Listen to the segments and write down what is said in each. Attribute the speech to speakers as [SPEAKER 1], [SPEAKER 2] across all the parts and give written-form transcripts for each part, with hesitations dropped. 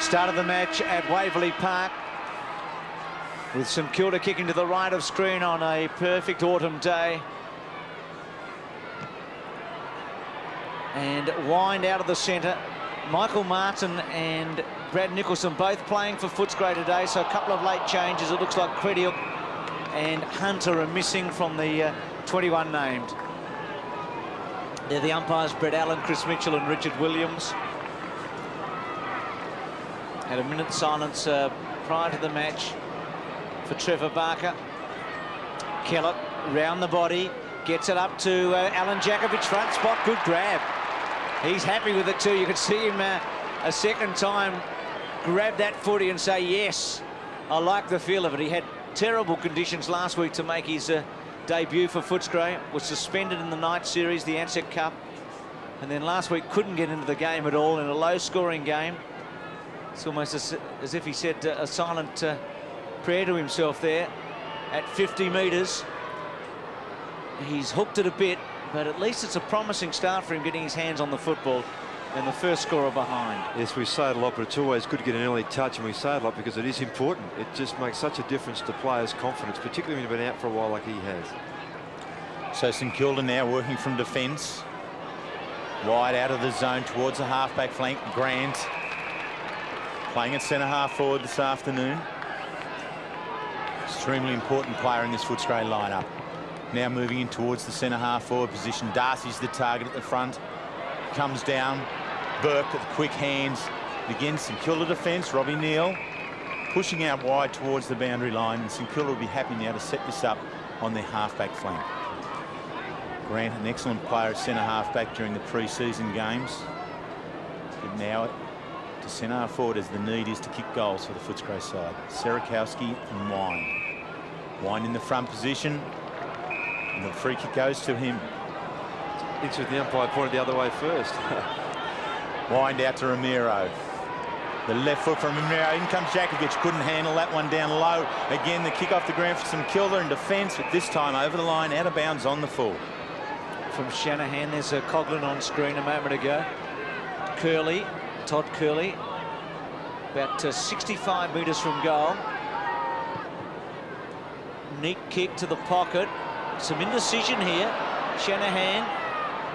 [SPEAKER 1] Started the match at Waverley Park with St Kilda kicking to the right of screen on a perfect autumn day. And wind out of the centre. Michael Martin and Brad Nicholson both playing for Footscray today, so a couple of late changes. It looks like Crediuk and Hunter are missing from the 21 named. They're the umpires, Brett Allen, Chris Mitchell and Richard Williams. Had a minute's silence prior to the match for Trevor Barker. Kellett round the body, gets it up to Alan Jakovic, front spot, good grab. He's happy with it too. You can see him a second time grab that footy and say, yes, I like the feel of it. He had terrible conditions last week to make his debut for Footscray. Was suspended in the night series, the Ansett Cup, and then last week couldn't get into the game at all in a low-scoring game. It's almost as if he said a silent prayer to himself there at 50 metres. He's hooked it a bit, but at least it's a promising start for him getting his hands on the football and the first scorer behind.
[SPEAKER 2] Yes, we say it a lot, but it's always good to get an early touch, and we say it a lot because it is important. It just makes such a difference to players' confidence, particularly when you've been out for a while like he has.
[SPEAKER 3] So St Kilda now working from defence. Wide out of the zone towards the half-back flank. Grant playing at centre-half forward this afternoon. Extremely important player in this Footscray lineup. Now moving in towards the centre-half forward position. Darcy's the target at the front. Comes down. Burke with quick hands. Begins St Kilda defence. Robbie Neal pushing out wide towards the boundary line. And St Kilda will be happy now to set this up on their half-back flank. Grant, an excellent player at centre-half-back during the pre-season games. But now to centre forward as the need is to kick goals for the Footscray side. Serakowski and Wine. Wine in the front position. And the free kick goes to him.
[SPEAKER 2] It's with the umpire pointed the other way first.
[SPEAKER 3] Wind out to Ramiro. The left foot from Ramiro. In comes Jakovic. Couldn't handle that one down low. Again, the kick off the ground for St Kilda in defence, but this time over the line, out of bounds on the full.
[SPEAKER 1] From Shanahan, there's a Coughlin on screen a moment ago. Curley, Todd Curley, about 65 metres from goal. Neat kick to the pocket. Some indecision here. Shanahan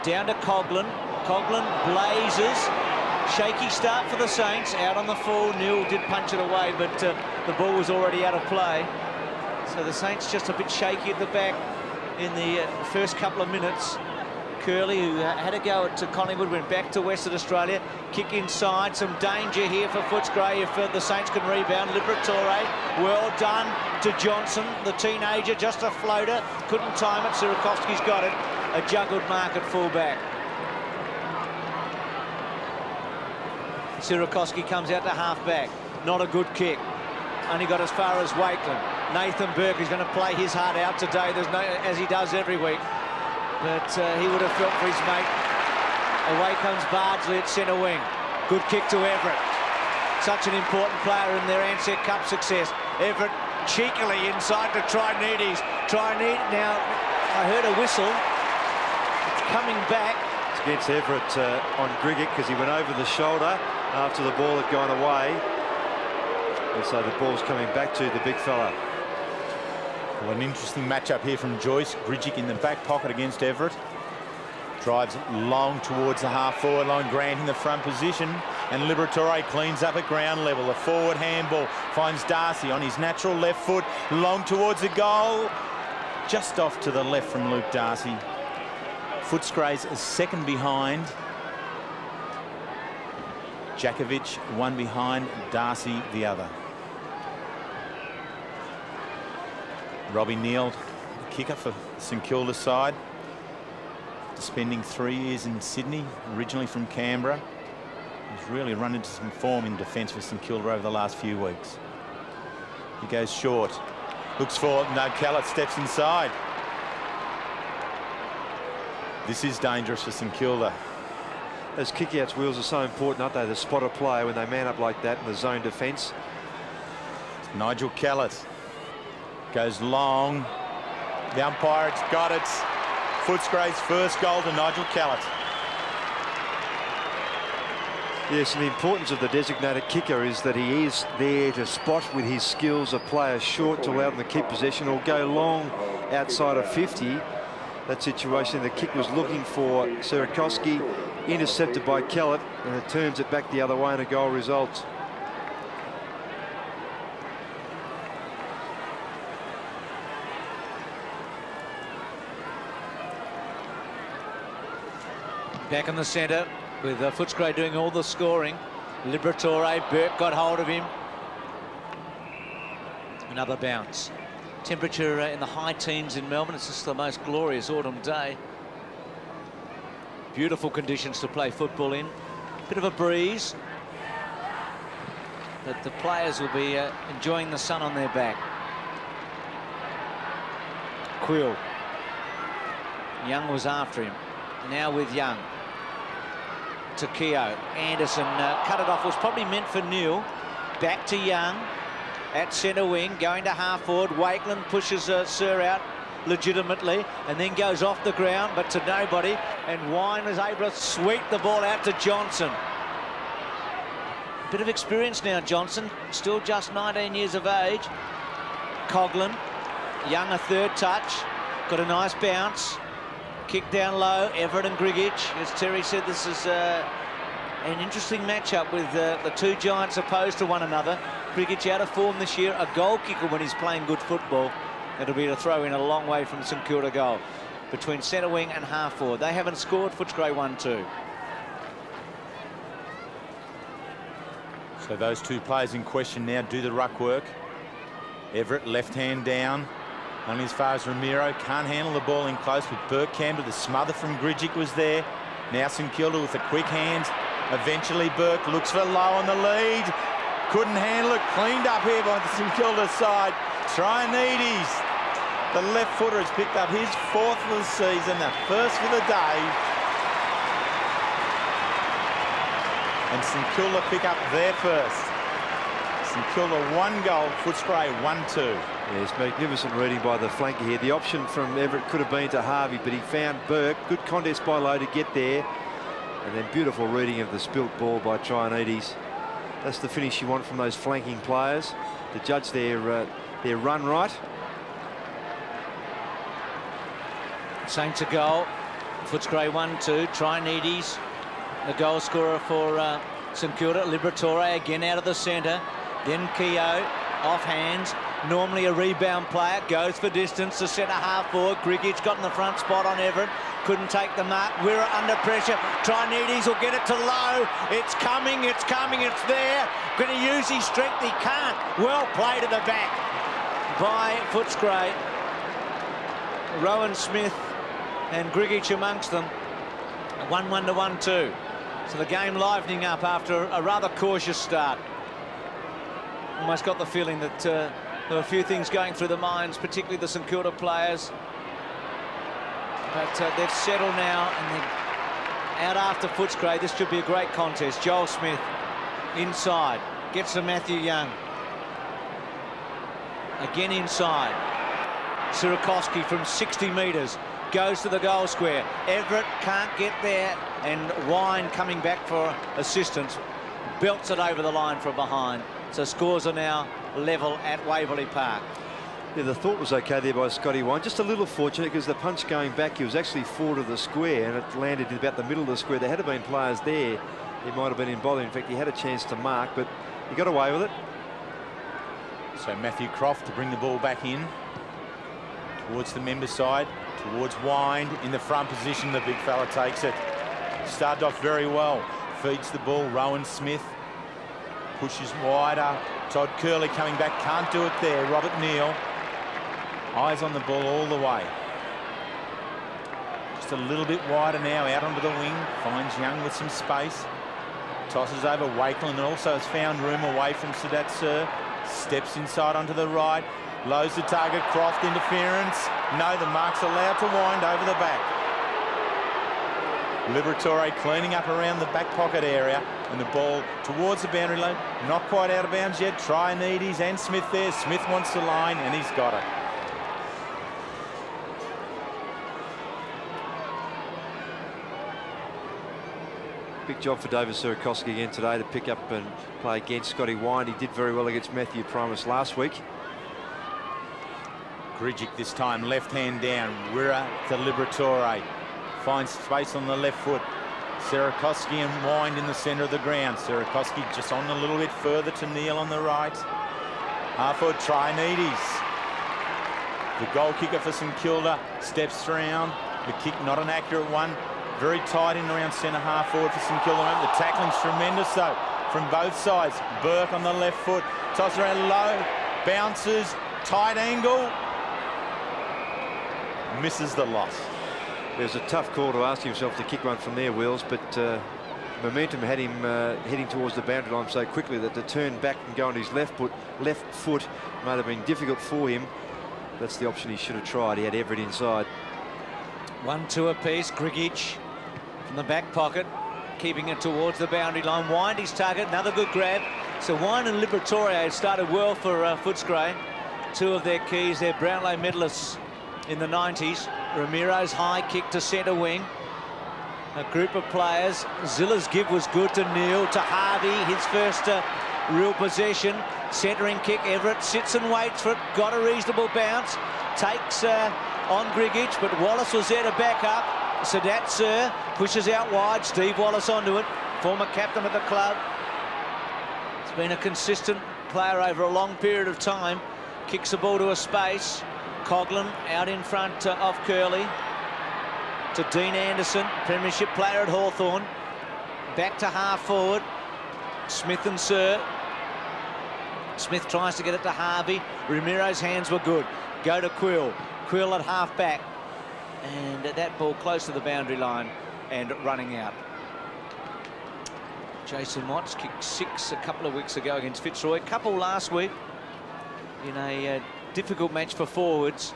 [SPEAKER 1] down to Coughlin. Coughlin blazes. Shaky start for the Saints. Out on the full. Neal did punch it away, but the ball was already out of play. So the Saints just a bit shaky at the back in the first couple of minutes. Curley, who had a go at Collingwood, went back to Western Australia. Kick inside. Some danger here for Footscray if the Saints can rebound. Liberatore, well done to Johnson, the teenager, just a floater. Couldn't time it. Sirakovsky's got it. A juggled mark at full-back. Sirakovsky comes out to half-back. Not a good kick. Only got as far as Wakeland. Nathan Burke is going to play his heart out today. There's no, as he does every week. But he would have felt for his mate. Away comes Bardsley at centre wing. Good kick to Everett. Such an important player in their Ansett Cup success. Everett cheekily inside to Trinides. Trinidad, now I heard a whistle. It's coming back.
[SPEAKER 2] It's against Everett on Grigget because he went over the shoulder after the ball had gone away. And so the ball's coming back to the big fella.
[SPEAKER 3] Well, an interesting matchup here from Joyce. Grigik in the back pocket against Everett. Drives long towards the half-forward line. Grant in the front position. And Liberatore cleans up at ground level. A forward handball finds Darcy on his natural left foot. Long towards the goal. Just off to the left from Luke Darcy. Footscray's a second behind. Jakovic one behind, Darcy the other. Robbie Neal, the kicker for St Kilda side. Spending 3 years in Sydney, originally from Canberra. He's really run into some form in defence for St Kilda over the last few weeks. He goes short. Looks for, no, Kellett steps inside. This is dangerous for St Kilda.
[SPEAKER 2] Those kick-outs wheels are so important, aren't they? The spotter player when they man up like that in the zone defence.
[SPEAKER 3] Nigel Kellett goes long. The umpire, it's got it. Footscray's first goal to Nigel Kellett.
[SPEAKER 2] Yes, and the importance of the designated kicker is that he is there to spot with his skills a player short to allow them to keep possession or go long outside of 50. That situation, the kick was looking for Sierakowski, intercepted by Kellett, and it turns it back the other way and a goal results.
[SPEAKER 1] Back in the centre with Footscray doing all the scoring. Liberatore, Burke got hold of him. Another bounce. Temperature in the high teens in Melbourne. It's just the most glorious autumn day. Beautiful conditions to play football in. Bit of a breeze, but the players will be enjoying the sun on their back. Quill. Young was after him. Now with Young. To Keogh. Anderson cut it off. Was probably meant for Neil. Back to Young. At centre wing, going to half forward. Wakeland pushes Sir out legitimately and then goes off the ground, but to nobody. And Wine is able to sweep the ball out to Johnson. Bit of experience now, Johnson. Still just 19 years of age. Coughlin. Young a third touch. Got a nice bounce. Kick down low. Everett and Grigic. As Terry said, this is an interesting matchup with the two giants opposed to one another. Grigic out of form this year, a goal kicker when he's playing good football. It'll be a throw in a long way from St Kilda goal. Between centre wing and half forward. They haven't scored. Footscray 1-2.
[SPEAKER 3] So those two players in question now do the ruck work. Everett left hand down. Only as far as Ramiro. Can't handle the ball in close, but Burke came to the smother from Grigic was there. Now St Kilda with the quick hands. Eventually Burke looks for low on the lead. Couldn't handle it. Cleaned up here by the St Kilda side. Trianides, the left footer, has picked up his fourth of the season, the first for the day. And St Kilda pick up their first. St Kilda 1 goal, Footscray 1-2.
[SPEAKER 2] Yes, magnificent reading by the flanker here. The option from Everett could have been to Harvey, but he found Burke. Good contest by Lowe to get there. And then beautiful reading of the spilt ball by Trianides. That's the finish you want from those flanking players, to judge their run right.
[SPEAKER 1] Saints a goal. Footscray 1-2. Trianides, the goal scorer for St Kilda. Liberatore again out of the centre. Then Keogh off hands. Normally a rebound player, goes for distance to centre half forward. Grigic got in the front spot on Everett. Couldn't take the mark. We're under pressure. Trianides will get it to Lowe. It's coming, it's coming, it's there. Going to use his strength, he can't. Well played at the back by Footscray. Rowan Smith and Grigic amongst them. 1-1 to 1-2. So the game livening up after a rather cautious start. Almost got the feeling that there were a few things going through the minds, particularly the St Kilda players. But they've settled now and they're out after Footscray. This should be a great contest. Joel Smith inside. Gets to Matthew Young. Again inside. Sierakowski from 60 metres. Goes to the goal square. Everett can't get there. And Wine coming back for assistance. Belts it over the line from behind. So scores are now level at Waverley Park.
[SPEAKER 2] Yeah, the thought was okay there by Scotty Wine. Just a little fortunate because the punch going back, he was actually forward of the square and it landed in about the middle of the square. There had been players there. He might have been involved. In fact, he had a chance to mark, but he got away with it.
[SPEAKER 3] So Matthew Croft to bring the ball back in towards the member side, towards Wind in the front position. The big fella takes it. Started off very well. Feeds the ball. Rowan Smith pushes wider. Todd Curley coming back. Can't do it there. Robert Neal. Eyes on the ball all the way. Just a little bit wider now, out onto the wing. Finds Young with some space. Tosses over Wakeland and also has found room away from Sadat Sir. Steps inside onto the right. Lows the target. Croft interference. No, the mark's allowed to wind over the back. Liberatore cleaning up around the back pocket area and the ball towards the boundary line. Not quite out of bounds yet. Trianides and Smith there. Smith wants the line and he's got it.
[SPEAKER 2] Big job for David Sierakowski again today to pick up and play against Scotty Wine. He did very well against Matthew Primus last week.
[SPEAKER 3] Grigic this time, left hand down. Wirra to Liberatore. Finds space on the left foot. Sierakowski and Wind in the centre of the ground. Sierakowski just on a little bit further to Neil on the right. Half-forward Trianides. The goal kicker for St Kilda steps round. The kick not an accurate one. Very tight in around centre half forward for St Kilda. The tackling's tremendous though from both sides. Burke on the left foot. Toss around low. Bounces. Tight angle. Misses the loss.
[SPEAKER 2] There's a tough call to ask himself to kick one from there, Wills, but momentum had him heading towards the boundary line so quickly that to turn back and go on his left foot might have been difficult for him. That's the option he should have tried. He had Everett inside.
[SPEAKER 1] 1-2 apiece. Grigic from the back pocket, keeping it towards the boundary line. Wind his target, another good grab. So Wind and Liberatore started well for Footscray. Two of their keys, their Brownlow medalists in the 90s. Ramiro's high kick to centre wing. A group of players. Zilla's give was good to Neil, to Harvey, his first real possession. Centering kick, Everett sits and waits for it. Got a reasonable bounce. Takes on Grigic, but Wallace was there to back up. Sadat Sir pushes out wide. Steve Wallace onto it. Former captain of the club. He's been a consistent player over a long period of time. Kicks the ball to a space. Coughlin out in front of Curley. To Dean Anderson, premiership player at Hawthorn. Back to half forward. Smith and Sir. Smith tries to get it to Harvey. Ramiro's hands were good. Go to Quill. Quill at half back. And that ball close to the boundary line and running out. Jason Watts kicked 6 a couple of weeks ago against Fitzroy. Couple last week in a difficult match for forwards.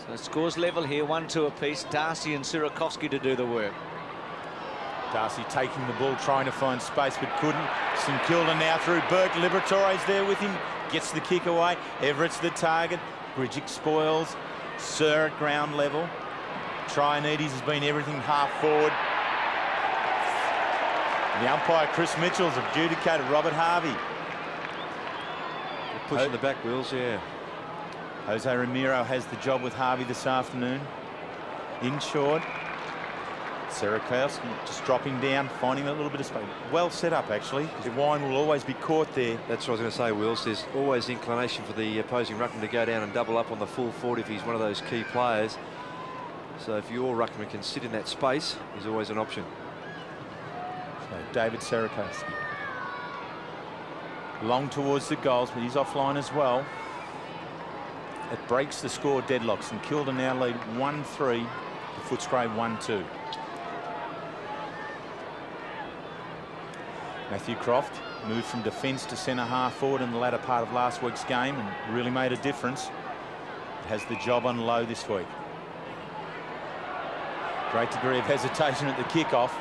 [SPEAKER 1] So scores level here, 1-2 apiece. Darcy and Sierakowski to do the work.
[SPEAKER 3] Darcy taking the ball, trying to find space, but couldn't. St Kilda now through Burke. Liberatore's there with him. Gets the kick away. Everett's the target. Grigic spoils. Sir at ground level. Trianides has been everything half forward. The umpire, Chris Mitchell's adjudicated Robert Harvey.
[SPEAKER 2] Pushing the back wheels, yeah.
[SPEAKER 3] Jose Ramiro has the job with Harvey this afternoon. In short. Sierakowski just dropping down, finding a little bit of space. Well set up, actually, because Wine will always be caught there.
[SPEAKER 2] That's what I was going to say, Wills. There's always inclination for the opposing ruckman to go down and double up on the full forward if he's one of those key players. So if your ruckman can sit in that space, there's always an option.
[SPEAKER 3] So David Sierakowski. Long towards the goals, but he's offline as well. It breaks the score deadlock. St Kilda now lead 1-3 to Footscray 1-2. Matthew Croft moved from defence to centre half forward in the latter part of last week's game and really made a difference. Has the job on low this week. Great degree of hesitation at the kickoff.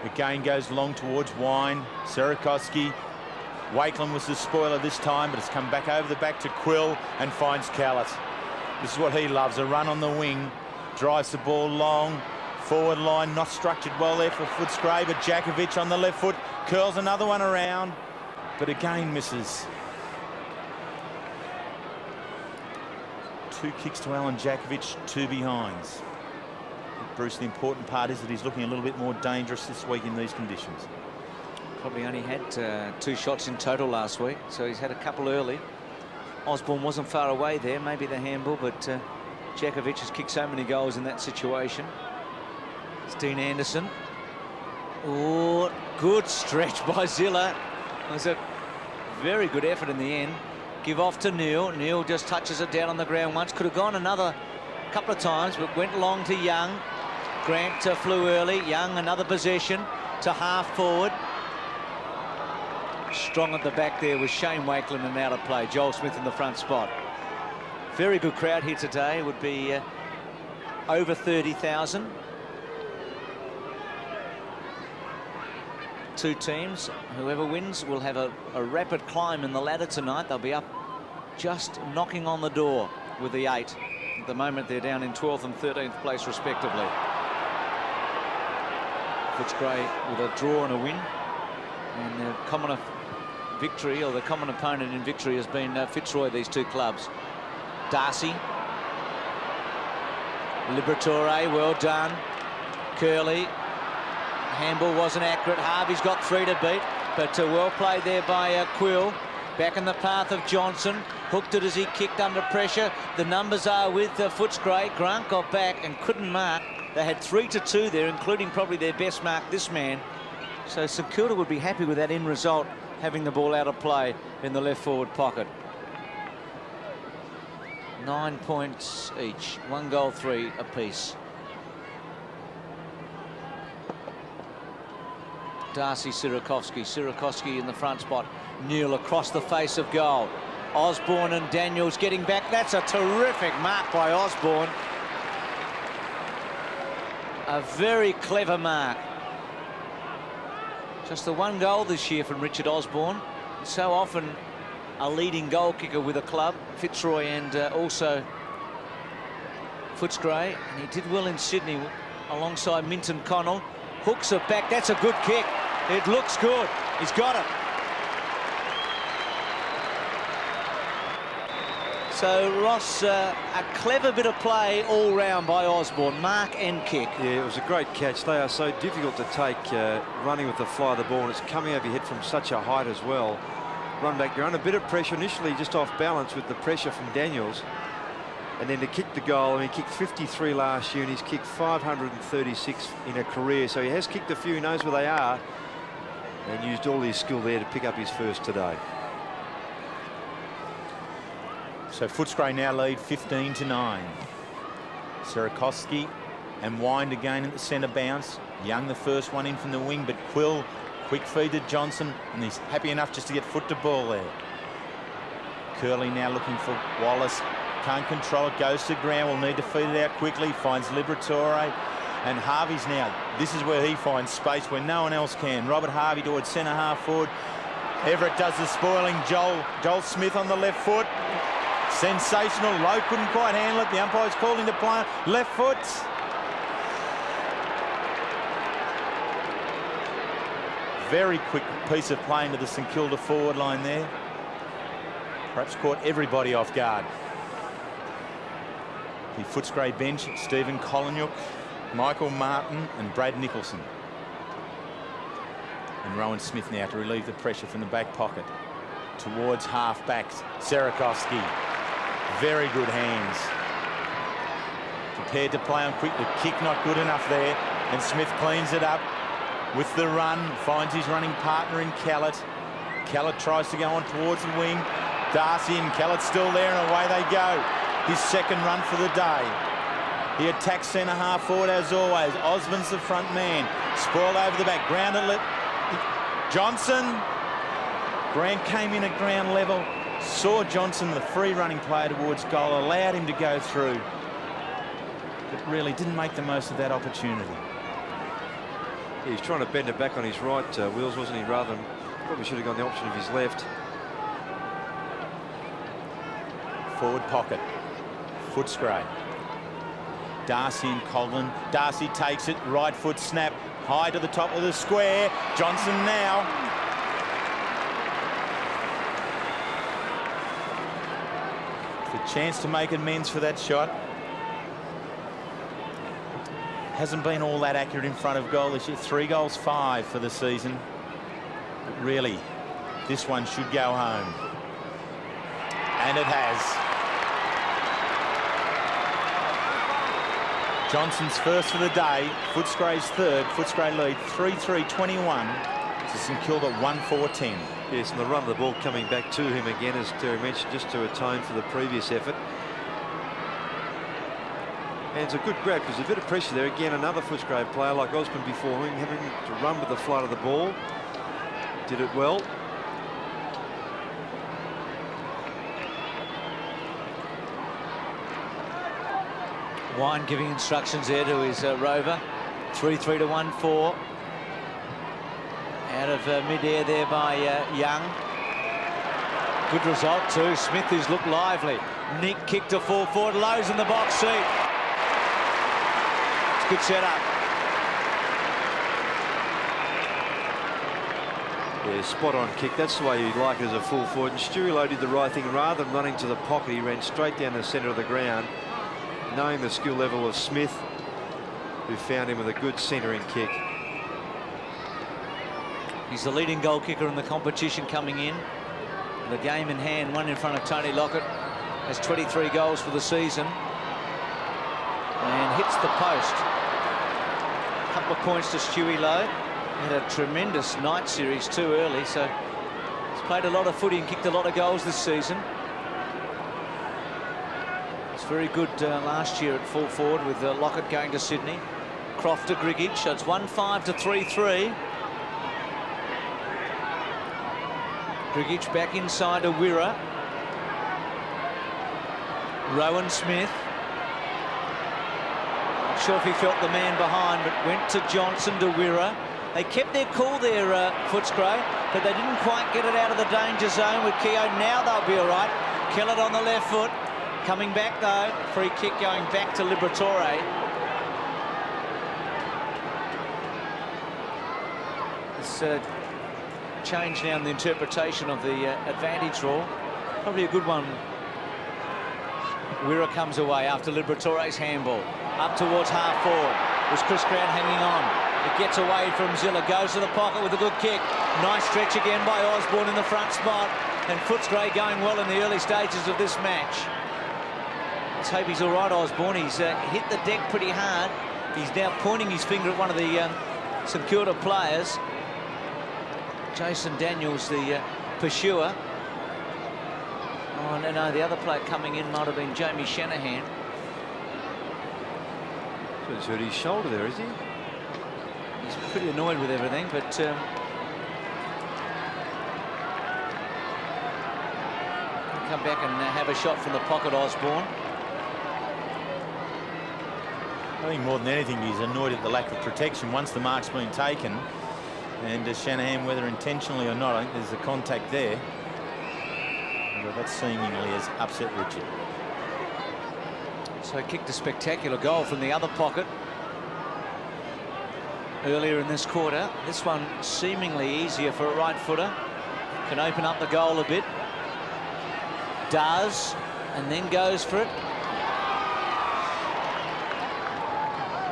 [SPEAKER 3] Again goes long towards Wine. Sierakowski. Wakeland was the spoiler this time, but it's come back over the back to Quill and finds Callett. This is what he loves, a run on the wing. Drives the ball long. Forward line not structured well there for Footscray, but Jakovic on the left foot curls another one around, but again misses. 2 kicks to Alan Jakovic, 2 behinds. Bruce, the important part is that he's looking a little bit more dangerous this week in these conditions.
[SPEAKER 1] Probably only had 2 shots in total last week, so he's had a couple early. Osborne wasn't far away there, maybe the handball, but Jakovic has kicked so many goals in that situation. It's Dean Anderson. Oh, good stretch by Zilla. It was a very good effort in the end. Give off to Neil. Neil just touches it down on the ground once. Could have gone another couple of times, but went long to Young. Grant flew early. Young, another possession to half forward. Strong at the back there was Shane Wakeland and out of play. Joel Smith in the front spot. Very good crowd here today. It would be over 30,000. 2 teams. Whoever wins will have a rapid climb in the ladder tonight. They'll be up just knocking on the door with the 8. At the moment, they're down in 12th and 13th place, respectively. Footscray with a draw and a win. And the common victory, or the common opponent in victory, has been Fitzroy, these two clubs. Darcy. Liberatore, well done. Curley. Handball wasn't accurate. Harvey's got 3 to beat, but well played there by Quill. Back in the path of Johnson. Hooked it as he kicked under pressure. The numbers are with Footscray. Grant got back and couldn't mark. They had 3 to 2 there, including probably their best mark, this man. So St Kilda would be happy with that end result, having the ball out of play in the left forward pocket. 9 points each. 1 goal, 3 apiece. Darcy, Sirakovsky in the front spot. Neal across the face of goal. Osborne and Daniels getting back. That's a terrific mark by Osborne. A very clever mark. Just the 1 goal this year from Richard Osborne. So often a leading goal kicker with a club, Fitzroy and also Footscray. And he did well in Sydney alongside Minton Connell. Hooks it back. That's a good kick. It looks good. He's got it. So, Ross, a clever bit of play all round by Osborne, mark and kick.
[SPEAKER 2] Yeah, it was a great catch. They are so difficult to take, running with the fly of the ball, and it's coming over your head from such a height as well. Run back, you're under a bit of pressure, initially just off balance with the pressure from Daniels. And then to kick the goal, I mean, he kicked 53 last year, and he's kicked 536 in a career. So he has kicked a few, he knows where they are, and used all his skill there to pick up his first today.
[SPEAKER 3] So Footscray now lead 15 to 9. Sirakovsky and Wind again at the centre bounce. Young the first one in from the wing, but Quill quick feed to Johnson, and he's happy enough just to get foot to ball there. Curley now looking for Wallace. Can't control it, goes to ground, will need to feed it out quickly, finds Liberatore, and Harvey's now, this is where he finds space where no one else can. Robert Harvey towards centre half forward. Everett does the spoiling. Joel Smith on the left foot. Sensational. Lowe couldn't quite handle it. The umpire's called into play. Left foot. Very quick piece of play into the St Kilda forward line there. Perhaps caught everybody off guard. The Footscray bench, Stephen Kolonyuk, Michael Martin and Brad Nicholson. And Rowan Smith now to relieve the pressure from the back pocket. Towards half-backs, Sirakovsky. Very good hands. Prepared to play on quickly. Kick not good enough there. And Smith cleans it up with the run. Finds his running partner in Callett. Callett tries to go on towards the wing. Darcy and Callett still there, and away they go. His second run for the day. He attacks centre half forward as always. Osmond's the front man. Spoiled over the back. Grounded it. Johnson. Grant came in at ground level. Saw Johnson, the free running player towards goal, allowed him to go through, but really didn't make the most of that opportunity.
[SPEAKER 2] Yeah, he's trying to bend it back on his right wheels, wasn't he? Rather than, probably should have gone the option of his left.
[SPEAKER 3] Forward pocket. Footscray. Darcy and Colvin. Darcy takes it, right foot snap, high to the top of the square. Johnson now. The chance to make amends for that shot. Hasn't been all that accurate in front of goal this year. 3 goals, 5 for the season. But really, this one should go home. And it has. Johnson's first for the day. Footscray's third. Footscray lead 3-3-21 to St Kilda 1-4-10.
[SPEAKER 2] Yes, and the run of the ball coming back to him again, as Terry mentioned, just to atone for the previous effort. And it's a good grab because there's a bit of pressure there. Again, another Footscray player like Osborne before him, having to run with the flight of the ball. Did it well.
[SPEAKER 1] Wine giving instructions there to his rover. 3-3 to 1-4. Out of mid-air there by Young. Good result too. Smith, who's looked lively. Nick kick to full forward. Lowe's in the box seat. It's good setup.
[SPEAKER 2] Yeah, spot on kick. That's the way you'd like it as a full forward. And Stewie Lowe did the right thing. Rather than running to the pocket, he ran straight down the centre of the ground, knowing the skill level of Smith, who found him with a good centering kick.
[SPEAKER 1] He's the leading goal kicker in the competition coming in. The game in hand, one in front of Tony Lockett. Has 23 goals for the season. And hits the post. A couple of points to Stewie Lowe. Had a tremendous night series too early, so he's played a lot of footy and kicked a lot of goals this season. It's very good last year at full forward with Lockett going to Sydney. Croft to Grigic, so it's 1-5 to 3-3. Grigic back inside to Wirra. Rowan Smith. Not sure if he felt the man behind, but went to Johnson to Wirra. They kept their cool there, Footscray, but they didn't quite get it out of the danger zone with Keogh. Now they'll be all right. Kellett on the left foot. Coming back, though. Free kick going back to Liberatore. It's change now in the interpretation of the advantage rule. Probably a good one. Wirra comes away after Liberatore's handball. Up towards half forward. Was Chris Grant hanging on. It gets away from Zilla, goes to the pocket with a good kick. Nice stretch again by Osborne in the front spot. And Footscray going well in the early stages of this match. Let's hope he's all right, Osborne. He's hit the deck pretty hard. He's now pointing his finger at one of the St Kilda players. Jason Daniels, the pursuer. Oh, no, the other player coming in might have been Jamie Shanahan.
[SPEAKER 2] So he's hurt his shoulder there, is he?
[SPEAKER 1] He's pretty annoyed with everything, but come back and have a shot from the pocket, Osborne.
[SPEAKER 3] I think more than anything, he's annoyed at the lack of protection once the mark's been taken. And Shanahan, whether intentionally or not, I think there's a contact there. But that seemingly has upset Richard.
[SPEAKER 1] So kicked a spectacular goal from the other pocket earlier in this quarter. This one seemingly easier for a right footer. Can open up the goal a bit. Does, and then goes for it.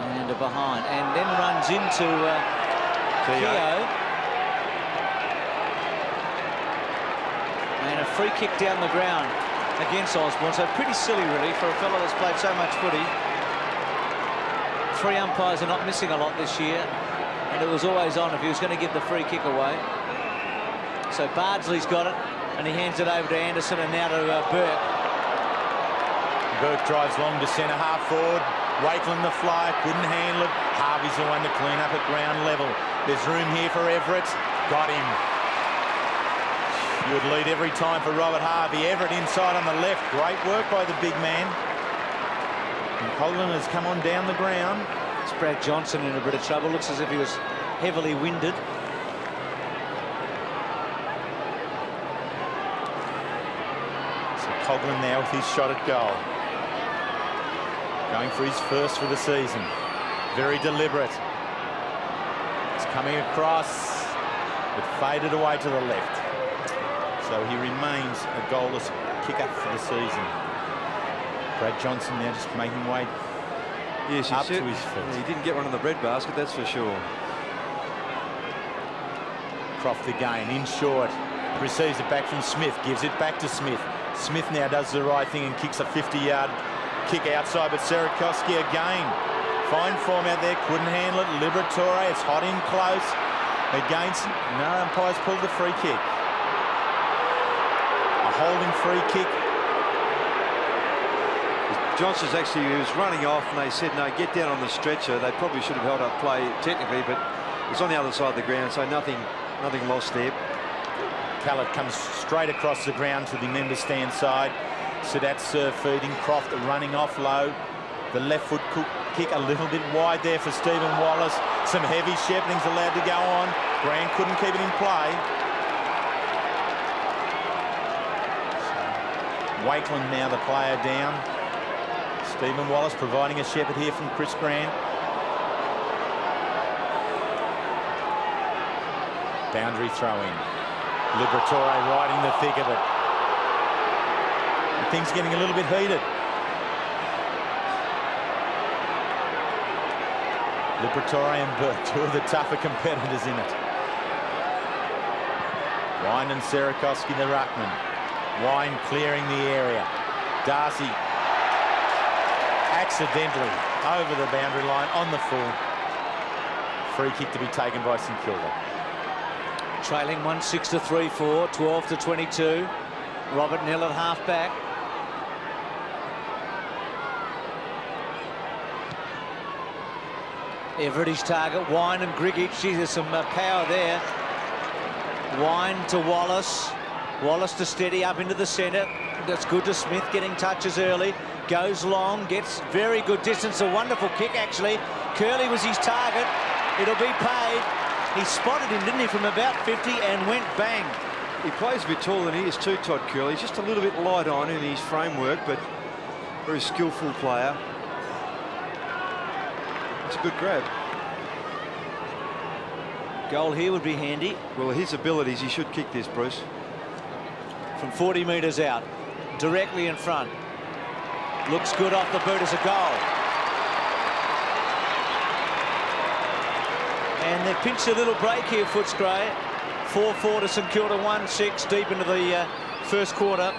[SPEAKER 1] And a behind, and then runs into Keogh. And a free kick down the ground against Osborne. So pretty silly, really, for a fellow that's played so much footy. 3 umpires are not missing a lot this year, and it was always on if he was going to give the free kick away. So Bardsley's got it, and he hands it over to Anderson and now to Burke.
[SPEAKER 3] Burke drives long to centre, half forward. Wakeland the flyer, couldn't handle it. Harvey's the one to clean up at ground level. There's room here for Everett. Got him. You would lead every time for Robert Harvey. Everett inside on the left. Great work by the big man. And Colin has come on down the ground.
[SPEAKER 1] It's Brad Johnson in a bit of trouble. Looks as if he was heavily winded.
[SPEAKER 3] So Coughlin now with his shot at goal. Going for his first for the season. Very deliberate. It's coming across, but faded away to the left. So he remains a goalless kicker for the season. Brad Johnson now just making way up to his feet.
[SPEAKER 2] He didn't get one in the breadbasket, that's for sure.
[SPEAKER 3] Croft again, in short. Receives it back from Smith, gives it back to Smith. Smith now does the right thing and kicks a 50-yard kick outside, but Serakowski again. Fine form out there, couldn't handle it. Liberatore, it's hot in close. Against, no umpires pulled the free kick. A holding free kick.
[SPEAKER 2] Johnson's actually, he was running off and they said, no, get down on the stretcher. They probably should have held up play technically, but it's on the other side of the ground, so nothing lost there.
[SPEAKER 3] Callett comes straight across the ground to the member stand side. Sadat serve feeding, Croft running off low. The left foot kick a little bit wide there for Stephen Wallace. Some heavy shepherding's allowed to go on. Grant couldn't keep it in play. Wakeland now the player down. Stephen Wallace providing a shepherd here from Chris Grant. Boundary throw in. Liberatore right in the thick of it. And things getting a little bit heated. Liberatore and Burke, two of the tougher competitors in it. Wine and Sierakowski, the ruckman. Wine clearing the area. Darcy accidentally over the boundary line on the full. Free kick to be taken by St Kilda.
[SPEAKER 1] Trailing 1-6 to 3-4, 12 to 22. Robert Nell at half back. Everett his target. Wine and Grigic. Gee, there's some power there. Wine to Wallace. Wallace to steady up into the centre. That's good to Smith, getting touches early. Goes long, gets very good distance. A wonderful kick, actually. Curley was his target. It'll be paid. He spotted him, didn't he, from about 50 and went bang.
[SPEAKER 2] He plays a bit taller than he is too, Todd Curley. He's just a little bit light on in his framework, but very skillful player. It's a good grab.
[SPEAKER 1] Goal here would be handy.
[SPEAKER 2] Well, his abilities, he should kick this, Bruce.
[SPEAKER 1] From 40 metres out, directly in front. Looks good off the boot as a goal. And they've pinched a little break here, Footscray. 4-4 to St Kilda, 1-6 deep into the first quarter.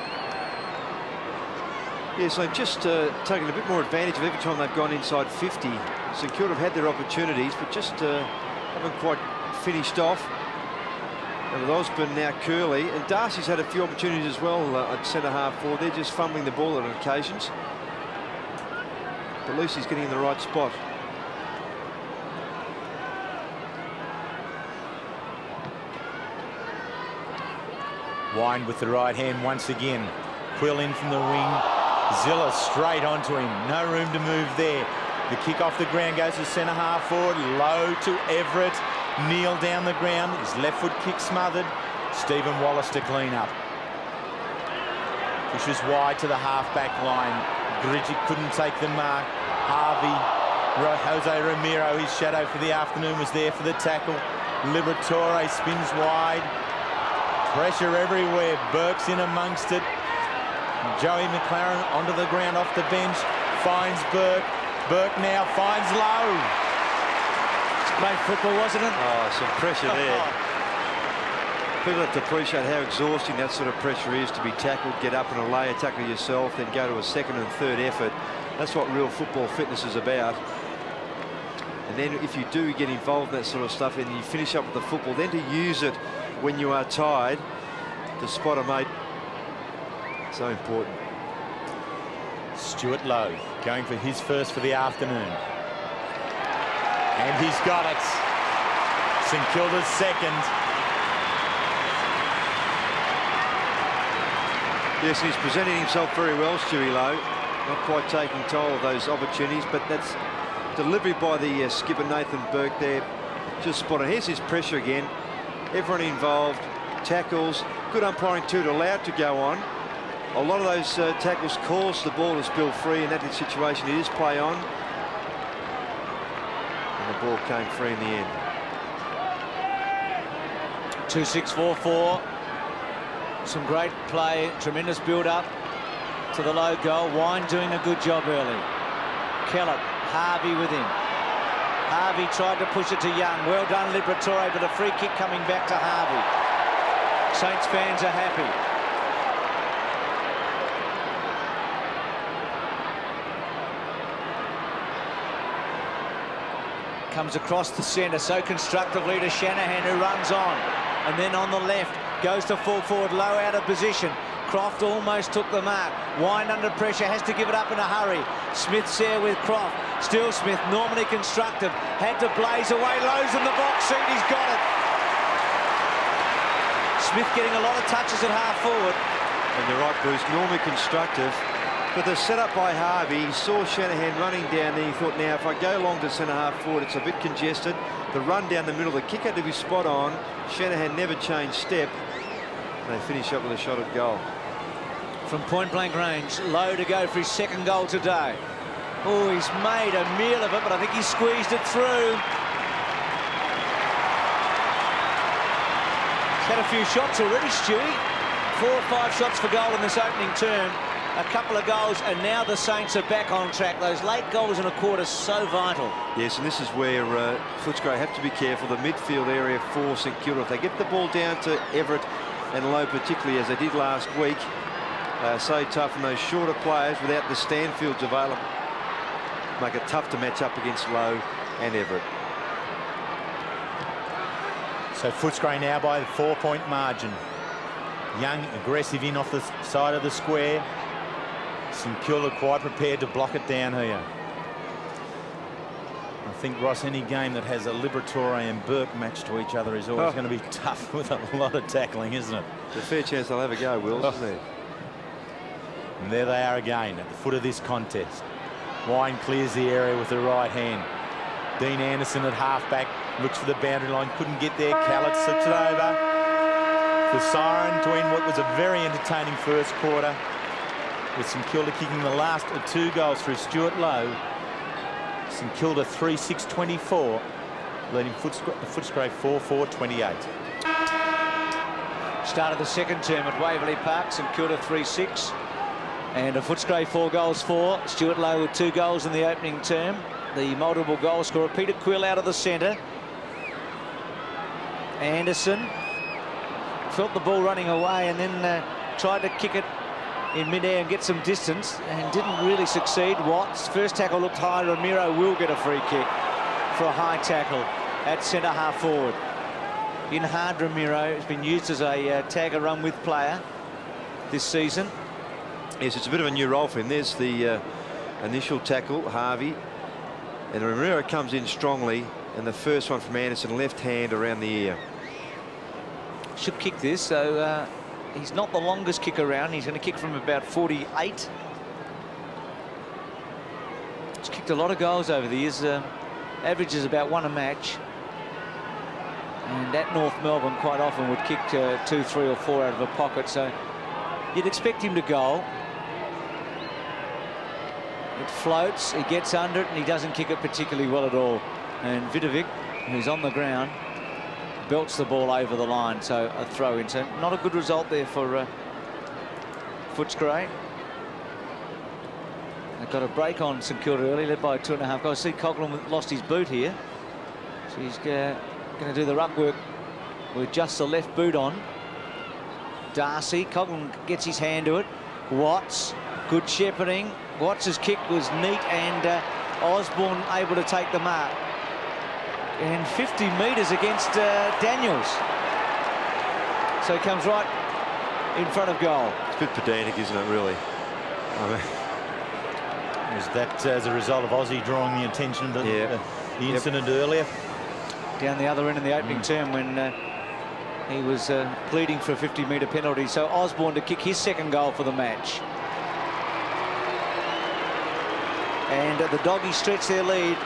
[SPEAKER 2] Yes, they've just taken a bit more advantage of every time they've gone inside 50. St Kilda have had their opportunities, but just haven't quite finished off. And with Osborne, now Curley, and Darcy's had a few opportunities as well at centre-half forward. They're just fumbling the ball on occasions. But Lucy's getting in the right spot.
[SPEAKER 3] Wine with the right hand once again. Quill in from the wing. Zilla straight onto him. No room to move there. The kick off the ground goes to centre-half forward. Low to Everett. Neil down the ground. His left foot kick smothered. Stephen Wallace to clean up. Pushes wide to the half-back line. Grigic couldn't take the mark. Harvey, Jose Ramiro, his shadow for the afternoon, was there for the tackle. Liberatore spins wide. Pressure everywhere. Burke's in amongst it. Joey McLaren onto the ground off the bench. Finds Burke. Burke now finds Lowe.
[SPEAKER 1] Great football, wasn't it?
[SPEAKER 2] Oh, some pressure there. People have to appreciate how exhausting that sort of pressure is, to be tackled, get up in a layer, tackle yourself, then go to a second and third effort. That's what real football fitness is about. And then if you do get involved in that sort of stuff and you finish up with the football, then to use it when you are tired, to spot a mate, so important.
[SPEAKER 3] Stuart Lowe going for his first for the afternoon. And he's got it. St Kilda's second.
[SPEAKER 2] Yes, he's presenting himself very well, Stewie Lowe. Not quite taking toll of those opportunities, but that's delivery by the skipper Nathan Burke there. Just spot on. Here's his pressure again. Everyone involved, tackles, good umpiring too to allow it to go on. A lot of those tackles cause the ball to spill free, and that situation it is play on. And the ball came free in the end.
[SPEAKER 1] 2-6-4-4. Some great play, tremendous build-up to the low goal. Wine doing a good job early. Kellett, Harvey with him. Harvey tried to push it to Young. Well done, Liberatore, but a free kick coming back to Harvey. Saints fans are happy. Comes across the centre so constructively to Shanahan, who runs on. And then on the left, goes to full forward, Low out of position. Croft almost took the mark. Wine under pressure, has to give it up in a hurry. Smith's there with Croft. Still Smith, normally constructive. Had to blaze away. Lowe's in the box seat, he's got it. Smith getting a lot of touches at half forward.
[SPEAKER 2] And you're right, Bruce, normally constructive. But the setup by Harvey, he saw Shanahan running down there. He thought, now if I go long to centre-half forward, it's a bit congested. The run down the middle, the kick had to be spot on. Shanahan never changed step. They finish up with a shot at goal.
[SPEAKER 1] From point-blank range, Lowe to go for his second goal today. Oh, he's made a meal of it, but I think he squeezed it through. Had a few shots already, Stewie. 4 or 5 shots for goal in this opening term. A couple of goals, and now the Saints are back on track. Those late goals in a quarter so vital.
[SPEAKER 2] Yes, and this is where Footscray have to be careful. The midfield area for St Kilda. If they get the ball down to Everett and Lowe, particularly as they did last week, so tough, and those shorter players without the Stanfields available make it tough to match up against Lowe and Everett.
[SPEAKER 3] So Footscray now by the 4-point margin. Young aggressive in off the side of the square. St Kilda quite prepared to block it down here. I think, Ross, any game that has a Liberatore and Burke matched to each other is always going to be tough with a lot of tackling, isn't it?
[SPEAKER 2] There's a fair chance they'll have a go, Wills, isn't there?
[SPEAKER 3] And there they are again at the foot of this contest. Wine clears the area with the right hand. Dean Anderson at halfback looks for the boundary line, couldn't get there. Callett slips it over. The siren to end what was a very entertaining first quarter, with St Kilda kicking the last of 2 goals through Stuart Lowe. St Kilda 3-6-24, leading Footscray 4-4-28.
[SPEAKER 1] Start of the second term at Waverley Park. St Kilda 3-6. And a Footscray 4 goals for. Stuart Lowe with 2 goals in the opening term. The multiple goal scorer, Peter Quill, out of the centre. Anderson felt the ball running away and then tried to kick it in mid-air and get some distance and didn't really succeed. Watts, first tackle looked high. Ramiro will get a free kick for a high tackle at centre half forward. In hard, Ramiro has been used as a tagger run with player this season.
[SPEAKER 2] Yes, it's a bit of a new role for him. There's the initial tackle, Harvey, and Ramiro comes in strongly, and the first one from Anderson, left hand around the ear.
[SPEAKER 1] Should kick this, so he's not the longest kick around. He's going to kick from about 48. He's kicked a lot of goals over the years. Averages about 1 a match. And at North Melbourne quite often would kick 2, 3 or 4 out of a pocket, so you'd expect him to goal. It floats, he gets under it, and he doesn't kick it particularly well at all. And Vidovic, who's on the ground, belts the ball over the line, so a throw in. So not a good result there for Footscray. They've got a break on St Kilda early, led by 2.5 goals. See, Coughlin lost his boot here, so he's going to do the ruck work with just the left boot on. Darcy, Coughlin gets his hand to it. Watts, good shepherding. Watts' kick was neat, and Osborne able to take the mark. And 50 metres against Daniels. So he comes right in front of goal.
[SPEAKER 2] It's a bit pedantic, isn't it, really? I mean,
[SPEAKER 3] was that as a result of Aussie drawing the attention to the incident earlier?
[SPEAKER 1] Down the other end in the opening term when he was pleading for a 50-metre penalty. So Osborne to kick his second goal for the match. And the Doggies stretch their lead.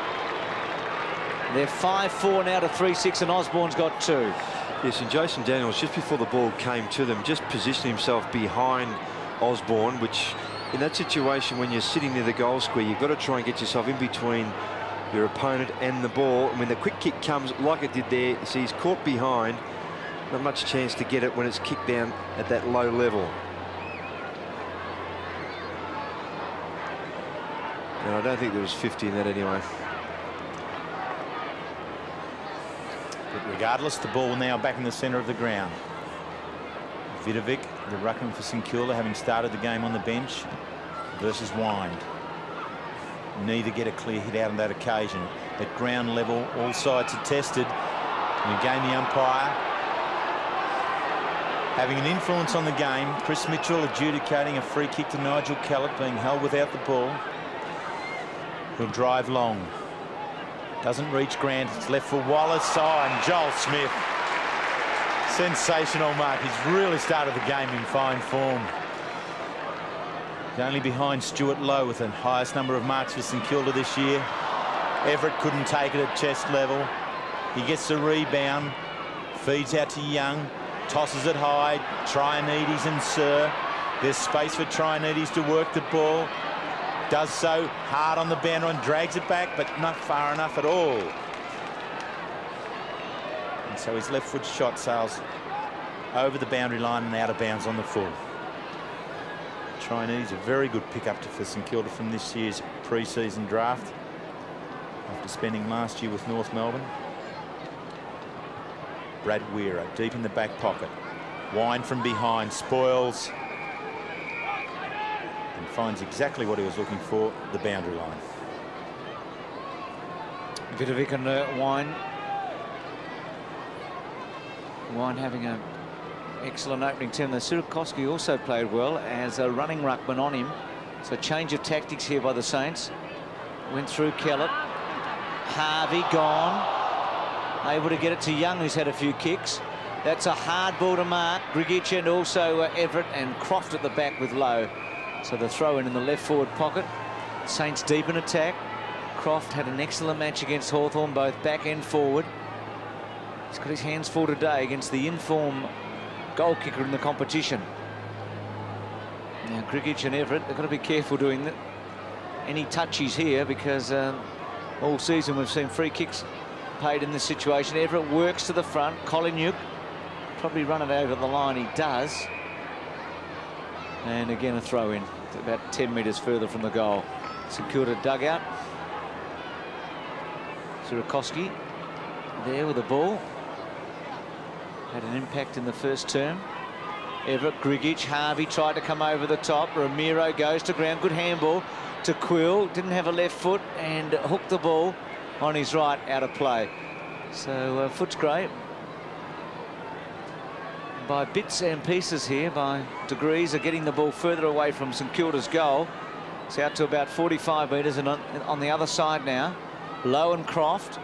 [SPEAKER 1] They're 5-4 now to 3-6, and Osborne's got 2.
[SPEAKER 2] yes, and Jason Daniels, just before the ball came to them, just positioned himself behind Osborne, which in that situation, when you're sitting near the goal square, you've got to try and get yourself in between your opponent and the ball. And when the quick kick comes like it did there, you see he's caught behind. Not much chance to get it when it's kicked down at that low level. And I don't think there was 50 in that anyway.
[SPEAKER 3] But regardless, the ball now back in the centre of the ground. Vidovic, the ruckman for St Kilda, having started the game on the bench, versus Wind. Neither get a clear hit out on that occasion. At ground level, all sides are tested. And again, the umpire having an influence on the game. Chris Mitchell adjudicating a free kick to Nigel Callett, being held without the ball. He'll drive long. Doesn't reach Grant. It's left for Wallace. Oh, and Joel Smith. Sensational mark. He's really started the game in fine form. He's only behind Stuart Lowe with the highest number of marks for St Kilda this year. Everett couldn't take it at chest level. He gets the rebound. Feeds out to Young. Tosses it high. Trianides and Sir. There's space for Trianides to work the ball. Does so hard on the boundary and drags it back, but not far enough at all. And so his left foot shot sails over the boundary line and out of bounds on the full. Chinese, a very good pickup for St Kilda from this year's pre-season draft after spending last year with North Melbourne. Brad Weir deep in the back pocket. Wine from behind, spoils and finds exactly what he was looking for, the boundary line.
[SPEAKER 1] Vidovic and Wine. Wine having an excellent opening term. The Surakoski also played well as a running ruckman on him. So change of tactics here by the Saints. Went through Kellett. Harvey gone. Able to get it to Young, who's had a few kicks. That's a hard ball to mark. Grigic and also Everett, and Croft at the back with Lowe. So the throw in the left forward pocket. Saints deep in attack. Croft had an excellent match against Hawthorn, both back and forward. He's got his hands full today against the in-form goal kicker in the competition. Now Grigic and Everett, they've got to be careful doing any touchies here, because all season we've seen free kicks paid in this situation. Everett works to the front. Koliniuk probably run it over the line. He does. And again a throw in about 10 metres further from the goal. St Kilda dugout. Surakoski there with the ball. Had an impact in the first term. Everett, Grigic, Harvey tried to come over the top. Ramiro goes to ground. Good handball to Quill. Didn't have a left foot and hooked the ball on his right, out of play. So Footscray, by bits and pieces here, by degrees, are getting the ball further away from St Kilda's goal. It's out to about 45 metres, and on the other side now, Lowe and Croft.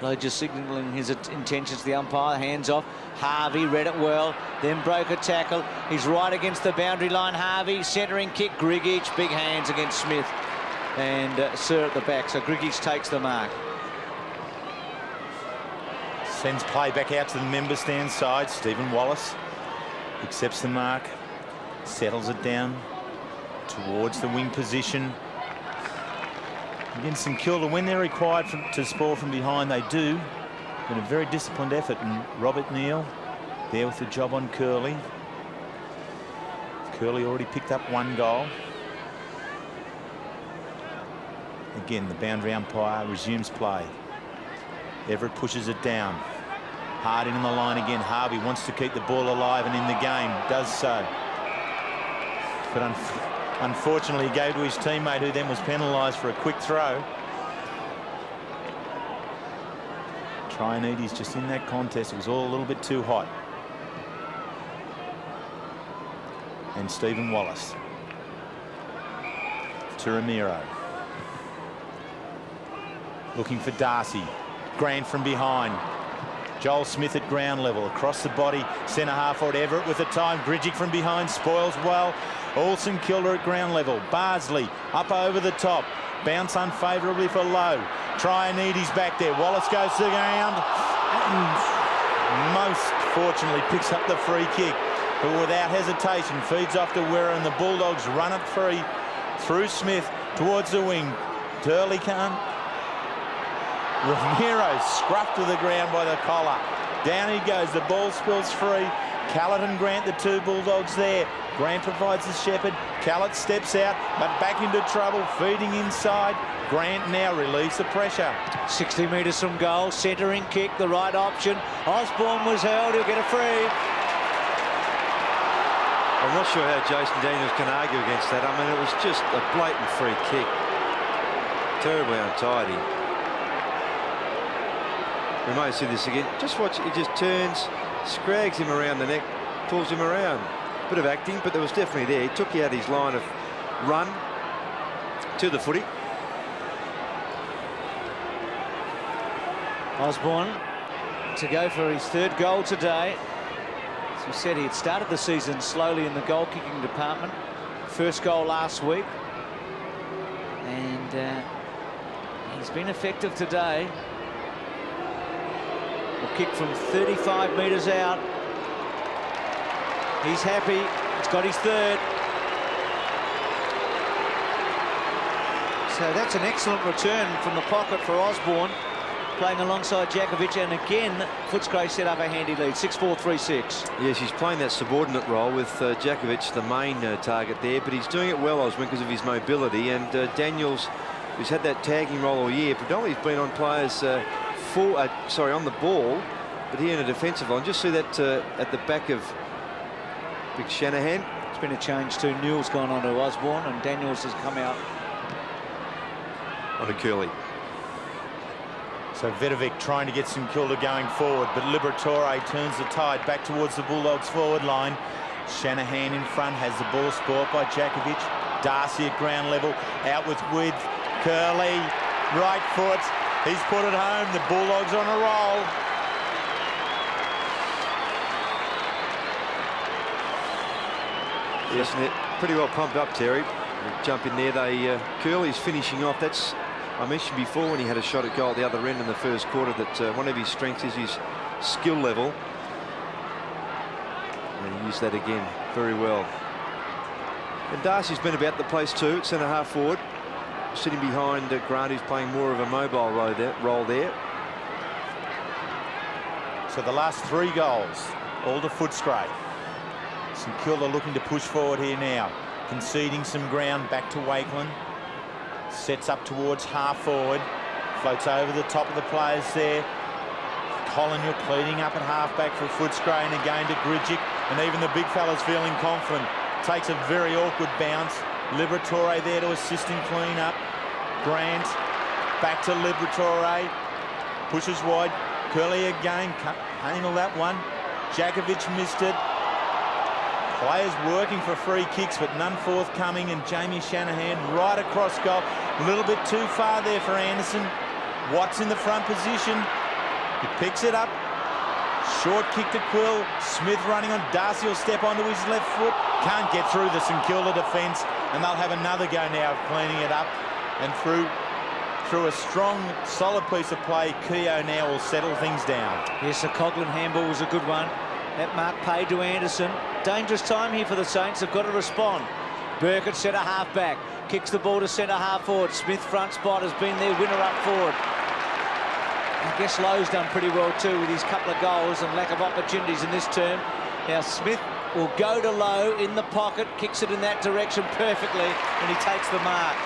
[SPEAKER 1] Lowe just signalling his intentions to the umpire. Hands off. Harvey read it well, then broke a tackle. He's right against the boundary line. Harvey centering kick. Grigic, big hands against Smith and Sir at the back. So Grigic takes the mark.
[SPEAKER 3] Sends play back out to the member stand side. Stephen Wallace accepts the mark, settles it down towards the wing position. Against St Kilda, when they're required to score from behind, they do. In a very disciplined effort, and Robert Neal there with the job on Curley. Curley already picked up one goal. Again, the boundary umpire resumes play. Everett pushes it down. Hard in the line again. Harvey wants to keep the ball alive and in the game. Does so. But unfortunately, he gave to his teammate, who then was penalised for a quick throw. Trianides just in that contest. It was all a little bit too hot. And Stephen Wallace to Ramiro. Looking for Darcy. Grant from behind. Joel Smith at ground level. Across the body. Centre half forward. Everett with the time. Grigic from behind. Spoils well. All St Kilda at ground level. Barsley up over the top. Bounce unfavourably for Lowe. Trianides back there. Wallace goes to the ground. And most fortunately picks up the free kick. But without hesitation feeds off to Werra, and the Bulldogs run it free through Smith towards the wing. Turley can't. Ramiro scruffed to the ground by the collar. Down he goes. The ball spills free. Callett and Grant, the two Bulldogs there. Grant provides the shepherd. Callett steps out, but back into trouble, feeding inside. Grant now relieves the pressure.
[SPEAKER 1] 60 metres from goal, centering kick, the right option. Osborne was held, he'll get a free.
[SPEAKER 2] I'm not sure how Jason Daniels can argue against that. I mean, it was just a blatant free kick. Terribly untidy. We might see this again. Just watch, he just turns, scrags him around the neck, pulls him around. Bit of acting, but there was definitely there. He took out his line of run to the footy.
[SPEAKER 1] Osborne to go for his third goal today. As we said, he had started the season slowly in the goal-kicking department. First goal last week. And he's been effective today. A kick from 35 metres out. He's happy. He's got his third. So that's an excellent return from the pocket for Osborne. playing alongside Jakovic, and again Footscray set up a handy lead, 6-4-3-6.
[SPEAKER 2] Yes, he's playing that subordinate role with Jakovic the main target there, but he's doing it well, Osman, because of his mobility. And Daniels, who's had that tagging role all year, predominantly he's been on players on the ball, but here in a defensive line. Just see that at the back of Big Shanahan.
[SPEAKER 1] It's been a change too. Newell's gone on to Osborne, and Daniels has come out
[SPEAKER 2] on a Curly.
[SPEAKER 3] So Vedovic trying to get St Kilda going forward, but Liberatore turns the tide back towards the Bulldogs forward line. Shanahan in front, has the ball spoilt by Jakovic. Darcy at ground level, out with Curly, right foot. He's put it home. The Bulldogs on a roll.
[SPEAKER 2] Yes, and they're pretty well pumped up, Terry. Jump in there. Curly's finishing off. That's, I mentioned before when he had a shot at goal at the other end in the first quarter, that one of his strengths is his skill level. And he used that again very well. And Darcy's been about the place too at centre half forward, sitting behind Grant, who's playing more of a mobile role there.
[SPEAKER 3] So the last 3 goals, all to Footscray. St Kilda looking to push forward here now, conceding some ground back to Wakeland. Sets up towards half forward, floats over the top of the players there. Collier cleaning up at halfback for Footscray, and again to Grigic, and even the big fella's feeling confident. Takes a very awkward bounce. Liberatore there to assist him clean up. Grant back to Liberatore, pushes wide. Curly again, can't handle that one. Jakovic missed it. Players working for free kicks, but none forthcoming, and Jamie Shanahan right across goal. A little bit too far there for Anderson. Watts in the front position. He picks it up. Short kick to Quill. Smith running on. Darcy will step onto his left foot. Can't get through the St Kilda defence, and they'll have another go now of cleaning it up. And through a strong, solid piece of play, Keogh now will settle things down.
[SPEAKER 1] Yes, the Coghlan handball was a good one. That mark paid to Anderson. Dangerous time here for the Saints. They've got to respond. Burke at centre half back. Kicks the ball to centre half forward. Smith front spot has been their winner up forward. I guess Lowe's done pretty well too with his couple of goals and lack of opportunities in this term. Now Smith will go to Lowe in the pocket, kicks it in that direction perfectly, and he takes the mark.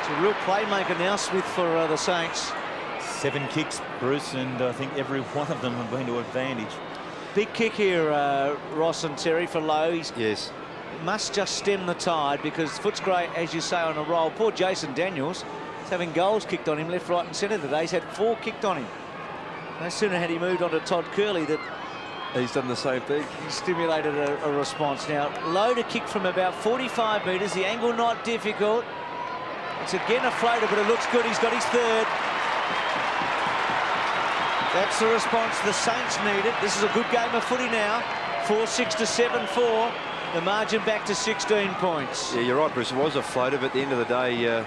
[SPEAKER 1] It's a real playmaker now, Smith, for the Saints.
[SPEAKER 3] 7 kicks, Bruce, and I think every one of them have been to advantage.
[SPEAKER 1] Big kick here, Ross and Terry, for Lowe.
[SPEAKER 2] Yes.
[SPEAKER 1] Must just stem the tide, because Footscray, as you say, on a roll. Poor Jason Daniels is having goals kicked on him left, right and centre today. He's had 4 kicked on him. No sooner had he moved on to Todd Curley that
[SPEAKER 2] he's done the same thing.
[SPEAKER 1] He stimulated a response. Now, Lowe to kick from about 45 metres. The angle not difficult. It's again a floater, but it looks good. He's got his 3rd. That's the response the Saints needed. This is a good game of footy now. 4-6 to 7-4. The margin back to 16 points.
[SPEAKER 2] Yeah, you're right, Bruce. It was a floater, but at the end of the day, you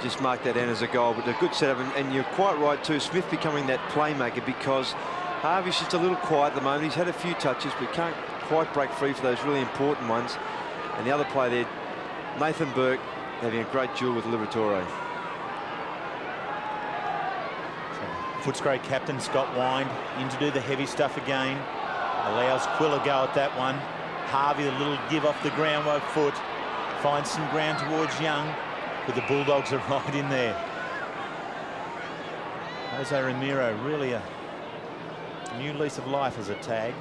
[SPEAKER 2] just mark that in as a goal. But a good setup, and you're quite right too. Smith becoming that playmaker, because Harvey's just a little quiet at the moment. He's had a few touches, but can't quite break free for those really important ones. And the other player there, Nathan Burke, having a great duel with Liberatore.
[SPEAKER 3] Footscray captain Scott Wind in to do the heavy stuff again. Allows Quill a go at that one. Harvey, a little give off the ground by foot. Finds some ground towards Young, but the Bulldogs are right in there. Jose Ramiro, really a new lease of life as a tag.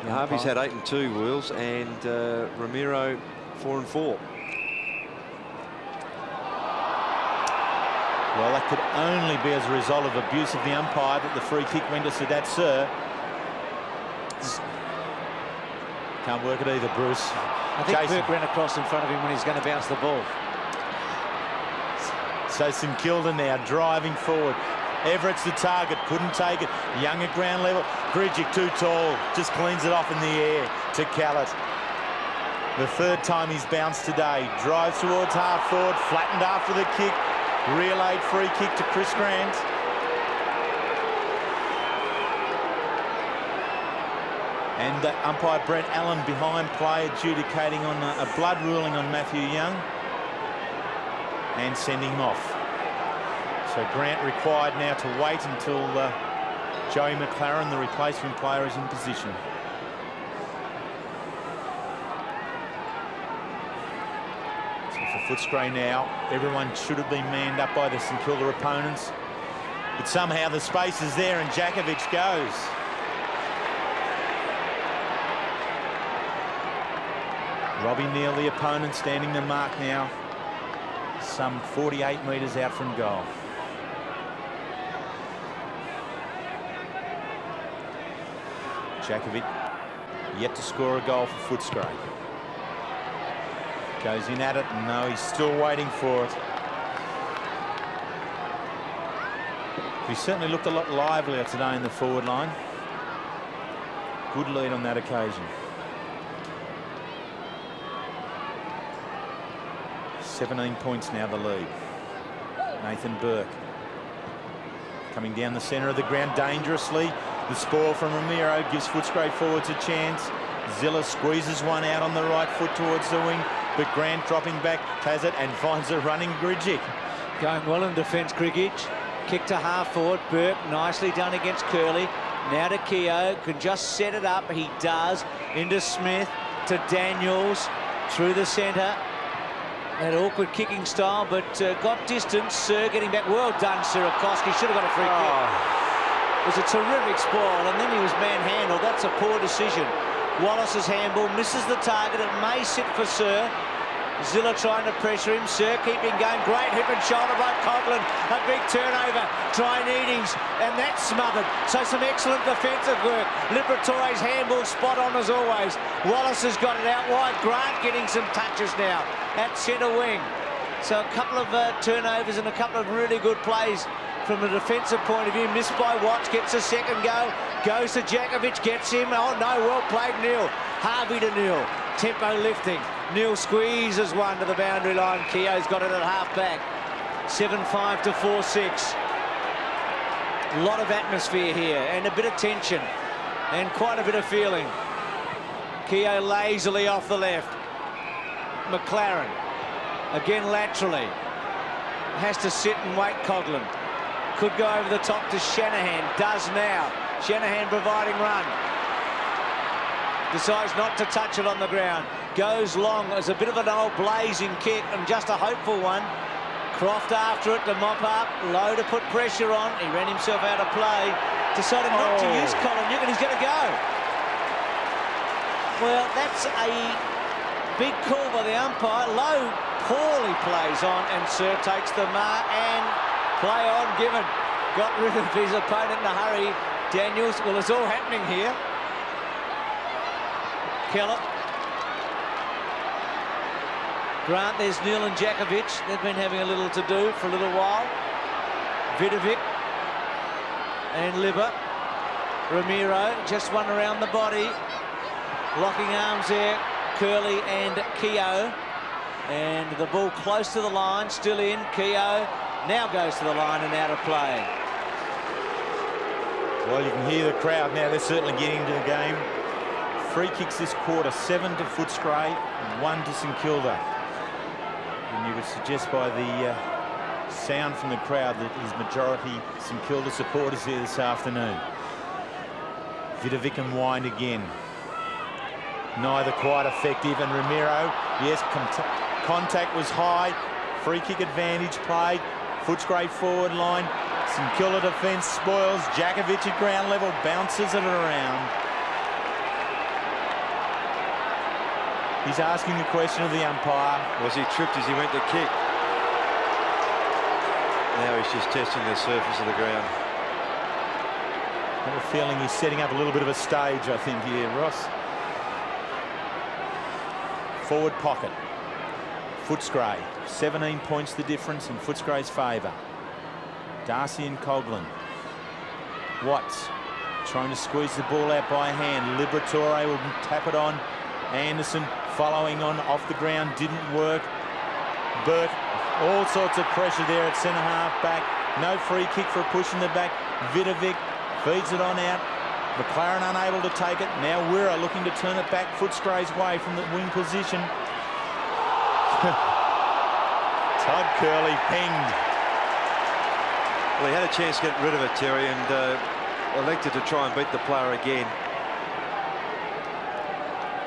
[SPEAKER 2] Harvey's had 8 and 2 wheels, and Ramiro 4 and 4.
[SPEAKER 3] Well, that could only be as a result of abuse of the umpire that the free kick went to Sadat Sir. Can't work it either, Bruce.
[SPEAKER 1] I think Burke ran across in front of him when he's going to bounce the ball.
[SPEAKER 3] So St Kilda now driving forward. Everett's the target, couldn't take it. Young at ground level. Grigic too tall, just cleans it off in the air to Callett. The 3rd time he's bounced today. Drives towards half forward, flattened after the kick. Relayed free kick to Chris Grant. And umpire Brett Allen behind play, adjudicating on a blood ruling on Matthew Young and sending him off. So Grant required now to wait until Joey McLaren, the replacement player, is in position. So for Footscray now, everyone should have been manned up by the St Kilda opponents. But somehow the space is there and Jakovic goes. Robbie Neal, the opponent, standing the mark now, some 48 metres out from goal. Jakovic yet to score a goal for Footscray. Goes in at it, and no, he's still waiting for it. He certainly looked a lot livelier today in the forward line. Good lead on that occasion. 17 points now, the lead. Nathan Burke coming down the centre of the ground dangerously. The spoil from Ramiro gives Footscray forwards a chance. Zilla squeezes one out on the right foot towards the wing, but Grant dropping back, has it and finds a running Grigic.
[SPEAKER 1] Going well in defence, Grigic. Kick to half forward. Burke nicely done against Curley. Now to Keogh, can just set it up. He does. Into Smith, to Daniels, through the centre. That awkward kicking style, but got distance. Sir getting back. Well done, Sirakoski. Should have got a free kick. It was a terrific spoil, and then he was manhandled. That's a poor decision. Wallace's handball misses the target. It may sit for Sir. Zilla trying to pressure him. Sir keeping going. Great hip and shoulder by Coghlan. A big turnover. Trianides, and that's smothered. So some excellent defensive work. Liberatore's handball spot on as always. Wallace has got it out wide. Grant getting some touches now at centre wing. So a couple of turnovers and a couple of really good plays from a defensive point of view. Missed by Watts, gets a second go. Goes to Jakovic, gets him. Oh no, well played, Neal. Harvey to Neal. Tempo lifting. Neal squeezes one to the boundary line. Keogh's got it at half back. 7-5 to 4-6. A lot of atmosphere here and a bit of tension and quite a bit of feeling. Keogh lazily off the left. McLaren again laterally. Has to sit and wait. Coghlan could go over the top to Shanahan. Does now. Shanahan providing run. Decides not to touch it on the ground. Goes long as a bit of an old blazing kick and just a hopeful one. Croft after it to mop up. Low to put pressure on. He ran himself out of play. Decided not to use Colin Newton, and he's going to go. Well, that's a big call by the umpire. Low poorly plays on, and Sir takes the mark and play on given. Got rid of his opponent in a hurry. Daniels, well, it's all happening here. Kellett. Grant, there's Neal and Jakovic. They've been having a little to do for a little while. Vidovic and Libba. Ramiro, just one around the body. Locking arms there, Curley and Keogh. And the ball close to the line, still in. Keogh now goes to the line and out of play.
[SPEAKER 3] Well, you can hear the crowd now. They're certainly getting into the game. Free kicks this quarter, 7 to Footscray, 1 to St Kilda. And you would suggest by the sound from the crowd that his majority St Kilda supporters here this afternoon. Vidovic and Wind again. Neither quite effective, and Ramiro, yes, contact was high. Free kick advantage played. Footscray forward line. St Kilda defence spoils. Jakovic at ground level bounces it around. He's asking the question of the umpire.
[SPEAKER 2] Was he tripped as he went to kick? Now he's just testing the surface of the ground.
[SPEAKER 3] I have a feeling he's setting up a little bit of a stage, I think, here, Ross. Forward pocket. Footscray. 17 points the difference in Footscray's favour. Darcy and Coghlan. Watts trying to squeeze the ball out by hand. Liberatore will tap it on. Anderson following on off the ground, didn't work. Burke, all sorts of pressure there at centre half back. No free kick for a push in the back. Vidovic feeds it on out. McLaren unable to take it. Now Wirra looking to turn it back Footscray's way from the wing position. Todd Curley pinged.
[SPEAKER 2] Well, he had a chance to get rid of it, Terry, and elected to try and beat the player again.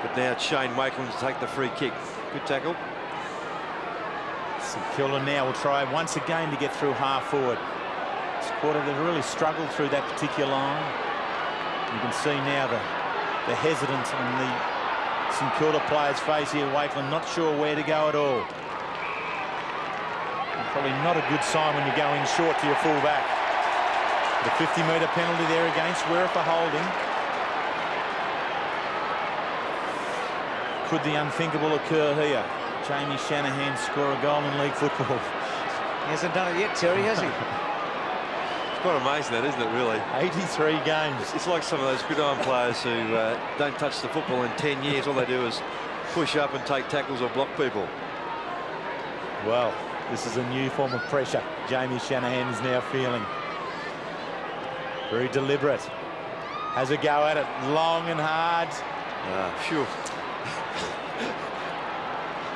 [SPEAKER 2] But now it's Shane Wakeland to take the free kick. Good tackle.
[SPEAKER 3] St Kilda now will try once again to get through half forward. This quarter they've really struggled through that particular line. You can see now the hesitance on the St Kilda player's face here. Wakeland not sure where to go at all. And probably not a good sign when you're going short to your full-back. The 50-metre penalty there against Werra for holding. Could the unthinkable occur here? Jamie Shanahan score a goal in league football.
[SPEAKER 1] He hasn't done it yet, Terry, has he?
[SPEAKER 2] It's quite amazing, that, isn't it, really?
[SPEAKER 3] 83 games.
[SPEAKER 2] It's like some of those gridiron players who don't touch the football in 10 years. All they do is push up and take tackles or block people.
[SPEAKER 3] Well, this is a new form of pressure Jamie Shanahan is now feeling. Very deliberate. Has a go at it, long and hard.
[SPEAKER 2] Phew.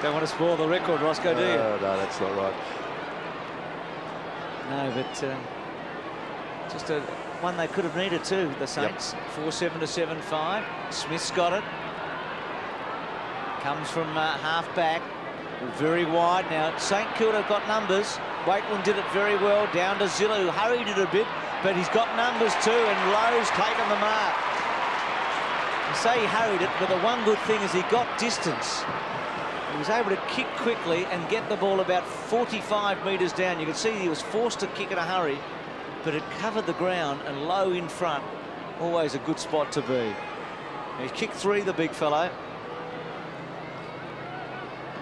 [SPEAKER 1] Don't want to spoil the record, Roscoe, do you?
[SPEAKER 2] No, that's not right.
[SPEAKER 1] No, but just one they could have needed too, the Saints. 4-7 to 7-5. Smith's got it. Comes from half back. Very wide now. St Kilda got numbers. Wakeland did it very well. Down to Zillu, who hurried it a bit, but he's got numbers too, and Lowe's taken the mark. I say he hurried it, but the one good thing is he got distance. He was able to kick quickly and get the ball about 45 metres down. You can see he was forced to kick in a hurry, but it covered the ground, and Lowe in front, always a good spot to be. He kicked 3, the big fellow.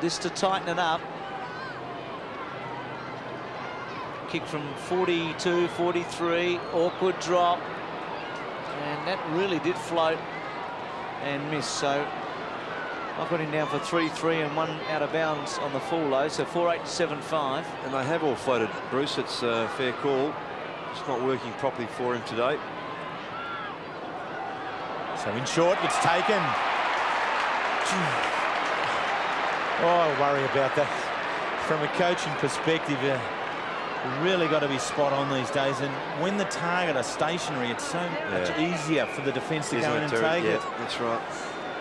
[SPEAKER 1] This to tighten it up. Kick from 42, 43, awkward drop. And that really did float and miss. So I've got him down for 3-3 and 1 out of bounds on the full low. So 4-8 to 7-5.
[SPEAKER 2] And they have all floated, Bruce. It's a fair call. It's not working properly for him today.
[SPEAKER 3] So in short, it's taken. Oh, I worry about that. From a coaching perspective, you've really got to be spot on these days. And when the target are stationary, it's so much easier for the defence to go in and take it.
[SPEAKER 2] That's right.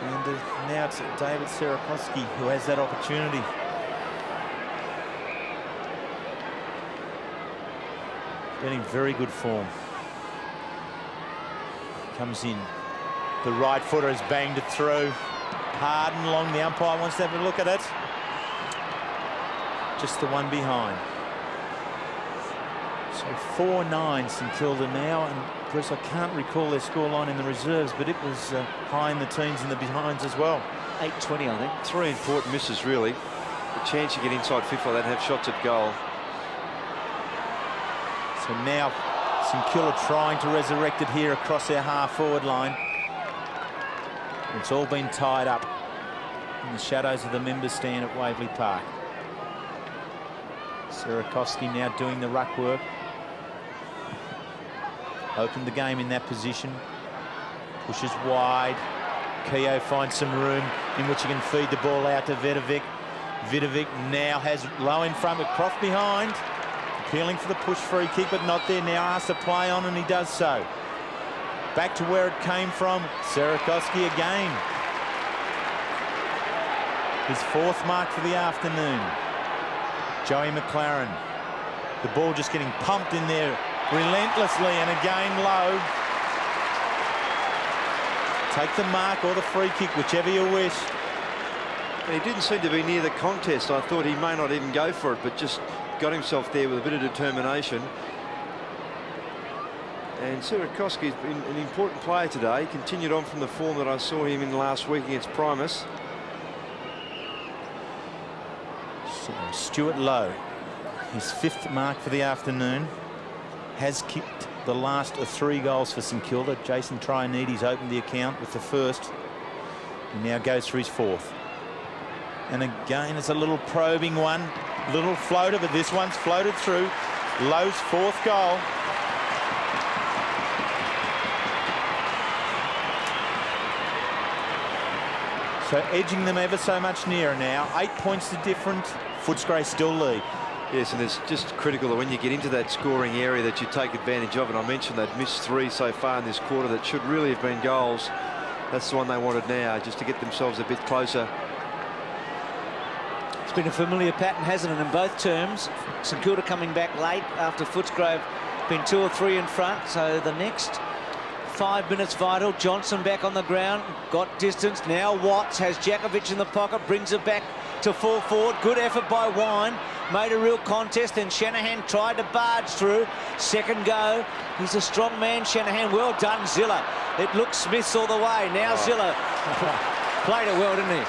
[SPEAKER 3] And now it's David Sierakowski who has that opportunity. Getting very good form. Comes in. The right footer has banged it through. Hard and long. The umpire wants to have a look at it. Just the one behind. So 4-9 St Kilda now, and Bruce, I can't recall their scoreline in the reserves, but it was high in the teens and the behinds as well.
[SPEAKER 1] 8-20, I think.
[SPEAKER 2] 3 important misses, really. The chance you get inside 50 like that and have shots at goal.
[SPEAKER 3] So now St Kilda trying to resurrect it here across their half-forward line. It's all been tied up in the shadows of the members' stand at Waverley Park. Sierakowski now doing the ruck work. Opened the game in that position. Pushes wide. Keogh finds some room in which he can feed the ball out to Vidovic. Vidovic now has Lowe in front, but Croft behind. Appealing for the push free kick, but not there. Now asked to play on, and he does so. Back to where it came from. Sierakowski again. His 4th mark for the afternoon. Joey McLaren. The ball just getting pumped in there relentlessly, and again Lowe. Take the mark or the free kick, whichever you wish.
[SPEAKER 2] And he didn't seem to be near the contest. I thought he may not even go for it, but just got himself there with a bit of determination. And Sierakowski's been an important player today. He continued on from the form that I saw him in last week against Primus.
[SPEAKER 3] So Stuart Lowe, his 5th mark for the afternoon, has kicked the last of 3 goals for St Kilda. Jason Trianides opened the account with the 1st. He now goes for his 4th. And again, it's a little probing one, little floater, but this one's floated through. Lowe's 4th goal. So edging them ever so much nearer now. 8 points to different. Footscray still lead.
[SPEAKER 2] Yes, and it's just critical that when you get into that scoring area that you take advantage of it. I mentioned they've missed 3 so far in this quarter that should really have been goals. That's the one they wanted now, just to get themselves a bit closer.
[SPEAKER 1] It's been a familiar pattern, hasn't it, in both terms? St Kilda coming back late after Footscray been 2 or 3 in front. So the next 5 minutes vital. Johnson back on the ground, got distance. Now Watts has Djakovic in the pocket, brings it back to full forward. Good effort by Wine. Made a real contest, and Shanahan tried to barge through. Second go. He's a strong man, Shanahan. Well done, Zilla. It looks Smith's all the way. Now Zilla played it well, didn't he?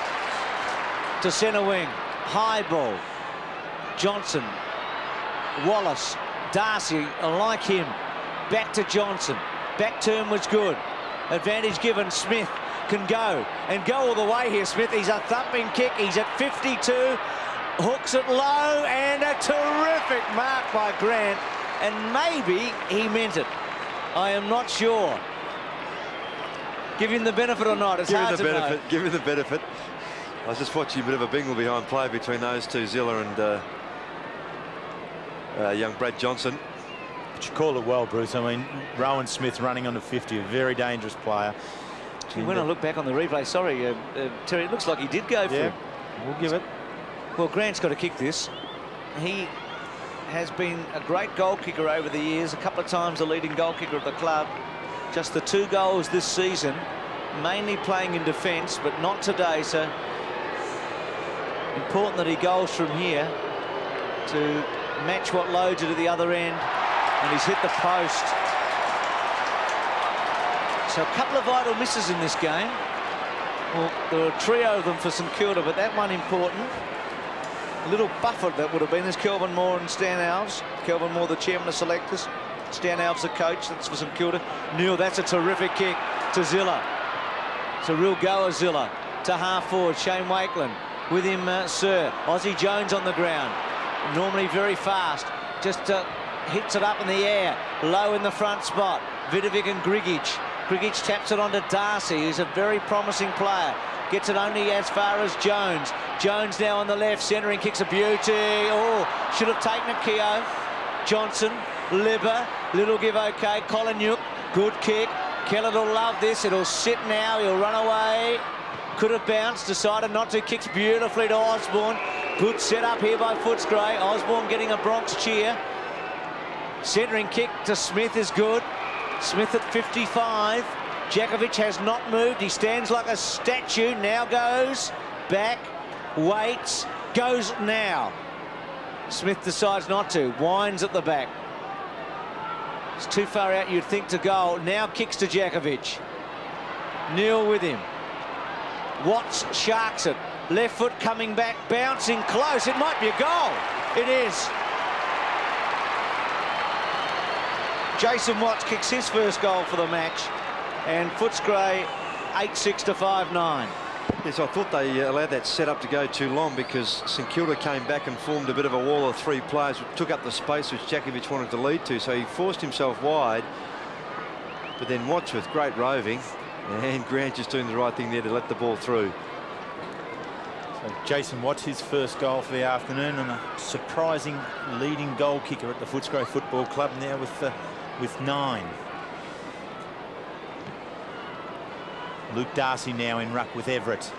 [SPEAKER 1] To centre wing. High ball. Johnson. Wallace. Darcy, like him. Back to Johnson. Back turn was good. Advantage given. Smith can go and go all the way here. Smith, he's a thumping kick. He's at 52. Hooks it low, and a terrific mark by Grant. And maybe he meant it. I am not sure. Give him the benefit or not. It's hard to know.
[SPEAKER 2] Give him the benefit. I was just watching a bit of a bingle behind play between those two, Zilla and young Brad Johnson.
[SPEAKER 3] But you call it well, Bruce. I mean, Rowan Smith running on to 50, a very dangerous player.
[SPEAKER 1] When I look back on the replay, sorry, Terry, it looks like he did go for it.
[SPEAKER 3] We'll give it.
[SPEAKER 1] Well, Grant's got to kick this. He has been a great goal kicker over the years, a couple of times the leading goal kicker of the club. Just the 2 goals this season, mainly playing in defence, but not today. So important that he goes from here to match what loads it at the other end. And he's hit the post. So a couple of vital misses in this game. Well, there are a trio of them for St Kilda, but that one important. A little buffer that would have been. There's Kelvin Moore and Stan Alves. Kelvin Moore, the chairman of selectors. Stan Alves, the coach. That's for St Kilda. Neil, that's a terrific kick to Zilla. It's a real goer, Zilla. To half forward, Shane Wakeland. With him, Sir. Ozzie Jones on the ground. Normally very fast. Just hits it up in the air. Low in the front spot. Vidovic and Grigic. Grigic taps it onto Darcy, who's a very promising player. Gets it only as far as Jones. Jones now on the left, centering, kicks a beauty. Oh, should have taken it, Keogh. Johnson, Libber, little give okay. Colin good kick. Kellett will love this. It'll sit now. He'll run away. Could have bounced, decided not to. Kicks beautifully to Osborne. Good setup here by Footscray. Osborne getting a Bronx cheer. Centering kick to Smith is good. Smith at 55. Djakovic has not moved. He stands like a statue. Now goes back, waits, goes now. Smith decides not to. Winds at the back. It's too far out, you'd think, to goal. Now kicks to Djakovic. Neil with him. Watts sharks it. Left foot coming back, bouncing close. It might be a goal. It is. Jason Watts kicks his first goal for the match. And Footscray 8-6 to 5-9.
[SPEAKER 2] Yes, I thought they allowed that setup to go too long because St Kilda came back and formed a bit of a wall of 3 players, which took up the space which Djakovic wanted to lead to. So he forced himself wide. But then Watts with great roving, and Grant just doing the right thing there to let the ball through.
[SPEAKER 3] So Jason Watts, his first goal for the afternoon, and a surprising leading goal kicker at the Footscray Football Club now with 9. Luke Darcy now in ruck with Everett.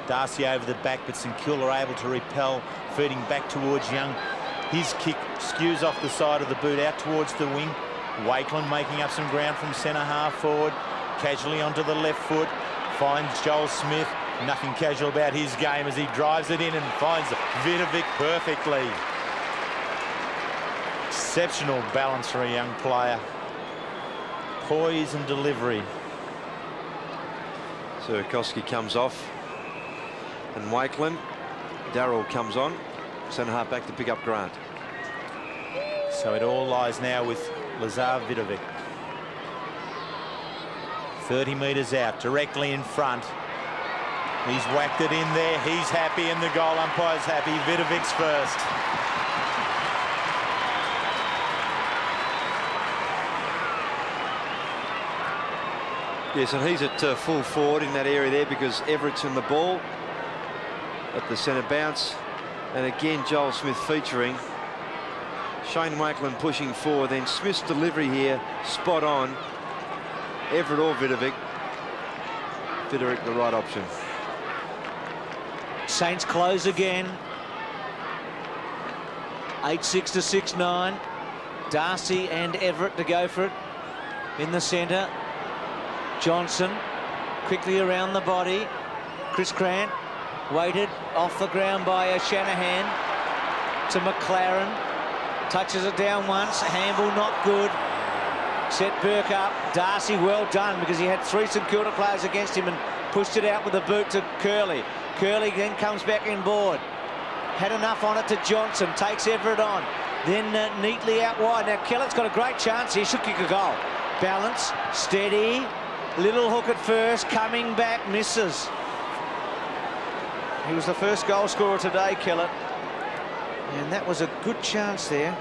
[SPEAKER 3] Darcy over the back, but St Kilda are able to repel, feeding back towards Young. His kick skews off the side of the boot out towards the wing. Wakeland making up some ground from centre half forward. Casually onto the left foot. Finds Joel Smith. Nothing casual about his game as he drives it in and finds Vidovic perfectly. Exceptional balance for a young player. Poise and delivery.
[SPEAKER 2] Sierkowski comes off, and Wakeland. Darrell comes on. Centre half back to pick up Grant.
[SPEAKER 3] So it all lies now with Lazar Vidovic. 30 metres out, directly in front. He's whacked it in there. He's happy, and the goal umpire's happy. Vidovic's first.
[SPEAKER 2] Yes, and he's at full forward in that area there because Everett's in the ball at the centre bounce. And again, Joel Smith featuring. Shane Wakelin pushing forward, then Smith's delivery here, spot on. Everett or Vidovic. Vidovic the right option.
[SPEAKER 1] Saints close again. 8-6 to 6-9. Darcy and Everett to go for it in the centre. Johnson quickly around the body. Chris Grant weighted off the ground by Shanahan to McLaren. Touches it down once. Handball not good. Set Burke up. Darcy well done because he had 3 St Kilda players against him and pushed it out with a boot to Curley. Curley then comes back inboard. Had enough on it to Johnson. Takes Everett on. Then neatly out wide. Now Kellett's got a great chance here. Should kick a goal. Balance. Steady. Little hook at first. Coming back. Misses. He was the first goal scorer today, Kellett. And that was a good chance there.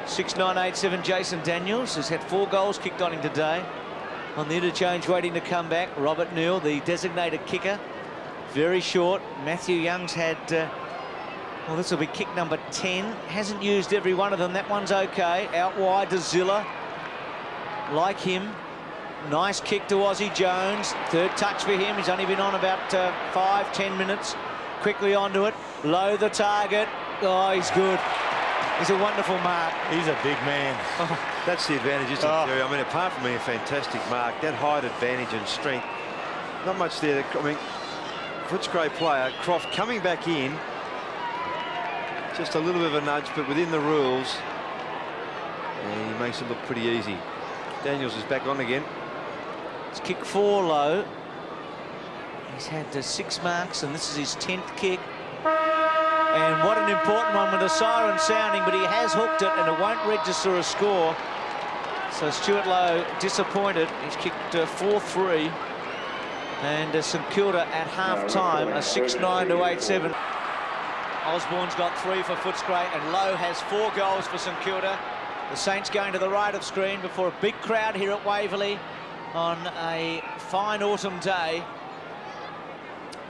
[SPEAKER 1] 6-9-8-7 Jason Daniels has had 4 goals kicked on him today. On the interchange waiting to come back. Robert Neal, the designated kicker. Very short. Matthew Young's had... well, this will be kick number 10. Hasn't used every one of them. That one's okay. Out wide to Zilla. Like him. Nice kick to Aussie Jones. 3rd touch for him. He's only been on about 5-10 minutes. Quickly onto it. Low the target. Oh, he's good. He's a wonderful mark.
[SPEAKER 3] He's a big man.
[SPEAKER 2] Oh, that's the advantage, isn't it, Terry? I mean, apart from being a fantastic mark, that height advantage and strength, not much there. I mean, Footscray player, Croft coming back in. Just a little bit of a nudge, but within the rules. And he makes it look pretty easy. Daniels is back on again.
[SPEAKER 1] It's kick 4 low. He's had 6 marks, and this is his 10th kick. And what an important one with the siren sounding, but he has hooked it, and it won't register a score. So Stuart Lowe disappointed. He's kicked 4-3. And St Kilda at half-time, a 6-9 to 8-7. Osborne's got 3 for Footscray, and Lowe has 4 goals for St Kilda. The Saints going to the right of screen before a big crowd here at Waverley on a fine autumn day.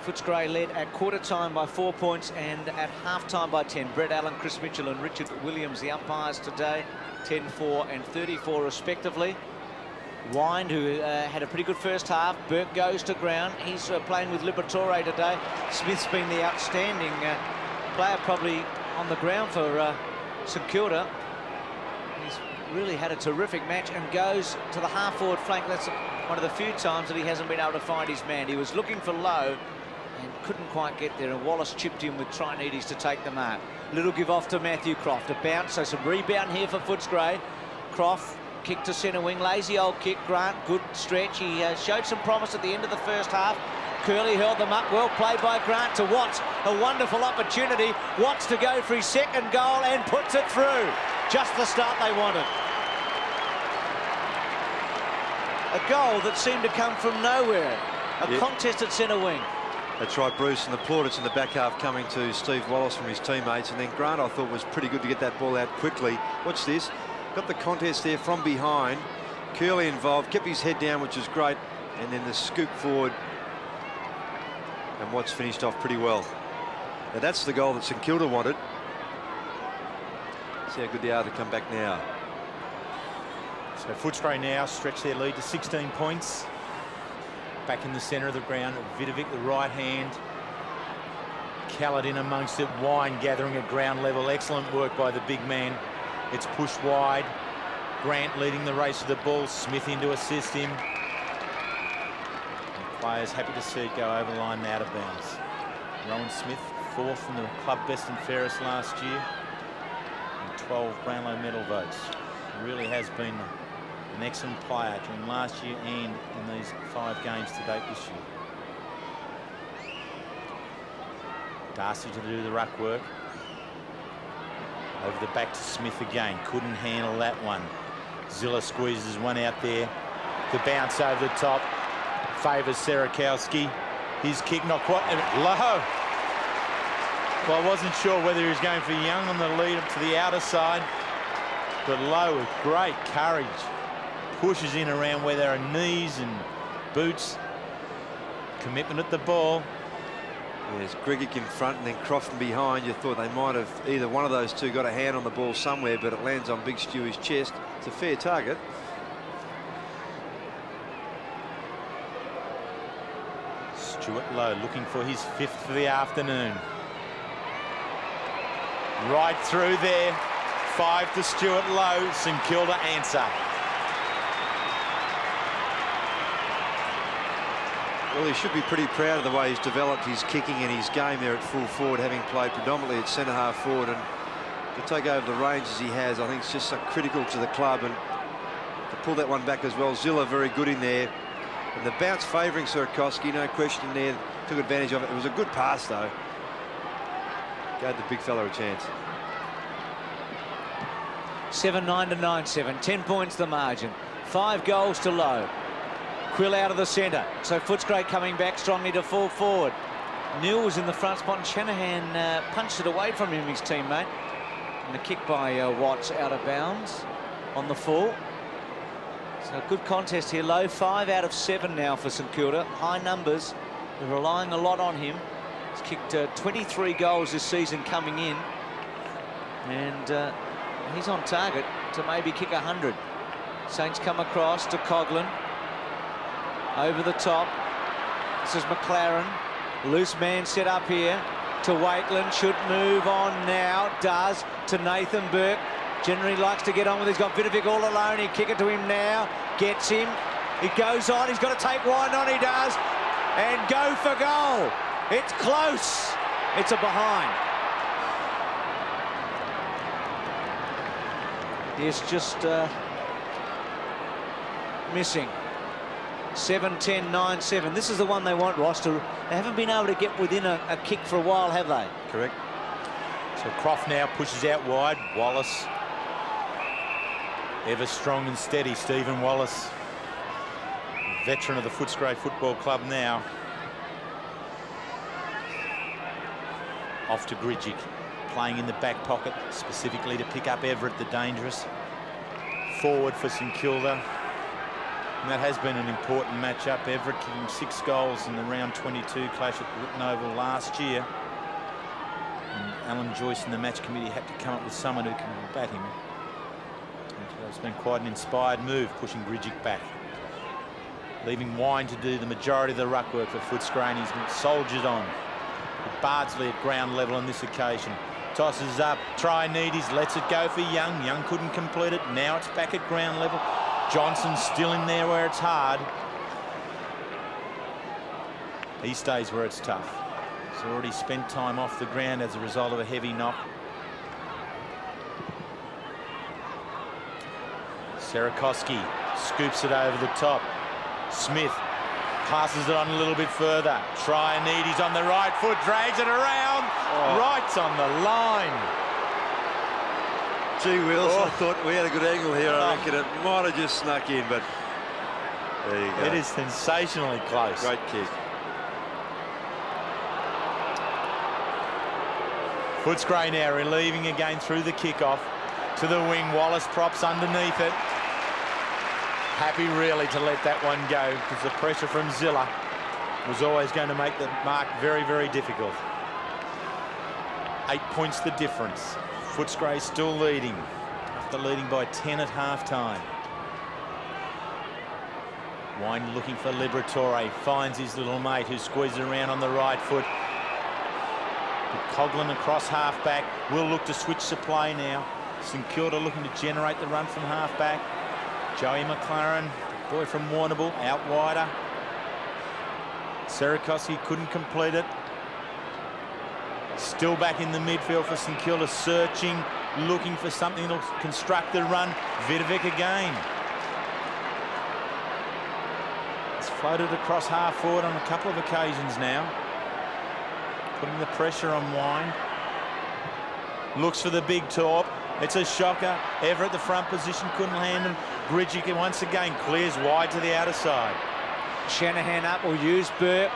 [SPEAKER 1] Footscray led at quarter-time by 4 points and at half-time by 10. Brett Allen, Chris Mitchell and Richard Williams, the umpires today, 10-4 and 34 respectively. Wind, who had a pretty good first half. Burke goes to ground. He's playing with Liberatore today. Smith's been the outstanding player probably on the ground for St Kilda. He's really had a terrific match and goes to the half-forward flank. That's one of the few times that he hasn't been able to find his man. He was looking for Lowe and couldn't quite get there, and Wallace chipped in with Trinides to take the mark. Little give off to Matthew Croft. A bounce, so some rebound here for Footscray. Croft kick to centre wing, lazy old kick. Grant, good stretch. He showed some promise at the end of the first half. Curley held them up. Well played by Grant to Watts. A wonderful opportunity. Watts to go for his 2nd goal and puts it through. Just the start they wanted. A goal that seemed to come from nowhere. A contest at centre wing.
[SPEAKER 2] That's right, Bruce, and the plaudits in the back half coming to Steve Wallace from his teammates, and then Grant, I thought, was pretty good to get that ball out quickly. Watch this. Got the contest there from behind. Curley involved, kept his head down, which is great, and then the scoop forward, and Watts finished off pretty well. Now that's the goal that St Kilda wanted. See how good they are to come back now.
[SPEAKER 3] So Footscray now stretch their lead to 16 points. Back in the centre of the ground, Vidovic, the right hand. Kellett in amongst it. Wine gathering at ground level. Excellent work by the big man. It's pushed wide. Grant leading the race to the ball. Smith in to assist him. And players happy to see it go over the line and out of bounds. Rowan Smith, 4th in the club best and fairest last year. And 12 Brownlow medal votes. Really has been an excellent player during last year and in these 5 games to date this year. Darcy to do the ruck work. Over the back to Smith again. Couldn't handle that one. Zilla squeezes one out there. The bounce over the top favours Serakowski. His kick not quite low. Well, I wasn't sure whether he was going for Young on the lead up to the outer side, but Lowe with great courage pushes in around where there are knees and boots. Commitment at the ball.
[SPEAKER 2] There's Gregic in front and then Crofton behind. You thought they might have either one of those two got a hand on the ball somewhere, but it lands on Big Stewie's chest. It's a fair target.
[SPEAKER 3] Stuart Lowe looking for his 5th for the afternoon. Right through there. 5 to Stuart Lowe. St Kilda answer.
[SPEAKER 2] Well, he should be pretty proud of the way he's developed his kicking and his game there at full forward, having played predominantly at centre-half forward, and to take over the range as he has, I think it's just so critical to the club, and to pull that one back as well. Zilla very good in there, and the bounce favouring Sierkowski, no question there, took advantage of it. It was a good pass though. Gave the big fella a chance.
[SPEAKER 1] 7-9 to 9-7, 10 points the margin, 5 goals to Lowe. Quill out of the centre, so Footscray coming back strongly to full forward. Neal was in the front spot and Shanahan punched it away from him, his teammate. And the kick by Watts out of bounds on the full. So a good contest here. Lowe 5 out of 7 now for St Kilda. High numbers. They're relying a lot on him. He's kicked 23 goals this season coming in. And he's on target to maybe kick 100. Saints come across to Coughlin. Over the top. This is McLaren. Loose man set up here to Waitland. Should move on now. Does to Nathan Burke. Generally likes to get on with it. He's got Vidovic all alone. He kick it to him now. Gets him. He goes on. He's got to take wide on. He does. And go for goal. It's close. It's a behind. He's just missing. 7-10, 9-7. This is the one they want, Ross. They haven't been able to get within a kick for a while, have they?
[SPEAKER 2] Correct.
[SPEAKER 3] So Croft now pushes out wide. Wallace. Ever strong and steady, Stephen Wallace. Veteran of the Footscray Football Club now. Off to Grigic. Playing in the back pocket, specifically to pick up Everett, the dangerous. Forward for St Kilda. And that has been an important matchup. Everett kicking 6 goals in the round 22 clash at Whitten Oval last year. And Alan Joyce and the match committee had to come up with someone who can bat him. And it's been quite an inspired move, pushing Grigic back. Leaving Wine to do the majority of the ruck work for Footscray, and he's soldiered on. With Bardsley at ground level on this occasion. Tosses up, Trianides lets it go for Young. Young couldn't complete it. Now it's back at ground level. Johnson's still in there where it's hard. He stays where it's tough. He's already spent time off the ground as a result of a heavy knock. Sierkowski scoops it over the top. Smith passes it on a little bit further. Trianides on the right foot, drags it around. Right on the line.
[SPEAKER 2] Gee Wills, I thought we had a good angle here. I reckon it might have just snuck in, but there you go.
[SPEAKER 3] It is sensationally close.
[SPEAKER 2] Great kick.
[SPEAKER 3] Footscray now relieving again through the kickoff to the wing. Wallace props underneath it. Happy really to let that one go because the pressure from Zilla was always going to make the mark very, very difficult. 8 points the difference. Footscray still leading after leading by 10 at half-time. Wine looking for Liberatore, finds his little mate who squeezes around on the right foot. Coughlin across half-back, will look to switch the play now. St Kilda looking to generate the run from half-back. Joey McLaren, boy from Warrnambool, out wider. Sierkowski couldn't complete it. Still back in the midfield for St Kilda, searching, looking for something to construct the run. Vidovic again. It's floated across half forward on a couple of occasions now. Putting the pressure on Wine. Looks for the big torp. It's a shocker. Everett, the front position, couldn't handle him. Grigic once again clears wide to the outer side.
[SPEAKER 1] Shanahan up, will use Burke.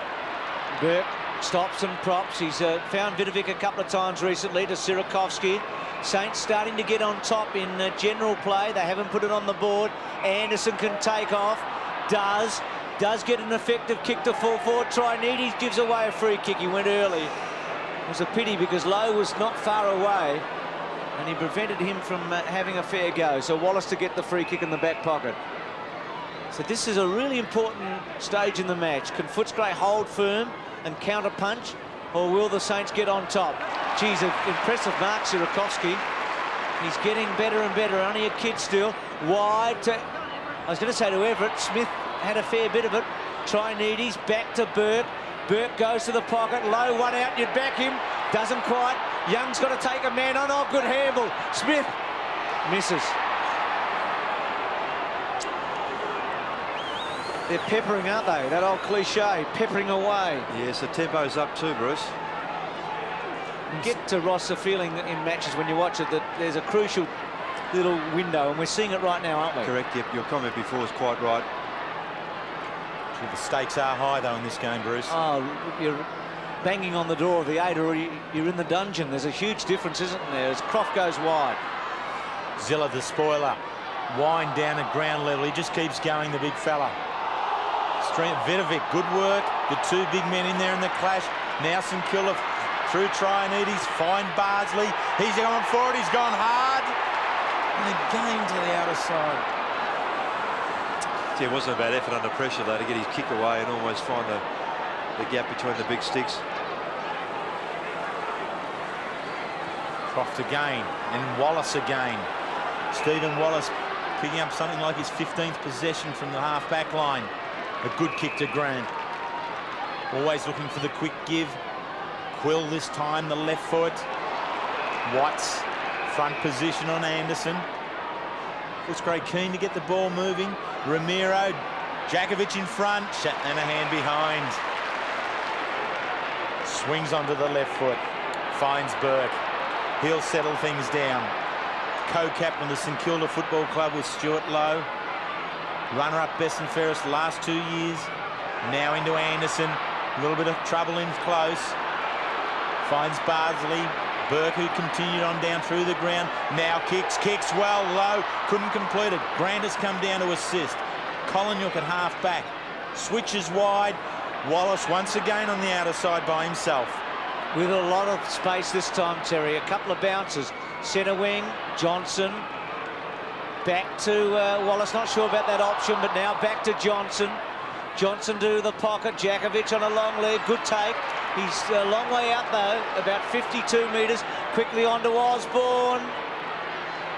[SPEAKER 1] Burke stops and props. He's found Vidovic a couple of times recently to Sierkowski. Saints starting to get on top in general play. They haven't put it on the board. Anderson can take off. Does. does get an effective kick to full forward. Trinides gives away a free kick. He went early. It was a pity because Lowe was not far away and he prevented him from having a fair go. So Wallace to get the free kick in the back pocket. So this is a really important stage in the match. Can Footscray hold firm and counter punch, or will the Saints get on top? Geez, an impressive mark, Sirakovsky. He's getting better and better. Only a kid still. Wide to, I was going to say to Everett. Smith had a fair bit of it. Trinides back to Burke. Burke goes to the pocket. Low one out. You'd back him. Doesn't quite. Young's got to take a man on. Oh, good handle. Smith misses. They're peppering, aren't they? That old cliche, peppering away.
[SPEAKER 2] Yes, the tempo's up too, Bruce.
[SPEAKER 1] Get to Ross a feeling in matches when you watch it that there's a crucial little window, and we're seeing it right now, aren't we?
[SPEAKER 2] Correct. Yep, your comment before is quite right.
[SPEAKER 3] The stakes are high though in this game, Bruce.
[SPEAKER 1] Oh, you're banging on the door of the 8, or you're in the dungeon. There's a huge difference, isn't there, as Croft goes wide.
[SPEAKER 3] Zilla, the spoiler, wind down at ground level. He just keeps going, the big fella. Vidovic, good work. The two big men in there in the clash. Now St.Kilda through Trinides, find Bardsley. He's going for it, he's gone hard. And again to the outer side.
[SPEAKER 2] Yeah, it wasn't about effort under pressure, though, to get his kick away and almost find the gap between the big sticks.
[SPEAKER 3] Croft again, and Wallace again. Stephen Wallace picking up something like his 15th possession from the half-back line. A good kick to Grant. Always looking for the quick give. Quill this time, the left foot. White's front position on Anderson. Footscray keen to get the ball moving. Ramiro, Jakovic in front, and a hand behind. Swings onto the left foot, finds Burke. He'll settle things down. Co-captain of the St.Kilda Football Club with Stuart Lowe. Runner-up best and fairest last 2 years. Now into Anderson. A little bit of trouble in close. Finds Bardsley. Burke, who continued on down through the ground. Now kicks well. Low. Couldn't complete it. Grant has come down to assist. Collinyook at half-back. Switches wide. Wallace once again on the outer side by himself.
[SPEAKER 1] With a lot of space this time, Terry. A couple of bounces. Centre wing, Johnson. Back to Wallace, not sure about that option, but now back to Johnson. Johnson to the pocket, Jakovic on a long leg, good take. He's a long way out though, about 52 metres. Quickly on to Osborne.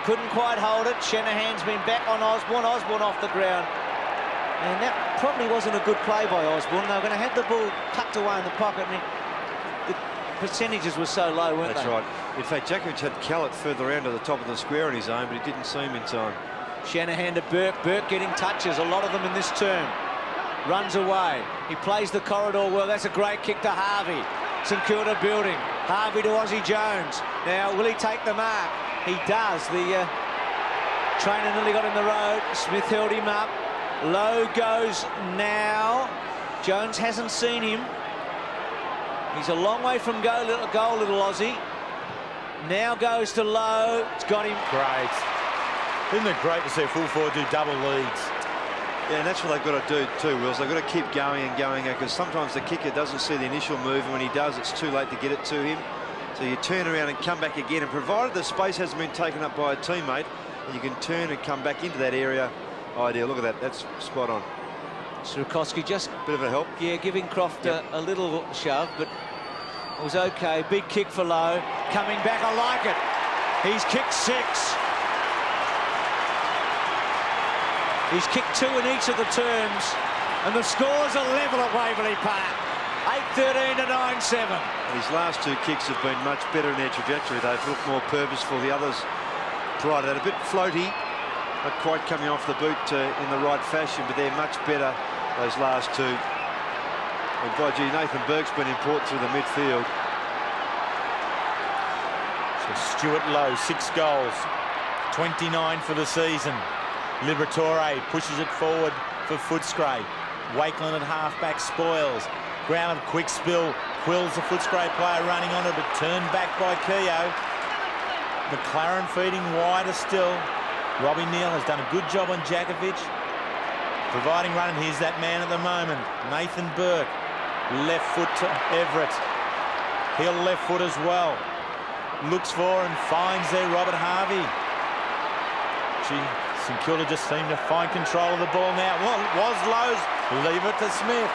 [SPEAKER 1] Couldn't quite hold it. Shanahan's been back on Osborne. Osborne off the ground. And that probably wasn't a good play by Osborne. They were going to have the ball tucked away in the pocket. And the percentages were so low, weren't they?
[SPEAKER 2] That's right. In fact, Jakovic had Callett further around to the top of the square on his own, but he didn't see him in time.
[SPEAKER 1] Shanahan to Burke. Burke getting touches, a lot of them in this term. Runs away. He plays the corridor well. That's a great kick to Harvey. St Kilda building. Harvey to Aussie Jones. Now, will he take the mark? He does. The trainer nearly got in the road. Smith held him up. Low goes now. Jones hasn't seen him. He's a long way from goal, little Aussie. Now goes to Low. It's got him.
[SPEAKER 3] Great. Isn't it great to see a full forward do double leads?
[SPEAKER 2] Yeah, and that's what they've got to do too, Wills. They've got to keep going and going, because sometimes the kicker doesn't see the initial move, and when he does, it's too late to get it to him. So you turn around and come back again, and provided the space hasn't been taken up by a teammate, and you can turn and come back into that area. Ideal. Look at that. That's spot on.
[SPEAKER 1] Sirakovsky just
[SPEAKER 2] bit of a help.
[SPEAKER 1] Yeah, giving Croft a little shove, but it was okay. Big kick for Lowe. Coming back, I like it. He's kicked 6. He's kicked 2 in each of the terms, and the scores are level at Waverley Park. 8-13 to 9-7.
[SPEAKER 2] His last 2 kicks have been much better in their trajectory. They've looked more purposeful. The others prior to that, a bit floaty, not quite coming off the boot in the right fashion, but they're much better, those last 2. And by gee, Nathan Burke's been important through the midfield.
[SPEAKER 3] So Stuart Lowe, 6 goals, 29 for the season. Liberatore pushes it forward for Footscray. Wakeland at half-back spoils. Ground of quick spill. Quill's the Footscray player running on it, but turned back by Keogh. McLaren feeding wider still. Robbie Neal has done a good job on Jakovic. providing run, and here's that man at the moment, Nathan Burke. Left foot to Everett. He'll left foot as well. Looks for and finds there Robert Harvey. Gee, St Kilda just seemed to find control of the ball now. Well, it was Lowe's. Leave it to Smith.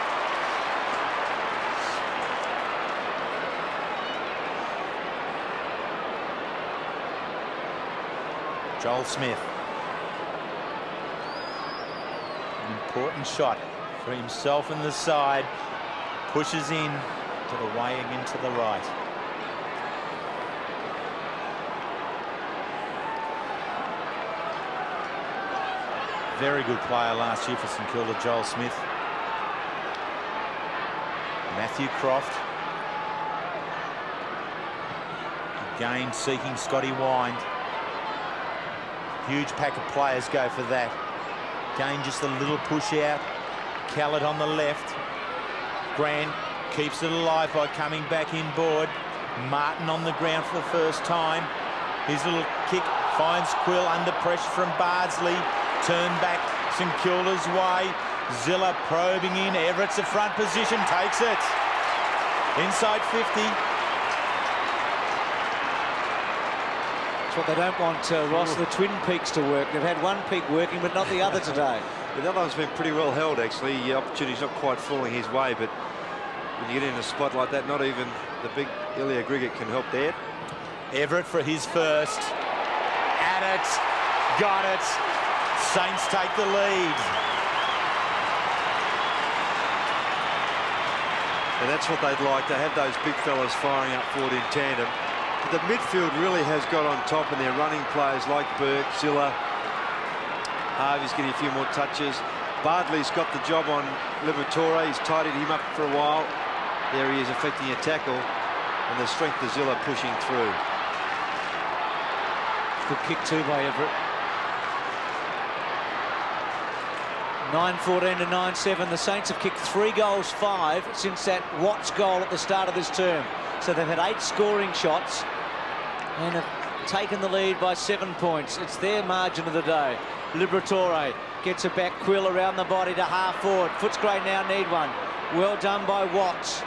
[SPEAKER 3] Joel Smith. An important shot for himself and the side. Pushes in to the way again to the right. Very good player last year for St Kilda, Joel Smith. Matthew Croft. Again seeking Scotty Wind. Huge pack of players go for that. Again just a little push out. Khaled on the left. Grant keeps it alive by coming back inboard. Martin on the ground for the first time. His little kick finds Quill under pressure from Bardsley. Turn back St Kilda's way. Zilla probing in. Everett's the front position. Takes it. Inside 50.
[SPEAKER 1] That's what they don't want, Ross, the twin peaks to work. They've had one peak working, but not the other today.
[SPEAKER 2] The other one's been pretty well held, actually. The opportunity's not quite falling his way, but when you get in a spot like that, not even the big Ilya Grigot can help there.
[SPEAKER 3] Everett for his first. At it. Got it. Saints take the lead.
[SPEAKER 2] And that's what they'd like, to have those big fellas firing up forward in tandem. But the midfield really has got on top, and they're running players like Burke, Zilla. Harvey's getting a few more touches. Bardley's got the job on Liberatore. He's tidied him up for a while. There he is, effecting a tackle. And the strength of Zilla pushing through.
[SPEAKER 1] Good kick too by Everett. 9-14 to 9-7. The Saints have kicked 3 goals, 5 since that Watts goal at the start of this term. So they've had 8 scoring shots and have taken the lead by 7 points. It's their margin of the day. Liberatore gets it back. Quill around the body to half forward. Footscray now need one. Well done by Watts.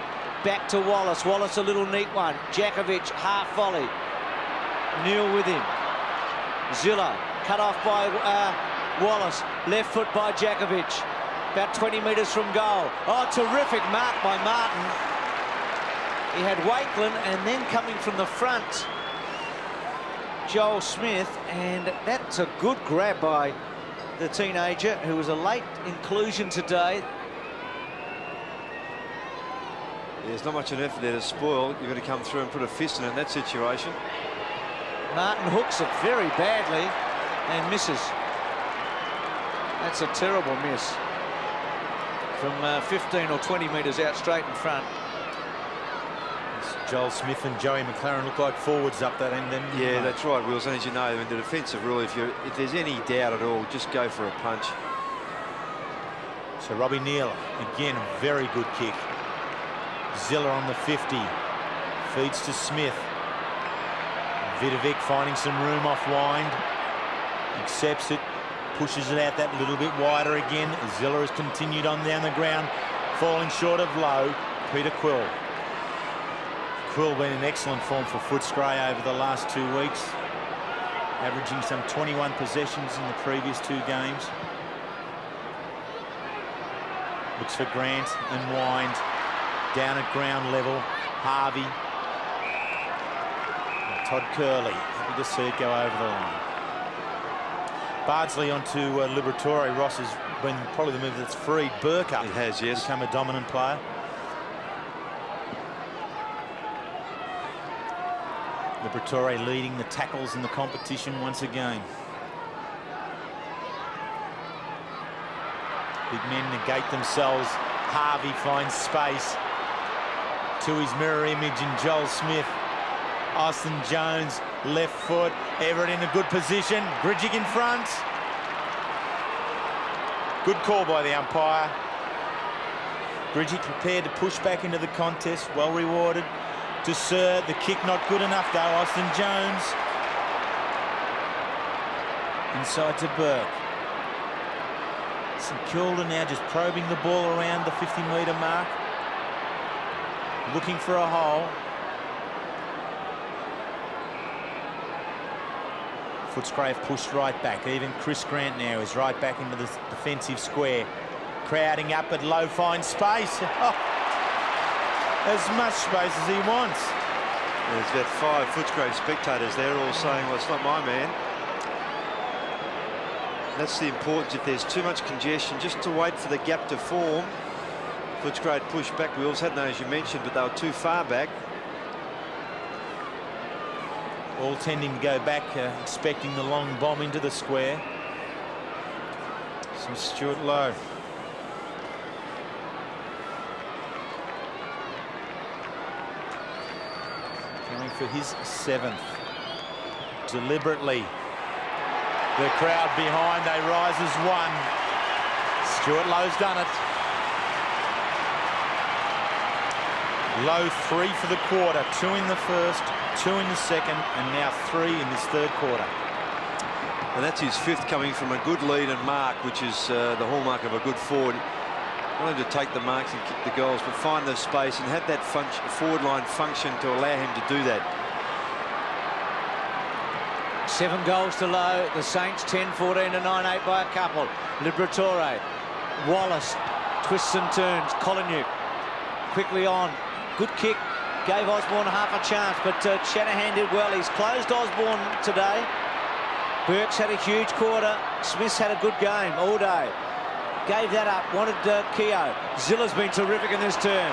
[SPEAKER 1] Back to Wallace. Wallace a little neat one. Jakovic half volley. Neal with him. Zilla cut off by Wallace. Left foot by Jakovic. About 20 metres from goal. Oh, terrific mark by Martin. He had Wakeland, and then coming from the front, Joel Smith, and that's a good grab by the teenager, who was a late inclusion today.
[SPEAKER 2] There's not much of an effort there to spoil. You've got to come through and put a fist in that situation.
[SPEAKER 1] Martin hooks it very badly and misses. That's a terrible miss. From 15 or 20 metres out straight in front.
[SPEAKER 3] Joel Smith and Joey McLaren look like forwards up that end then.
[SPEAKER 2] Yeah, that's right, Wills. And as you know, in the defensive rule, if there's any doubt at all, just go for a punch.
[SPEAKER 3] So Robbie Neal, again, a very good kick. Zilla on the 50. Feeds to Smith. Vidovic finding some room off Wind. Accepts it. Pushes it out that little bit wider again. Zilla has continued on down the ground. Falling short of Lowe. Peter Quill. Quill been in excellent form for Footscray over the last 2 weeks, averaging some 21 possessions in the previous 2 games. Looks for Grant and Wind. Down at ground level, Harvey. And Todd Curley, happy to see it go over the line. Bardsley onto Liberatore. Ross has been probably the move that's freed Burke up.
[SPEAKER 2] It has, yes.
[SPEAKER 3] Become a dominant player. Liberatore leading the tackles in the competition once again. Big men negate themselves. Harvey finds space to his mirror image in Joel Smith. Austin Jones, left foot. Everett in a good position. Bridging in front. Good call by the umpire. Bridgick prepared to push back into the contest. Well rewarded. To Sir, the kick not good enough though. Austin Jones. Inside to Burke. St Kilda now just probing the ball around the 50-metre mark, looking for a hole. Footscray pushed right back. Even Chris Grant now is right back into the defensive square. Crowding up at low, finds space. Oh, as much space as he wants.
[SPEAKER 2] There's about 5 Footscray spectators there all saying, well, it's not my man. That's the importance. If there's too much congestion, just to wait for the gap to form. Footscray pushed back. Wills had no, as you mentioned, but they were too far back.
[SPEAKER 3] All tending to go back, expecting the long bomb into the square. So Stuart Lowe. Going for his 7th. Deliberately. The crowd behind, they rise as one. Stuart Lowe's done it. Lowe 3 for the quarter, 2 in the first, 2 in the second, and now 3 in this third quarter.
[SPEAKER 2] And that's his 5th coming from a good lead and mark, which is the hallmark of a good forward. Not only to take the marks and kick the goals, but find the space and have that forward line function to allow him to do that.
[SPEAKER 1] 7 goals to Lowe. The Saints 10-14 to 9-8 by a couple. Liberatore, Wallace twists and turns. Koliniuk quickly on. Good kick. Gave Osborne half a chance, but Shanahan did well. He's closed Osborne today. Burke's had a huge quarter. Smith's had a good game all day. Gave that up. Wanted Keogh. Zilla's been terrific in this turn.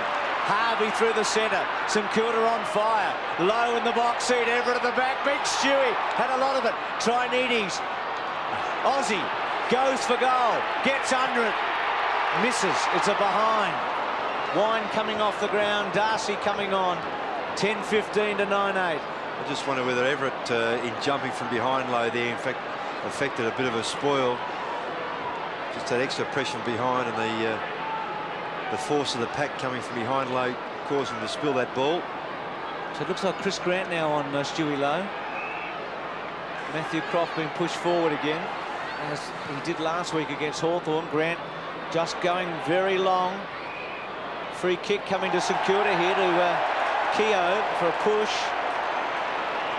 [SPEAKER 1] Harvey through the centre. St Kilda on fire. Low in the box seat. Everett at the back. Big Stewie had a lot of it. Trinides. Aussie goes for goal. Gets under it. Misses. It's a behind. Wine coming off the ground. Darcy coming on. 10-15 to 9-8.
[SPEAKER 2] I just wonder whether Everett, in jumping from behind Lowe there, in fact, affected a bit of a spoil. Just that extra pressure behind and the force of the pack coming from behind Lowe caused him to spill that ball.
[SPEAKER 1] So it looks like Chris Grant now on Stewie Lowe. Matthew Croft being pushed forward again, as he did last week against Hawthorn. Grant just going very long. Free kick coming to St Kilda here to Keogh for a push.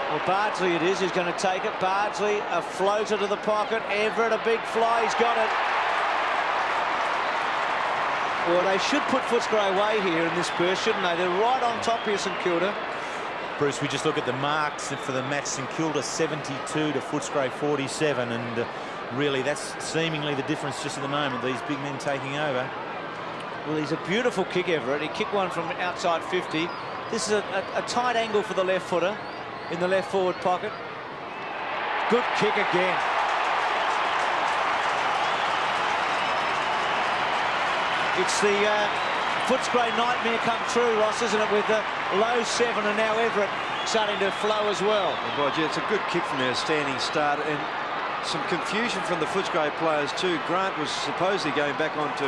[SPEAKER 1] Well, Bardsley it is, who's going to take it. Bardsley, a floater to the pocket. Everett, a big fly, he's got it. Well, they should put Footscray away here in this burst, shouldn't they? They're right on top here, St Kilda.
[SPEAKER 3] Bruce, we just look at the marks for the match. St Kilda 72 to Footscray 47, and really that's seemingly the difference just at the moment, these big men taking over.
[SPEAKER 1] Well, he's a beautiful kick, Everett. He kicked one from outside 50. This is a tight angle for the left footer in the left forward pocket. Good kick again. It's the Footscray nightmare come true, Ross, isn't it? With the Lowe 7 and now Everett starting to flow as well.
[SPEAKER 2] Well, it's a good kick from their standing start, and some confusion from the Footscray players too. Grant was supposedly going back onto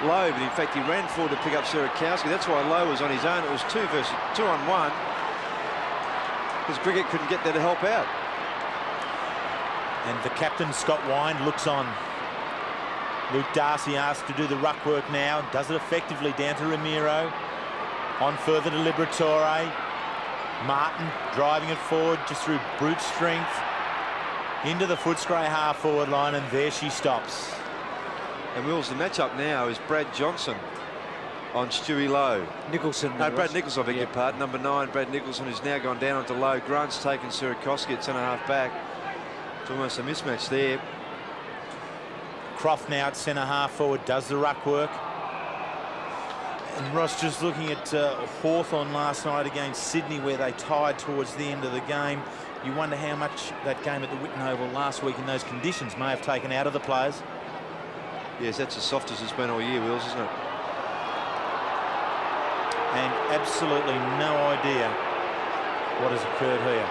[SPEAKER 2] Lowe, but in fact he ran forward to pick up Sierakowski. That's why Lowe was on his own. It was 2 on 1 because Griggett couldn't get there to help out.
[SPEAKER 3] And the captain, Scott Wine, looks on. Luke Darcy asked to do the ruck work now. Does it effectively down to Ramiro. On further to Liberatore. Martin driving it forward just through brute strength. Into the Footscray half-forward line, and there she stops.
[SPEAKER 2] And Wills, the matchup now is Brad Johnson on Stewie Lowe.
[SPEAKER 1] Nicholson.
[SPEAKER 2] No, Brad Nicholson, I beg your pardon. Number 9, Brad Nicholson, has now gone down onto Lowe. Grant's taken Sierakowski at centre-half back. It's almost a mismatch there.
[SPEAKER 3] Croft now at centre-half forward does the ruck work. And Ross, just looking at Hawthorn last night against Sydney, where they tied towards the end of the game. You wonder how much that game at the Whitten Oval last week in those conditions may have taken out of the players.
[SPEAKER 2] Yes, that's as soft as it's been all year, Wills, isn't it?
[SPEAKER 3] And absolutely no idea what has occurred here.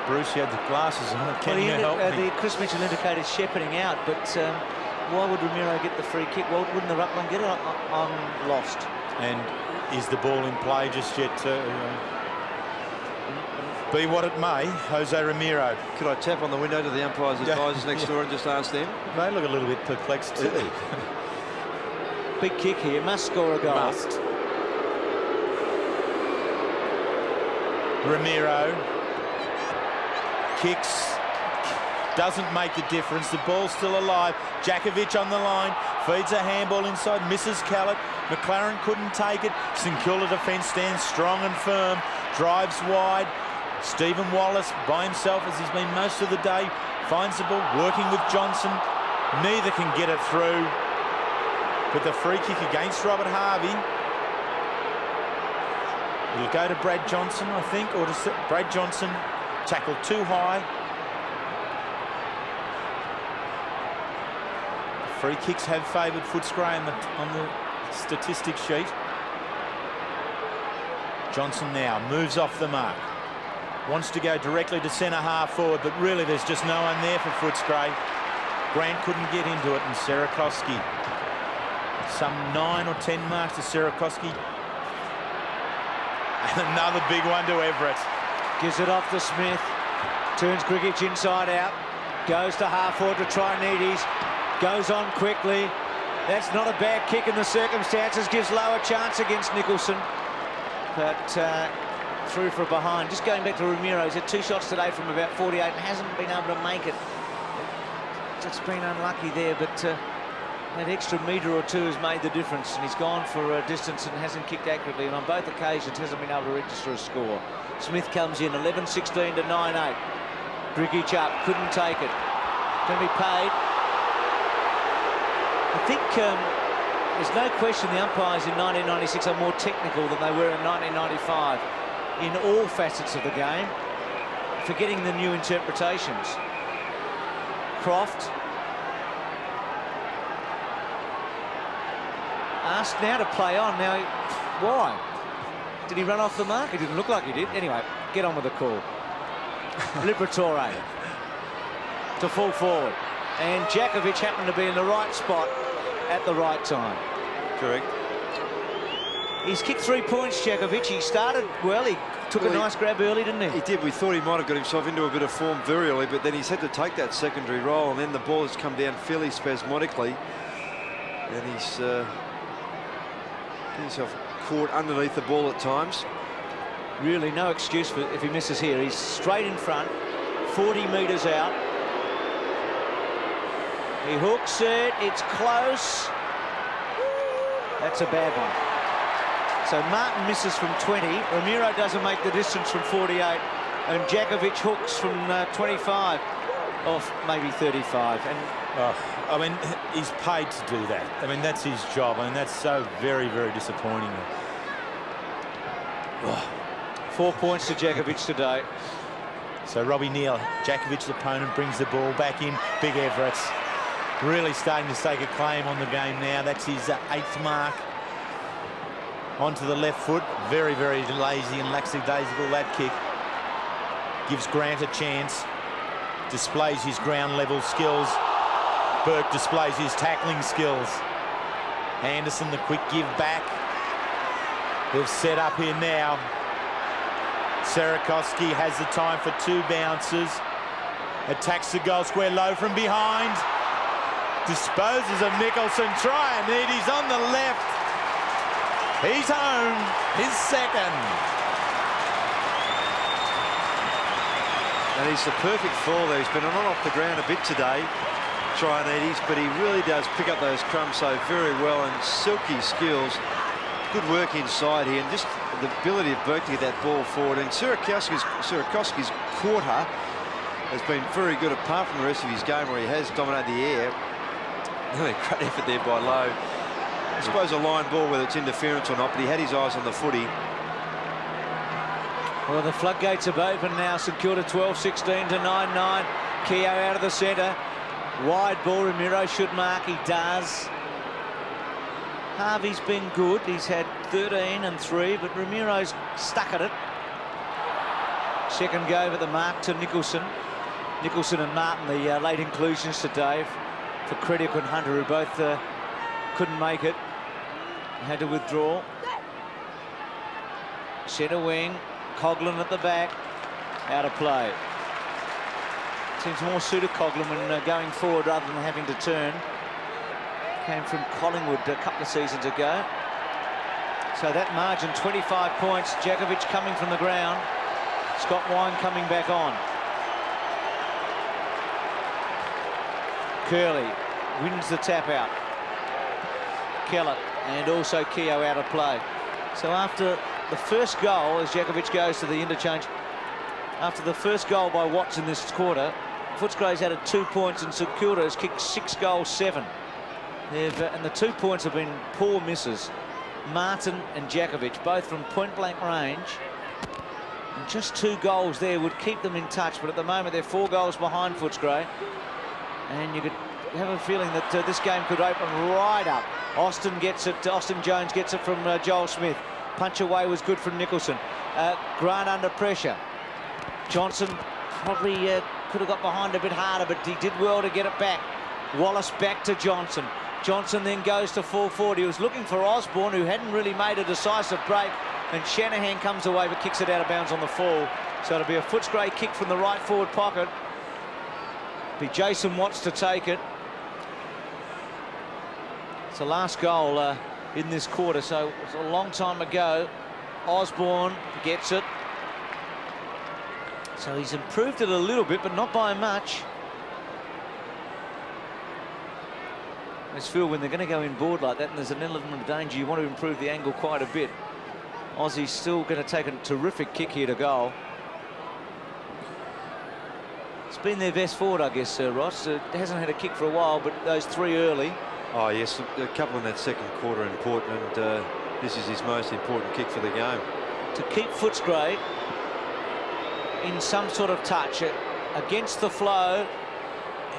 [SPEAKER 3] Bruce, you had the glasses on. Can you help me?
[SPEAKER 1] Chris Mitchell indicated shepherding out, but why would Ramiro get the free kick? Well, wouldn't the ruckman get it? I'm lost.
[SPEAKER 3] And is the ball in play just yet? Be what it may, Jose Ramiro.
[SPEAKER 2] Could I tap on the window to the umpires' advisors next door and just ask them?
[SPEAKER 3] They look a little bit perplexed too.
[SPEAKER 1] Big kick here, must score a goal.
[SPEAKER 3] Must. Ramiro kicks, doesn't make the difference. The ball's still alive. Jakovic on the line, feeds a handball inside, misses Callett. McLaren couldn't take it. St Kilda defence stands strong and firm, drives wide. Stephen Wallace by himself, as he's been most of the day, finds the ball, working with Johnson. Neither can get it through. But the free kick against Robert Harvey. It'll go to Brad Johnson, I think, or to Brad Johnson. Tackled too high. The free kicks have favoured Footscray on the statistics sheet. Johnson now moves off the mark. Wants to go directly to centre half forward, but really there's just no one there for Footscray. Grant couldn't get into it, and Sierakowski. Some 9 or 10 marks to Sierakowski. And another big one to Everett.
[SPEAKER 1] Gives it off to Smith. Turns Grigic inside out. Goes to half forward to try Needies. Goes on quickly. That's not a bad kick in the circumstances. Gives lower chance against Nicholson. But through for a behind. Just going back to Ramiro, he's had 2 shots today from about 48 and hasn't been able to make it. Just been unlucky there, but that extra metre or 2 has made the difference, and he's gone for a distance and hasn't kicked accurately, and on both occasions hasn't been able to register a score. Smith comes in, 11-16 to 9-8. Grigic up, couldn't take it. Going to be paid. I think there's no question the umpires in 1996 are more technical than they were in 1995 in all facets of the game, forgetting the new interpretations. Croft asked now to play on. Now, why? Did he run off the mark? It didn't look like he did. Anyway, get on with the call. Liberatore to full forward. And Jakovic happened to be in the right spot at the right time.
[SPEAKER 2] Correct.
[SPEAKER 1] He's kicked 3 points, Jakovic. He started well. He took a nice grab early, didn't he?
[SPEAKER 2] He did. We thought he might have got himself into a bit of form very early, but then he's had to take that secondary role, and then the ball has come down fairly spasmodically. And he's getting himself caught underneath the ball at times.
[SPEAKER 1] Really no excuse for if he misses here. He's straight in front, 40 metres out. He hooks it, it's close. That's a bad one. So Martin misses from 20. Ramiro doesn't make the distance from 48. And Jakovic hooks from 25. Off maybe 35. And
[SPEAKER 3] I mean, he's paid to do that. I mean, that's his job. I mean, that's so very, very disappointing.
[SPEAKER 1] 4 points to Jakovic today.
[SPEAKER 3] So Robbie Neal, Jakovic's opponent, brings the ball back in. Big Everett's really starting to stake a claim on the game now. That's his 8th mark. Onto the left foot. Very, very lazy and lackadaisical, that kick. Gives Grant a chance. Displays his ground level skills. Burke displays his tackling skills. Anderson, the quick give back. They've set up here now. Sierakowski has the time for 2 bounces. Attacks the goal square low from behind. Disposes of Nicholson. Try and he's on the left. He's home, his 2nd.
[SPEAKER 2] And he's the perfect fall there. He's been on off the ground a bit today, Trianides, but he really does pick up those crumbs so very well, and silky skills. Good work inside here, and just the ability of Burke to get that ball forward. And Sierakowski's quarter has been very good, apart from the rest of his game where he has dominated the air. Really great effort there by Lowe. I suppose a line ball, whether it's interference or not, but he had his eyes on the footy.
[SPEAKER 1] Well, the floodgates have opened now. St Kilda 12-16 to 9-9. Keogh out of the centre. Wide ball. Ramiro should mark. He does. Harvey's been good. He's had 13 and 3, but Ramiro's stuck at it. Second go at the mark to Nicholson. Nicholson and Martin, the late inclusions today for Credit and Hunter, who both couldn't make it. Had to withdraw. Centre wing. Coughlin at the back, out of play. Seems more suited Coughlin when going forward rather than having to turn. Came from Collingwood a couple of seasons ago. So that margin, 25 points. Djakovic coming from the ground. Scott Wine coming back on. Curley wins the tap out. Kellett and also Keogh out of play. So after the first goal, as Djakovic goes to the interchange, after the first goal by Watts in this quarter, Footscray's added 2 points and St Kilda has kicked 6 goals, 7. And the 2 points have been poor misses. Martin and Djakovic, both from point-blank range. And just 2 goals there would keep them in touch, but at the moment they're 4 goals behind Footscray. And you could have a feeling that this game could open right up. Austin gets it, Austin Jones gets it from Joel Smith. Punch away was good from Nicholson. Grant under pressure. Johnson probably could have got behind a bit harder, but he did well to get it back. Wallace back to Johnson. Johnson then goes to full forward. He was looking for Osborne, who hadn't really made a decisive break, and Shanahan comes away but kicks it out of bounds on the fall. So it'll be a Footscray kick from the right forward pocket. It'll be Jason Watts to take it. It's the last goal in this quarter, so it's a long time ago. Osborne gets it. So he's improved it a little bit, but not by much. I just feel when they're going to go inboard like that and there's an element of danger, you want to improve the angle quite a bit. Aussie's still going to take a terrific kick here to goal. It's been their best forward, I guess, Ross. It hasn't had a kick for a while, but those 3 early.
[SPEAKER 2] Oh, yes, a couple in that second quarter important, and this is his most important kick for the game.
[SPEAKER 1] To keep Footscray in some sort of touch against the flow.